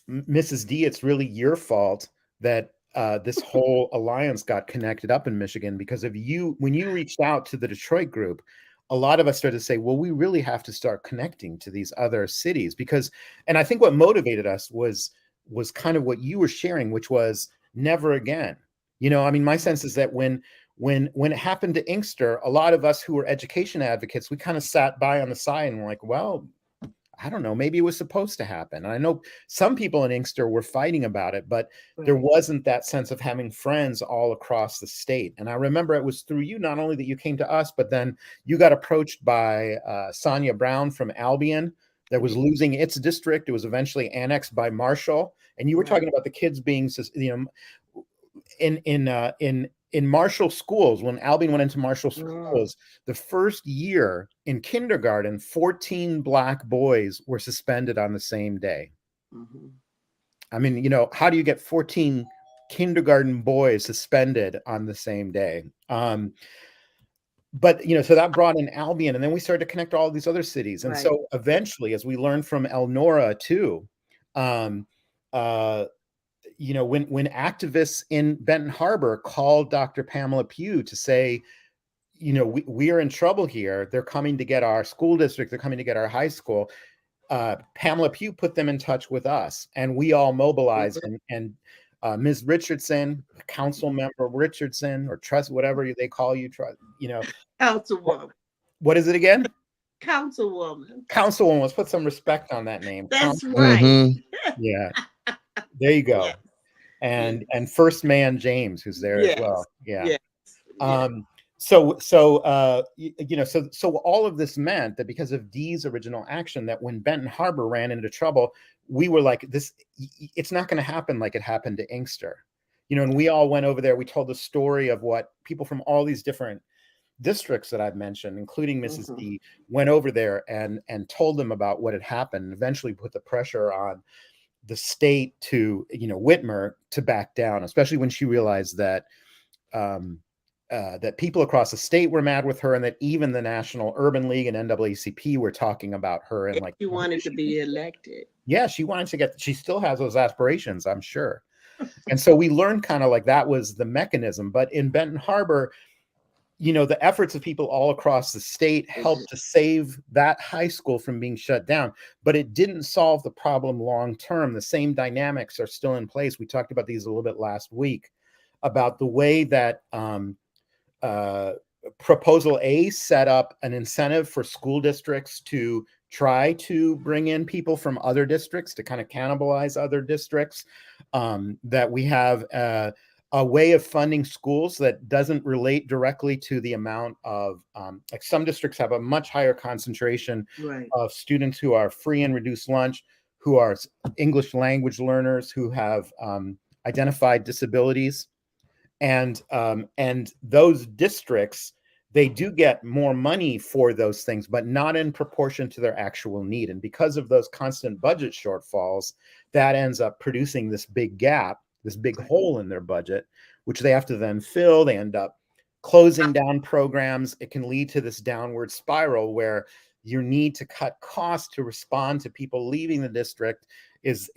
[SPEAKER 6] Mrs. D, it's really your fault that this whole alliance got connected up in Michigan because of you. When you reached out to the Detroit group, a lot of us started to say, well, we really have to start connecting to these other cities and I think what motivated us was kind of what you were sharing, which was never again. I mean, my sense is that when it happened to Inkster, a lot of us who were education advocates, we kind of sat by on the side and were like, well, I don't know, maybe it was supposed to happen. And I know some people in Inkster were fighting about it, but there
[SPEAKER 7] Right.
[SPEAKER 6] wasn't that sense of having friends all across the state. And I remember it was through you, not only that you came to us, but then you got approached by Sonia Brown from Albion that was losing its district. It was eventually annexed by Marshall. And you were
[SPEAKER 7] Right.
[SPEAKER 6] talking about the kids being, in Marshall schools, when Albion went into Marshall schools, the first year in kindergarten, 14 Black boys were suspended on the same day.
[SPEAKER 7] Mm-hmm.
[SPEAKER 6] I mean, how do you get 14 kindergarten boys suspended on the same day? but so that brought in Albion, and then we started to connect all these other cities. And
[SPEAKER 7] Right.
[SPEAKER 6] so eventually, as we learned from Elnora too, when activists in Benton Harbor called Dr. Pamela Pugh to say, we are in trouble here. They're coming to get our school district. They're coming to get our high school. Pamela Pugh put them in touch with us, and we all mobilized. And Ms. Richardson, Council Member Richardson, or Trust, whatever they call you,
[SPEAKER 7] Councilwoman.
[SPEAKER 6] What is it again?
[SPEAKER 7] Councilwoman.
[SPEAKER 6] Councilwoman. Let's put some respect on that name.
[SPEAKER 7] That's right.
[SPEAKER 2] Mm-hmm.
[SPEAKER 6] Yeah, there you go.
[SPEAKER 7] Yes.
[SPEAKER 6] And First Man James, who's there as well. Yeah.
[SPEAKER 7] Yes.
[SPEAKER 6] So all of this meant that because of Dee's original action, that when Benton Harbor ran into trouble, we were like, it's not going to happen like it happened to Inkster, and we all went over there. We told the story of what people from all these different districts that I've mentioned, including Mrs. D, went over there and told them about what had happened, and eventually put the pressure on the state to, Whitmer, to back down, especially when she realized that that people across the state were mad with her, and that even the National Urban League and NAACP were talking about her. And
[SPEAKER 7] she wanted to be elected.
[SPEAKER 6] Yeah, she wanted to she still has those aspirations, I'm sure. And so we learned kind of like that was the mechanism. But in Benton Harbor, the efforts of people all across the state helped to save that high school from being shut down, but it didn't solve the problem long term. The same dynamics are still in place. We talked about these a little bit last week, about the way that Proposal A set up an incentive for school districts to try to bring in people from other districts to kind of cannibalize other districts, that we have a way of funding schools that doesn't relate directly to the amount of, like some districts have a much higher concentration of students who are free and reduced lunch, who are English language learners, who have identified disabilities. And those districts, they do get more money for those things, but not in proportion to their actual need. And because of those constant budget shortfalls, that ends up producing this big gap, this big hole in their budget, which they have to then fill. They end up closing down programs. It can lead to this downward spiral where your need to cut costs to respond to people leaving the district is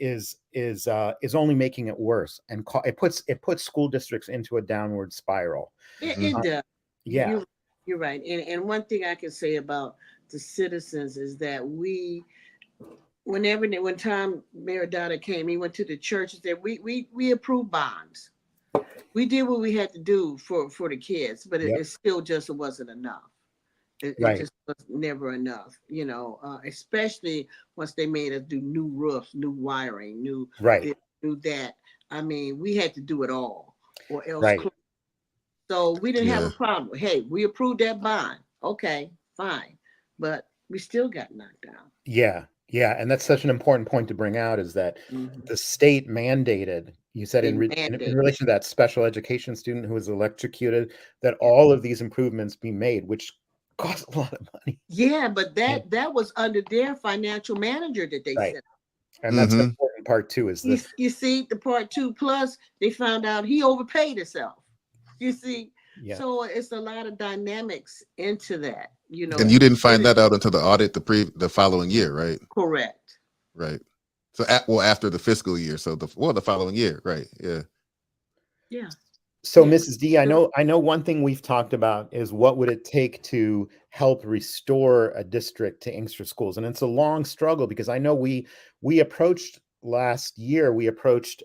[SPEAKER 6] only making it worse, and it puts school districts into a downward spiral.
[SPEAKER 7] It does.
[SPEAKER 6] Yeah,
[SPEAKER 7] you're right. And one thing I can say about the citizens is that when time Mayor Dada came, he went to the churches that we approved bonds. We did what we had to do for the kids, but it still just wasn't enough. It just was never enough, especially once they made us do new roofs, new wiring, new this, new that. I mean, we had to do it all, or else. So we didn't have a problem. Hey, we approved that bond. Okay, fine. But we still got knocked down.
[SPEAKER 6] Yeah. And that's such an important point to bring out, is that the state mandated, you said in relation to that special education student who was electrocuted, that all of these improvements be made, which cost a lot of money.
[SPEAKER 7] Yeah, but that was under their financial manager that they set up.
[SPEAKER 6] And that's the important part too, is this.
[SPEAKER 7] You see, the part 2 plus, they found out he overpaid himself. You see, so it's a lot of dynamics into that,
[SPEAKER 2] And you didn't find that out until the audit the following year, right?
[SPEAKER 7] Correct.
[SPEAKER 2] Right. So after the fiscal year, so the following year, right? Yeah.
[SPEAKER 7] Yeah.
[SPEAKER 6] So Mrs. D, I know one thing we've talked about is what would it take to help restore a district to Inkster schools, and it's a long struggle, because I know we approached last year. We approached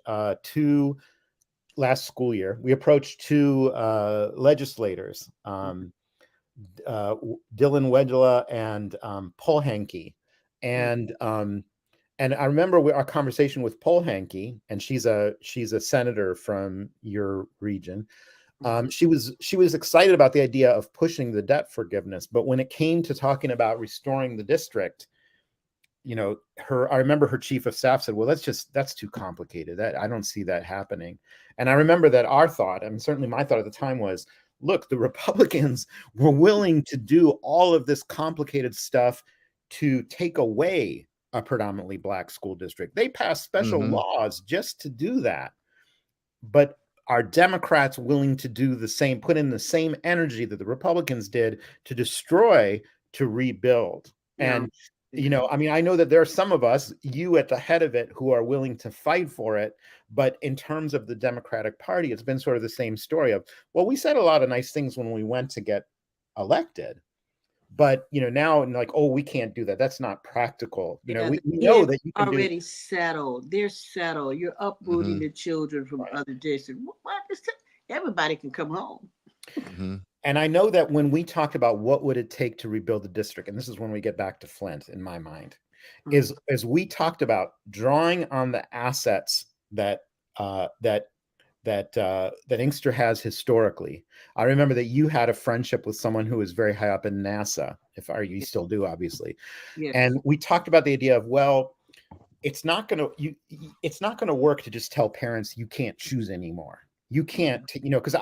[SPEAKER 6] last school year, we approached 2 legislators, Dylan Wedgela and Paul Hankey. And I remember our conversation with Paul Hankey, and she's a senator from your region. She was excited about the idea of pushing the debt forgiveness, but when it came to talking about restoring the district, I remember her chief of staff said, well, that's too complicated. I don't see that happening. And I remember that our thought, certainly my thought at the time was, look, the Republicans were willing to do all of this complicated stuff to take away a predominantly Black school district. They passed special laws just to do that. But are Democrats willing to do the same, put in the same energy that the Republicans did to destroy, to rebuild? And, you know, I mean, I know that there are some of us, you at the head of it, who are willing to fight for it. But in terms of the Democratic Party, it's been sort of the same story of, well, we said a lot of nice things when we went to get elected. But, you know, now and like, oh, we can't do that. That's not practical. You know, we know that you can do.
[SPEAKER 7] Already settled. They're settled. You're uprooting the children from other districts. What? Everybody can come home.
[SPEAKER 6] And I know that when we talked about what would it take to rebuild the district, and this is when we get back to Flint, in my mind, is as we talked about drawing on the assets that Inkster has historically. I remember that you had a friendship with someone who was very high up in NASA, you still do, obviously.
[SPEAKER 7] Yes.
[SPEAKER 6] And we talked about the idea of, well, it's not going to work to just tell parents you can't choose anymore. You can't, you know, because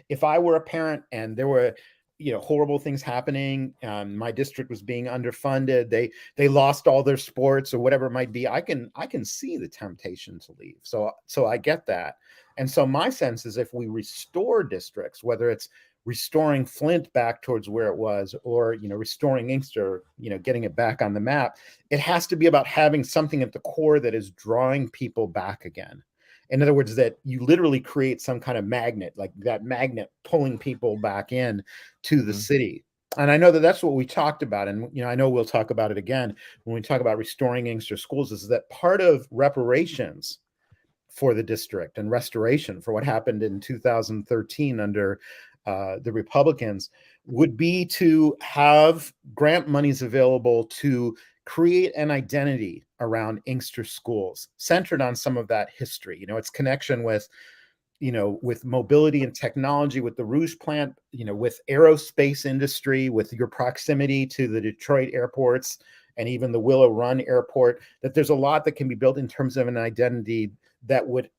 [SPEAKER 6] if I were a parent and there were, you know, horrible things happening, my district was being underfunded, they lost all their sports or whatever it might be, I can see the temptation to leave. So I get that. And so my sense is if we restore districts, whether it's restoring Flint back towards where it was, or, you know, restoring Inkster, you know, getting it back on the map, it has to be about having something at the core that is drawing people back again. In other words, that you literally create some kind of magnet, like that magnet pulling people back in to the city. And I know that that's what we talked about. And, you know, I know we'll talk about it again when we talk about restoring Inkster schools, is that part of reparations for the district and restoration for what happened in 2013 under the Republicans would be to have grant monies available to create an identity around Inkster schools centered on some of that history, you know, its connection with, you know, with mobility and technology, with the Rouge plant, you know, with aerospace industry, with your proximity to the Detroit airports and even the Willow Run airport, that there's a lot that can be built in terms of an identity that would,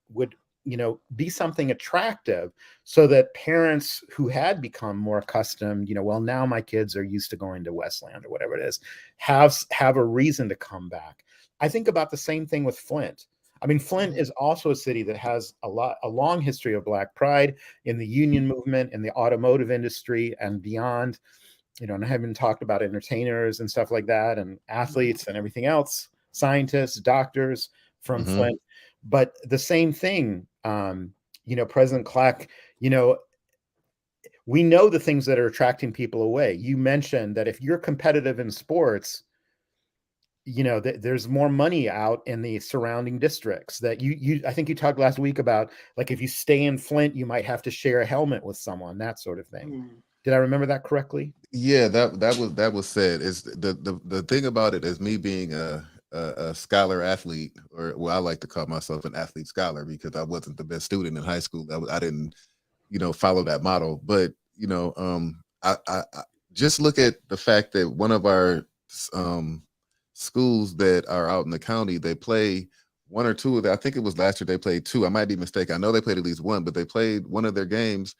[SPEAKER 6] you know, be something attractive, so that parents who had become more accustomed, you know, well, now my kids are used to going to Westland or whatever it is, have a reason to come back. I think about the same thing with Flint. I mean, Flint is also a city that has a long history of Black pride in the union movement, in the automotive industry and beyond. You know, and I haven't talked about entertainers and stuff like that, and athletes and everything else, scientists, doctors from Flint. But the same thing, you know, President Clack, you know, we know the things that are attracting people away. You mentioned that if you're competitive in sports, you know, there's more money out in the surrounding districts. That I think you talked last week about, like, if you stay in Flint, you might have to share a helmet with someone, that sort of thing. Did I remember that correctly?
[SPEAKER 2] Yeah, that was said. Is the thing about it is me being a scholar athlete, or well, I like to call myself an athlete scholar because I wasn't the best student in high school. I didn't, you know, follow that model. But, you know, I just look at the fact that one of our schools that are out in the county, they play one or two of I think it was last year they played two. I might be mistaken. I know they played at least one, but they played one of their games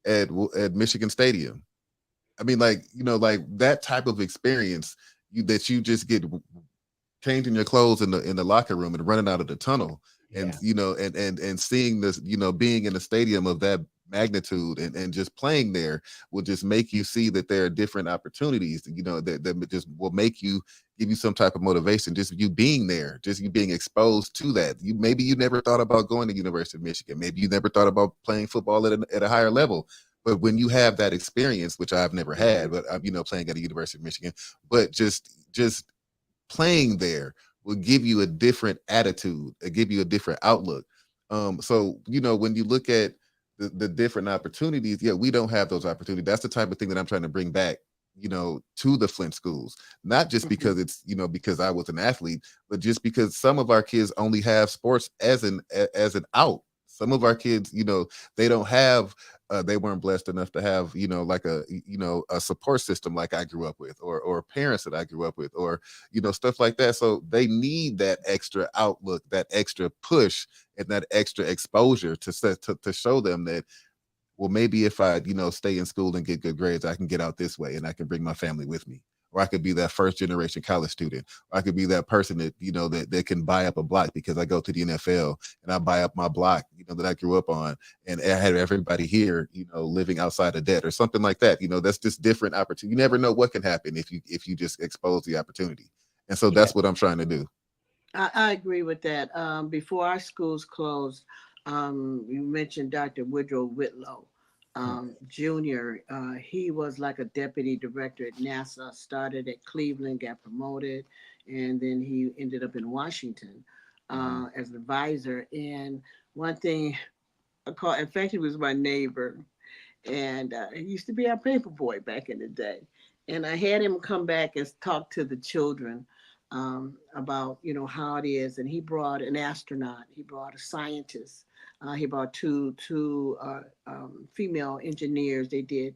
[SPEAKER 2] at Michigan Stadium. I mean, like, you know, like that type of experience that you just get changing your clothes in the locker room and running out of the tunnel, and you know, and seeing this, you know, being in a stadium of that magnitude and just playing there will just make you see that there are different opportunities, you know, that just will make you, give you some type of motivation, just you being there, just you being exposed to that. Maybe you never thought about going to University of Michigan, maybe you never thought about playing football at a higher level, but when you have that experience, which I've never had, but you know, playing at the University of Michigan, but just playing there will give you a different attitude, it give you a different outlook. So, you know, when you look at the different opportunities, yeah, we don't have those opportunities. That's the type of thing that I'm trying to bring back, you know, to the Flint schools, not just because it's, you know, because I was an athlete, but just because some of our kids only have sports as an out. Some of our kids, you know, they don't have, they weren't blessed enough to have, you know, like a support system like I grew up with, or parents that I grew up with, or, you know, stuff like that. So they need that extra outlook, that extra push, and that extra exposure to show them that, well, maybe if I, you know, stay in school and get good grades, I can get out this way and I can bring my family with me. or I could be that first generation college student, or I could be that person that, that can buy up a block because I go to the NFL and I buy up my block, that I grew up on, and I have everybody here, living outside of debt or something like that. That's just different opportunity. You never know what can happen if you just expose the opportunity. And so that's what I'm trying to do.
[SPEAKER 7] I agree with that. Before our schools closed, you mentioned Dr. Woodrow Whitlow Jr. He was like a deputy director at NASA, started at Cleveland, got promoted, and then he ended up in Washington as an advisor. And one thing in fact, he was my neighbor, and he used to be our paper boy back in the day. And I had him come back and talk to the children about how it is. And he brought an astronaut, he brought a scientist, he brought two female engineers. They did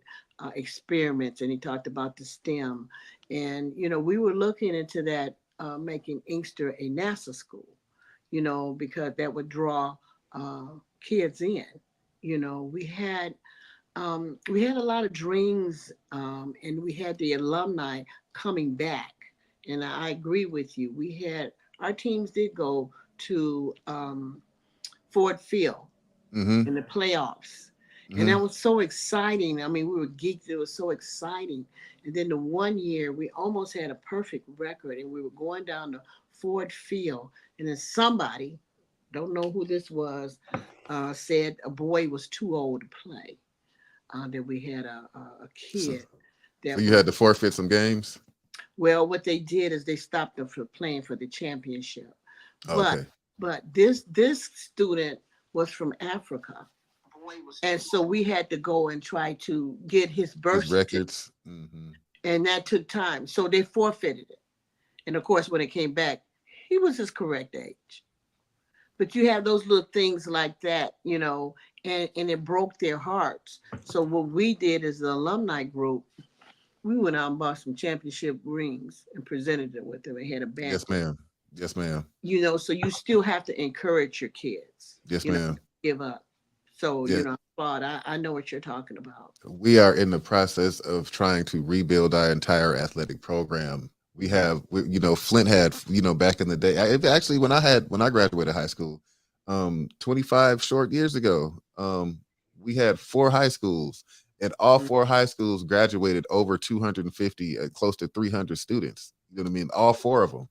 [SPEAKER 7] experiments, and he talked about the STEM. And we were looking into that, making Inkster a NASA school, because that would draw kids in. We had a lot of dreams, and we had the alumni coming back. And I agree with you. Our teams did go to Ford Field in the playoffs. And that was so exciting. I mean, we were geeked. It was so exciting. And then the one year we almost had a perfect record, and we were going down to Ford Field. And then somebody, don't know who this was, said a boy was too old to play. That we had a kid.
[SPEAKER 2] So you had to forfeit some games?
[SPEAKER 7] Well, what they did is they stopped them from playing for the championship.
[SPEAKER 2] Okay.
[SPEAKER 7] But this student was from Africa. And so we had to go and try to get his birth
[SPEAKER 2] records.
[SPEAKER 7] And that took time. So they forfeited it. And of course, when it came back, he was his correct age. But you have those little things like that, and it broke their hearts. So what we did as the alumni group, we went out and bought some championship rings and presented them with them and had a band.
[SPEAKER 2] Yes, ma'am. Yes, ma'am.
[SPEAKER 7] So you still have to encourage your kids.
[SPEAKER 2] Yes, ma'am.
[SPEAKER 7] Give up. So, I know what you're talking about.
[SPEAKER 2] We are in the process of trying to rebuild our entire athletic program. We have, Flint had, back in the day, actually when I graduated high school, 25 short years ago, we had 4 high schools, and all 4 high schools graduated over 250, close to 300 students. You know what I mean? All 4 of them.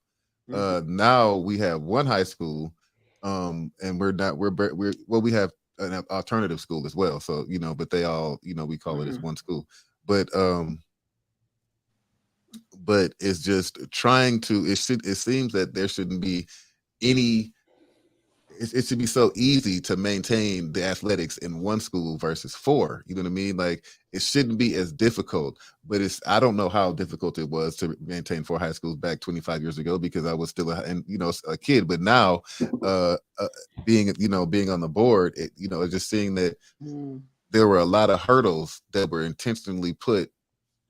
[SPEAKER 2] Now we have 1 high school, and we have an alternative school as well. So, but they all, we call it as 1 school, but it's just trying to, it seems that there shouldn't be any, it should be so easy to maintain the athletics in 1 school versus 4. You know what I mean? Like, it shouldn't be as difficult, but I don't know how difficult it was to maintain 4 high schools back 25 years ago, because I was still a kid. But now, being on the board, just seeing that there were a lot of hurdles that were intentionally put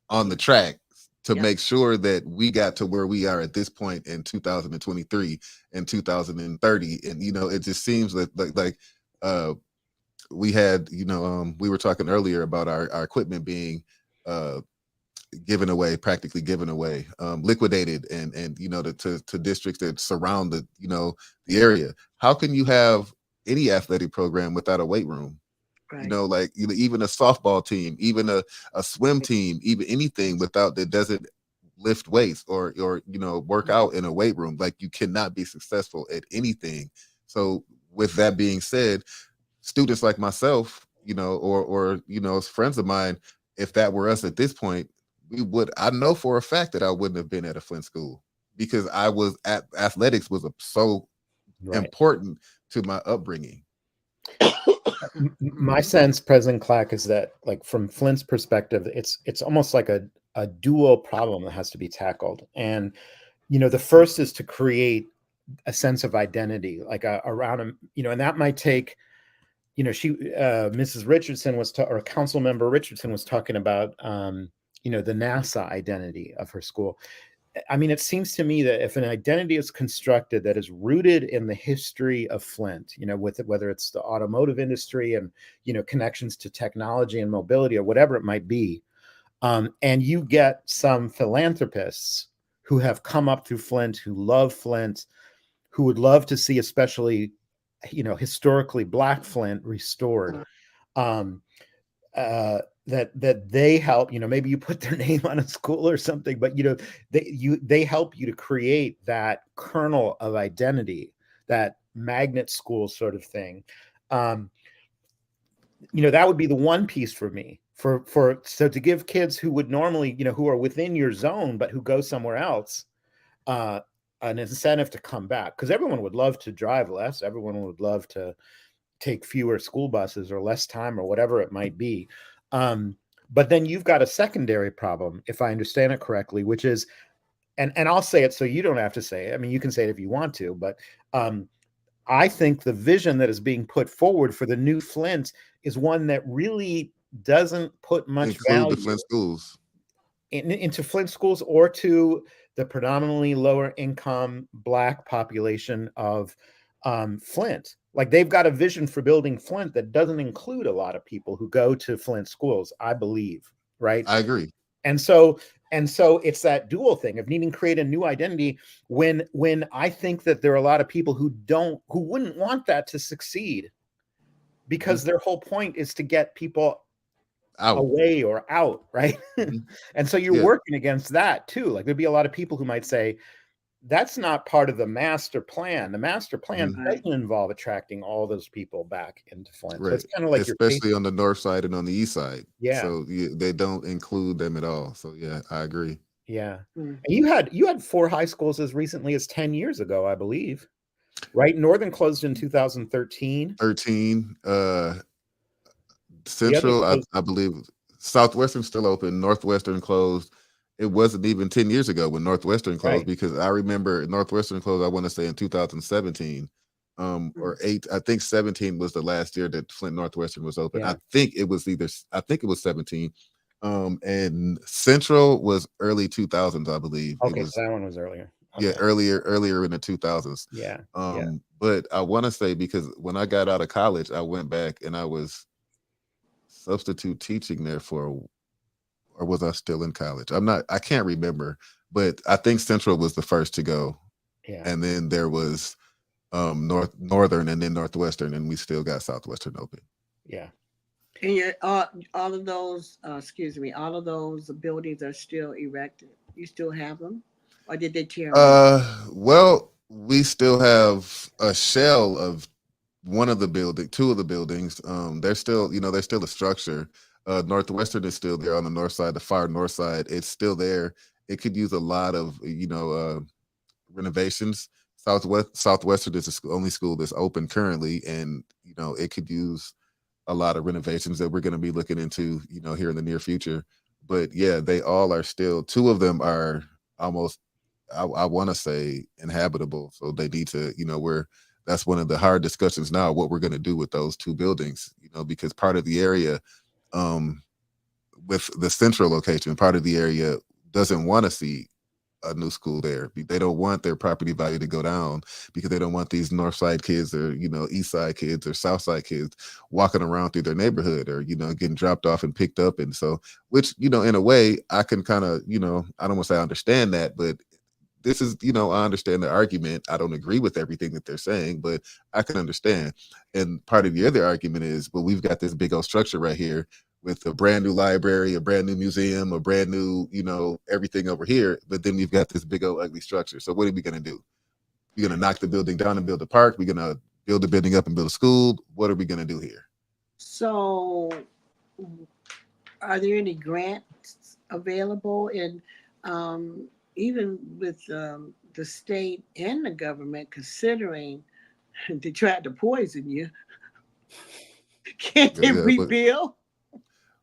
[SPEAKER 2] on the track to make sure that we got to where we are at this point in 2023 and 2030. And, it just seems that we had, we were talking earlier about our equipment being practically given away, liquidated, and to districts that surround the area. How can you have any athletic program without a weight room? Right. Even a softball team, even a swim team, even anything that doesn't lift weights or work out in a weight room, like, you cannot be successful at anything. So with that being said, students like myself, or friends of mine, if that were us at this point, I know for a fact that I wouldn't have been at a Flint school, because athletics was so important to my upbringing.
[SPEAKER 6] My sense, President Clack, is that, like, from Flint's perspective, it's almost like a dual problem that has to be tackled. And, the first is to create a sense of identity, like around him, and that might take, Mrs. Richardson or Council Member Richardson was talking about, the NASA identity of her school. I mean, it seems to me that if an identity is constructed that is rooted in the history of Flint, whether it's the automotive industry and, connections to technology and mobility or whatever it might be, And you get some philanthropists who have come up through Flint, who love Flint, who would love to see, especially, historically Black Flint restored. Um, that they help, maybe you put their name on a school or something, but they help you to create that kernel of identity, that magnet school sort of thing. That would be the one piece for me, so to give kids who would normally, who are within your zone but who go somewhere else, an incentive to come back, because everyone would love to drive less, everyone would love to take fewer school buses or less time or whatever it might be. But then you've got a secondary problem, if I understand it correctly, which is, and I'll say it so you don't have to say it. I mean, you can say it if you want to, but I think the vision that is being put forward for the new Flint is one that really doesn't put much
[SPEAKER 2] Include
[SPEAKER 6] value
[SPEAKER 2] the Flint schools.
[SPEAKER 6] into Flint schools or to the predominantly lower income Black population of Flint. Like, they've got a vision for building Flint that doesn't include a lot of people who go to Flint schools, I believe, right?
[SPEAKER 2] I agree.
[SPEAKER 6] And so it's that dual thing of needing to create a new identity when I think that there are a lot of people who wouldn't want that to succeed, because their whole point is to get people away or out, right? And so you're working against that too. Like, there'd be a lot of people who might say, that's not part of the master plan. The master plan doesn't involve attracting all those people back into Flint.
[SPEAKER 2] Right.
[SPEAKER 6] So it's kind of like
[SPEAKER 2] especially on the north side and on the east side.
[SPEAKER 6] Yeah.
[SPEAKER 2] So they don't include them at all. So yeah, I agree.
[SPEAKER 6] Yeah. And you had 4 high schools as recently as 10 years ago, I believe. Right? Northern closed in 2013.
[SPEAKER 2] Central, I believe. Southwestern still open. Northwestern closed. It wasn't even 10 years ago when Northwestern closed, because I remember Northwestern closed, I want to say in 2017 or 8. I think 17 was the last year that Flint Northwestern was open. I think it was 17. And Central was early 2000s, I believe.
[SPEAKER 6] Okay, so that one was earlier.
[SPEAKER 2] Okay. Yeah, earlier in the 2000s.
[SPEAKER 6] Yeah.
[SPEAKER 2] But I want to say, because when I got out of college, I went back and I was substitute teaching there or was I still in college? I can't remember, but I think Central was the first to go.
[SPEAKER 6] Yeah.
[SPEAKER 2] And then there was Northern and then Northwestern, and we still got Southwestern open.
[SPEAKER 6] Yeah.
[SPEAKER 7] And all of those, all of those buildings are still erected. You still have them? Or did they tear them?
[SPEAKER 2] Well, we still have a shell of two of the buildings. They're still a structure. Northwestern is still there on the north side, the far north side. It's still there. It could use a lot of renovations. Southwestern is the only school that's open currently, and it could use a lot of renovations that we're going to be looking into here in the near future. But yeah, they all are still. 2 of them are almost, I want to say, inhabitable. So they need to, that's one of the hard discussions now, what we're going to do with those 2 buildings, because part of the area, with the central location, part of the area doesn't want to see a new school there. They don't want their property value to go down, because they don't want these north side kids or east side kids or south side kids walking around through their neighborhood, or getting dropped off and picked up. And so, which in a way I can kind of I don't want to say I understand that, but this is, I understand the argument. I don't agree with everything that they're saying, but I can understand. And part of the other argument is, well, we've got this big old structure right here with a brand new library, a brand new museum, a brand new, everything over here. But then we've got this big old ugly structure. So what are we going to do? We're going to knock the building down and build a park. We're going to build the building up and build a school. What are we going to do here?
[SPEAKER 7] So are there any grants available? And even with the state and the government considering they tried to poison you, can't they rebuild?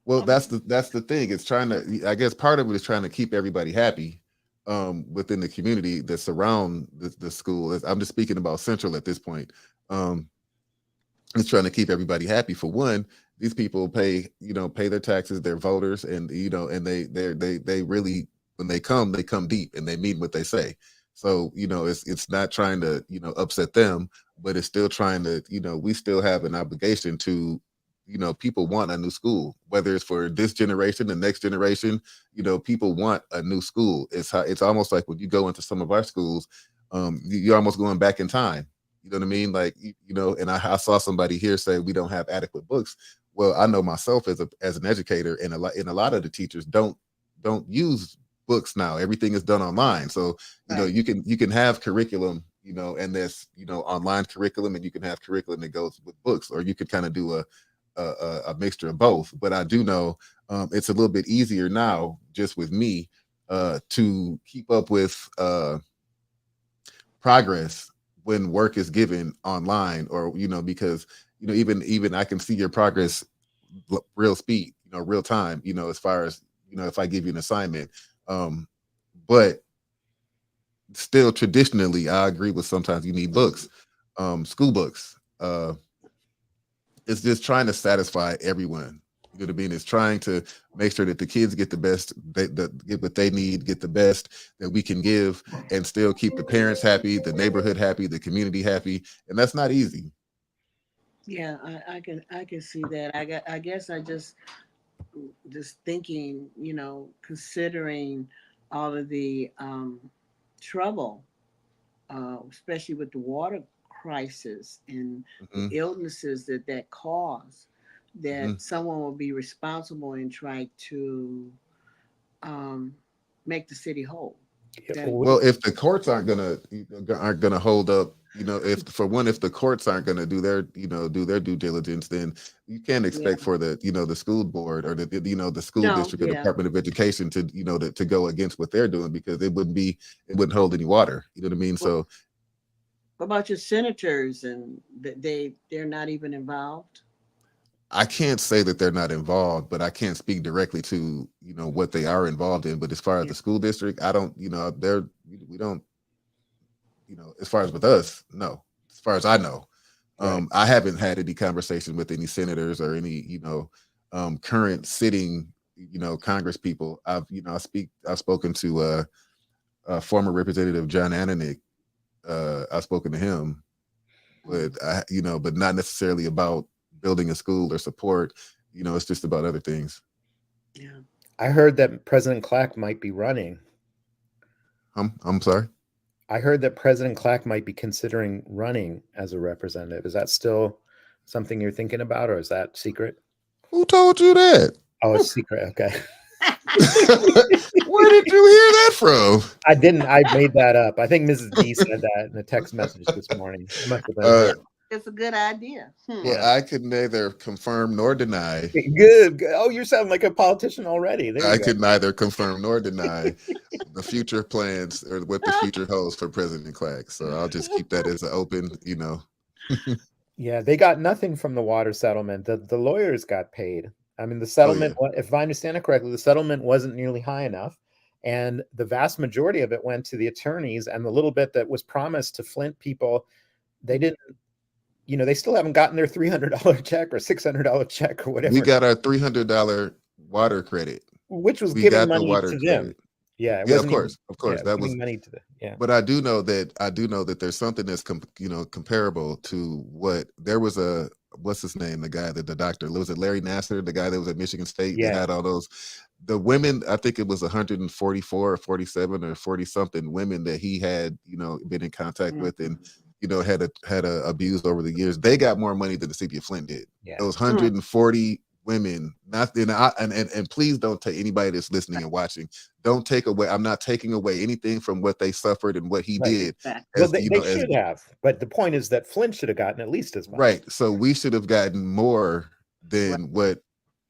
[SPEAKER 2] Well, that's the thing. It's trying to, I guess part of it is trying to keep everybody happy within the community that surround the school. I'm just speaking about Central at this point. It's trying to keep everybody happy. For one, these people pay their taxes, they're voters, and and they really, when they come deep and they mean what they say. So it's not trying to upset them, but it's still trying to we still have an obligation to people want a new school, whether it's for this generation, the next generation. People want a new school. It's almost like when you go into some of our schools, you're almost going back in time. You know what I mean? Like, and I saw somebody here say we don't have adequate books. Well, I know myself as an educator, and a lot of the teachers don't use books now. Everything is done online. So,
[SPEAKER 7] Right.
[SPEAKER 2] you can have curriculum, and there's, online curriculum, and you can have curriculum that goes with books, or you could kind of do a mixture of both. But I do know it's a little bit easier now, just with me, to keep up with progress when work is given online, or because even I can see your progress real speed, real time, as far as if I give you an assignment. But still, traditionally, I agree with sometimes you need books, school books. It's just trying to satisfy everyone. You know what I mean? It's trying to make sure that the kids get the best, get what they need, get the best that we can give, and still keep the parents happy, the neighborhood happy, the community happy, and that's not easy.
[SPEAKER 7] Yeah, I can see that. I guess I just thinking, considering all of the trouble, especially with the water crisis and the
[SPEAKER 2] Hmm.
[SPEAKER 7] illnesses that cause,
[SPEAKER 2] Hmm.
[SPEAKER 7] that someone will be responsible and try to um, make the city whole. That
[SPEAKER 2] Well, if the courts aren't gonna hold up, if for one, if the courts aren't gonna do their due diligence, then you can't
[SPEAKER 7] yeah,
[SPEAKER 2] expect for the school board, or the school
[SPEAKER 7] no,
[SPEAKER 2] district or
[SPEAKER 7] yeah.
[SPEAKER 2] Department of Education to go against what they're doing, because it wouldn't hold any water. You know what I mean?
[SPEAKER 7] What,
[SPEAKER 2] So
[SPEAKER 7] what about your senators and they're not even involved?
[SPEAKER 2] I can't say that they're not involved, but I can't speak directly to what they are involved in. But as far as
[SPEAKER 7] Yeah,
[SPEAKER 2] the school district, I don't, they're we don't, as far as with us, no. As far as I know,
[SPEAKER 6] Right.
[SPEAKER 2] I haven't had any conversation with any senators or any current sitting Congress people. I've spoken to former Representative John Ananick. I've spoken to him, but
[SPEAKER 7] mm,
[SPEAKER 2] but not necessarily about building a school or support. It's just about other things.
[SPEAKER 7] yeah.
[SPEAKER 6] I heard that President Clack might be running.
[SPEAKER 2] I'm sorry.
[SPEAKER 6] I heard that President Clack might be considering running as a representative. Is that still something you're thinking about, or is that secret?
[SPEAKER 2] Who told you that?
[SPEAKER 6] Oh, it's secret. Okay.
[SPEAKER 2] Where did you hear that from?
[SPEAKER 6] I didn't. I made that up. I think Mrs. D said that in a text message this morning. It must have been her.
[SPEAKER 2] Uh,
[SPEAKER 7] It's a good idea.
[SPEAKER 2] well,
[SPEAKER 6] Yeah.
[SPEAKER 2] I could neither confirm nor deny.
[SPEAKER 6] Good. Good. Oh, you sound like a politician already. There
[SPEAKER 2] I
[SPEAKER 6] you go.
[SPEAKER 2] could neither confirm nor deny the future plans or what the future holds for President Clark. So I'll just keep that as an open.
[SPEAKER 6] Yeah, they got nothing from the water settlement. The lawyers got paid. I mean, the
[SPEAKER 2] Oh yeah.
[SPEAKER 6] settlement, if I understand it correctly, the settlement wasn't nearly high enough. And the vast majority of it went to the attorneys, and the little bit that was promised to Flint people, they didn't, they still haven't gotten their $300 check or $600 check or
[SPEAKER 2] We
[SPEAKER 6] whatever,
[SPEAKER 2] got our $300 water credit.
[SPEAKER 6] which was
[SPEAKER 2] We
[SPEAKER 6] giving
[SPEAKER 2] got the
[SPEAKER 6] money
[SPEAKER 2] water
[SPEAKER 6] to them.
[SPEAKER 2] credit.
[SPEAKER 6] Yeah, it
[SPEAKER 2] Yeah, of
[SPEAKER 6] wasn't even,
[SPEAKER 2] course, of
[SPEAKER 6] yeah,
[SPEAKER 2] course.
[SPEAKER 6] it was
[SPEAKER 2] That
[SPEAKER 6] giving
[SPEAKER 2] was.
[SPEAKER 6] money to the, yeah.
[SPEAKER 2] But I do know that there's something that's comparable to what there was a what's his name, the guy that the doctor, was it Larry Nasser, the guy that was at Michigan State that
[SPEAKER 6] Yeah.
[SPEAKER 2] had all those, the women, I think it was 144 or 47 or 40 something women that he had been in contact with, and had abused over the years. They got more money than the city of Flint did.
[SPEAKER 6] Yeah.
[SPEAKER 2] Those 140 women, not and please don't take anybody that's listening and watching, don't take away, I'm not taking away anything from what they suffered and what he
[SPEAKER 6] Right.
[SPEAKER 2] did,
[SPEAKER 7] Exactly.
[SPEAKER 6] Well,
[SPEAKER 2] as
[SPEAKER 6] they should have, but the point is that Flint should have gotten at least as much.
[SPEAKER 2] right. So we should have gotten more
[SPEAKER 7] Right.
[SPEAKER 2] than what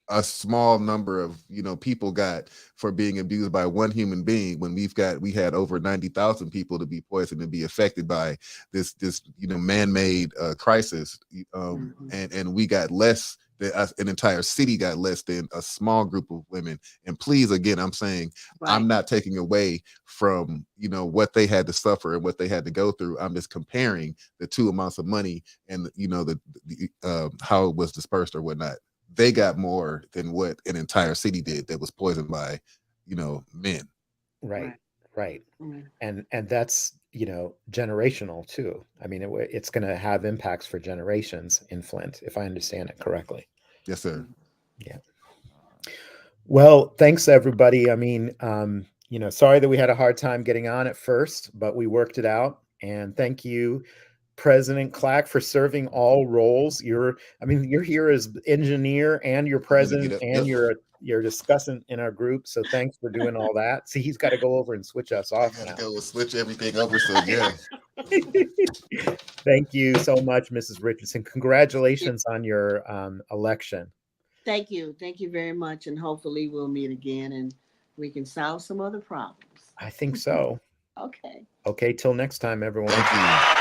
[SPEAKER 2] a small number of people got for being abused by one human being, when we had over 90,000 people to be poisoned and be affected by this man-made crisis, and we got less than an entire city got less than a small group of women. And please, again, I'm saying,
[SPEAKER 7] Right.
[SPEAKER 2] I'm not taking away from what they had to suffer and what they had to go through. I'm just comparing the two amounts of money, and how it was dispersed or whatnot. They got more than what an entire city did that was poisoned by men.
[SPEAKER 6] Right. Right.
[SPEAKER 7] Mm.
[SPEAKER 6] And that's, generational too. I mean, it's going to have impacts for generations in Flint, if I understand it correctly.
[SPEAKER 2] Yes, sir.
[SPEAKER 6] Yeah. Well, thanks everybody. I mean, sorry that we had a hard time getting on at first, but we worked it out. And thank you, President Clack, for serving all roles. You're here as engineer and you're president and you're discussing in our group. So thanks for doing all that. See, he's got to go over and switch us off now.
[SPEAKER 2] Go switch everything over. So yeah.
[SPEAKER 6] Thank you so much, Mrs. Richardson. Congratulations on your election.
[SPEAKER 7] Thank you. Thank you very much. And hopefully we'll meet again and we can solve some other problems.
[SPEAKER 6] I think so.
[SPEAKER 7] Okay.
[SPEAKER 6] Okay, till next time, everyone.
[SPEAKER 2] Thank you.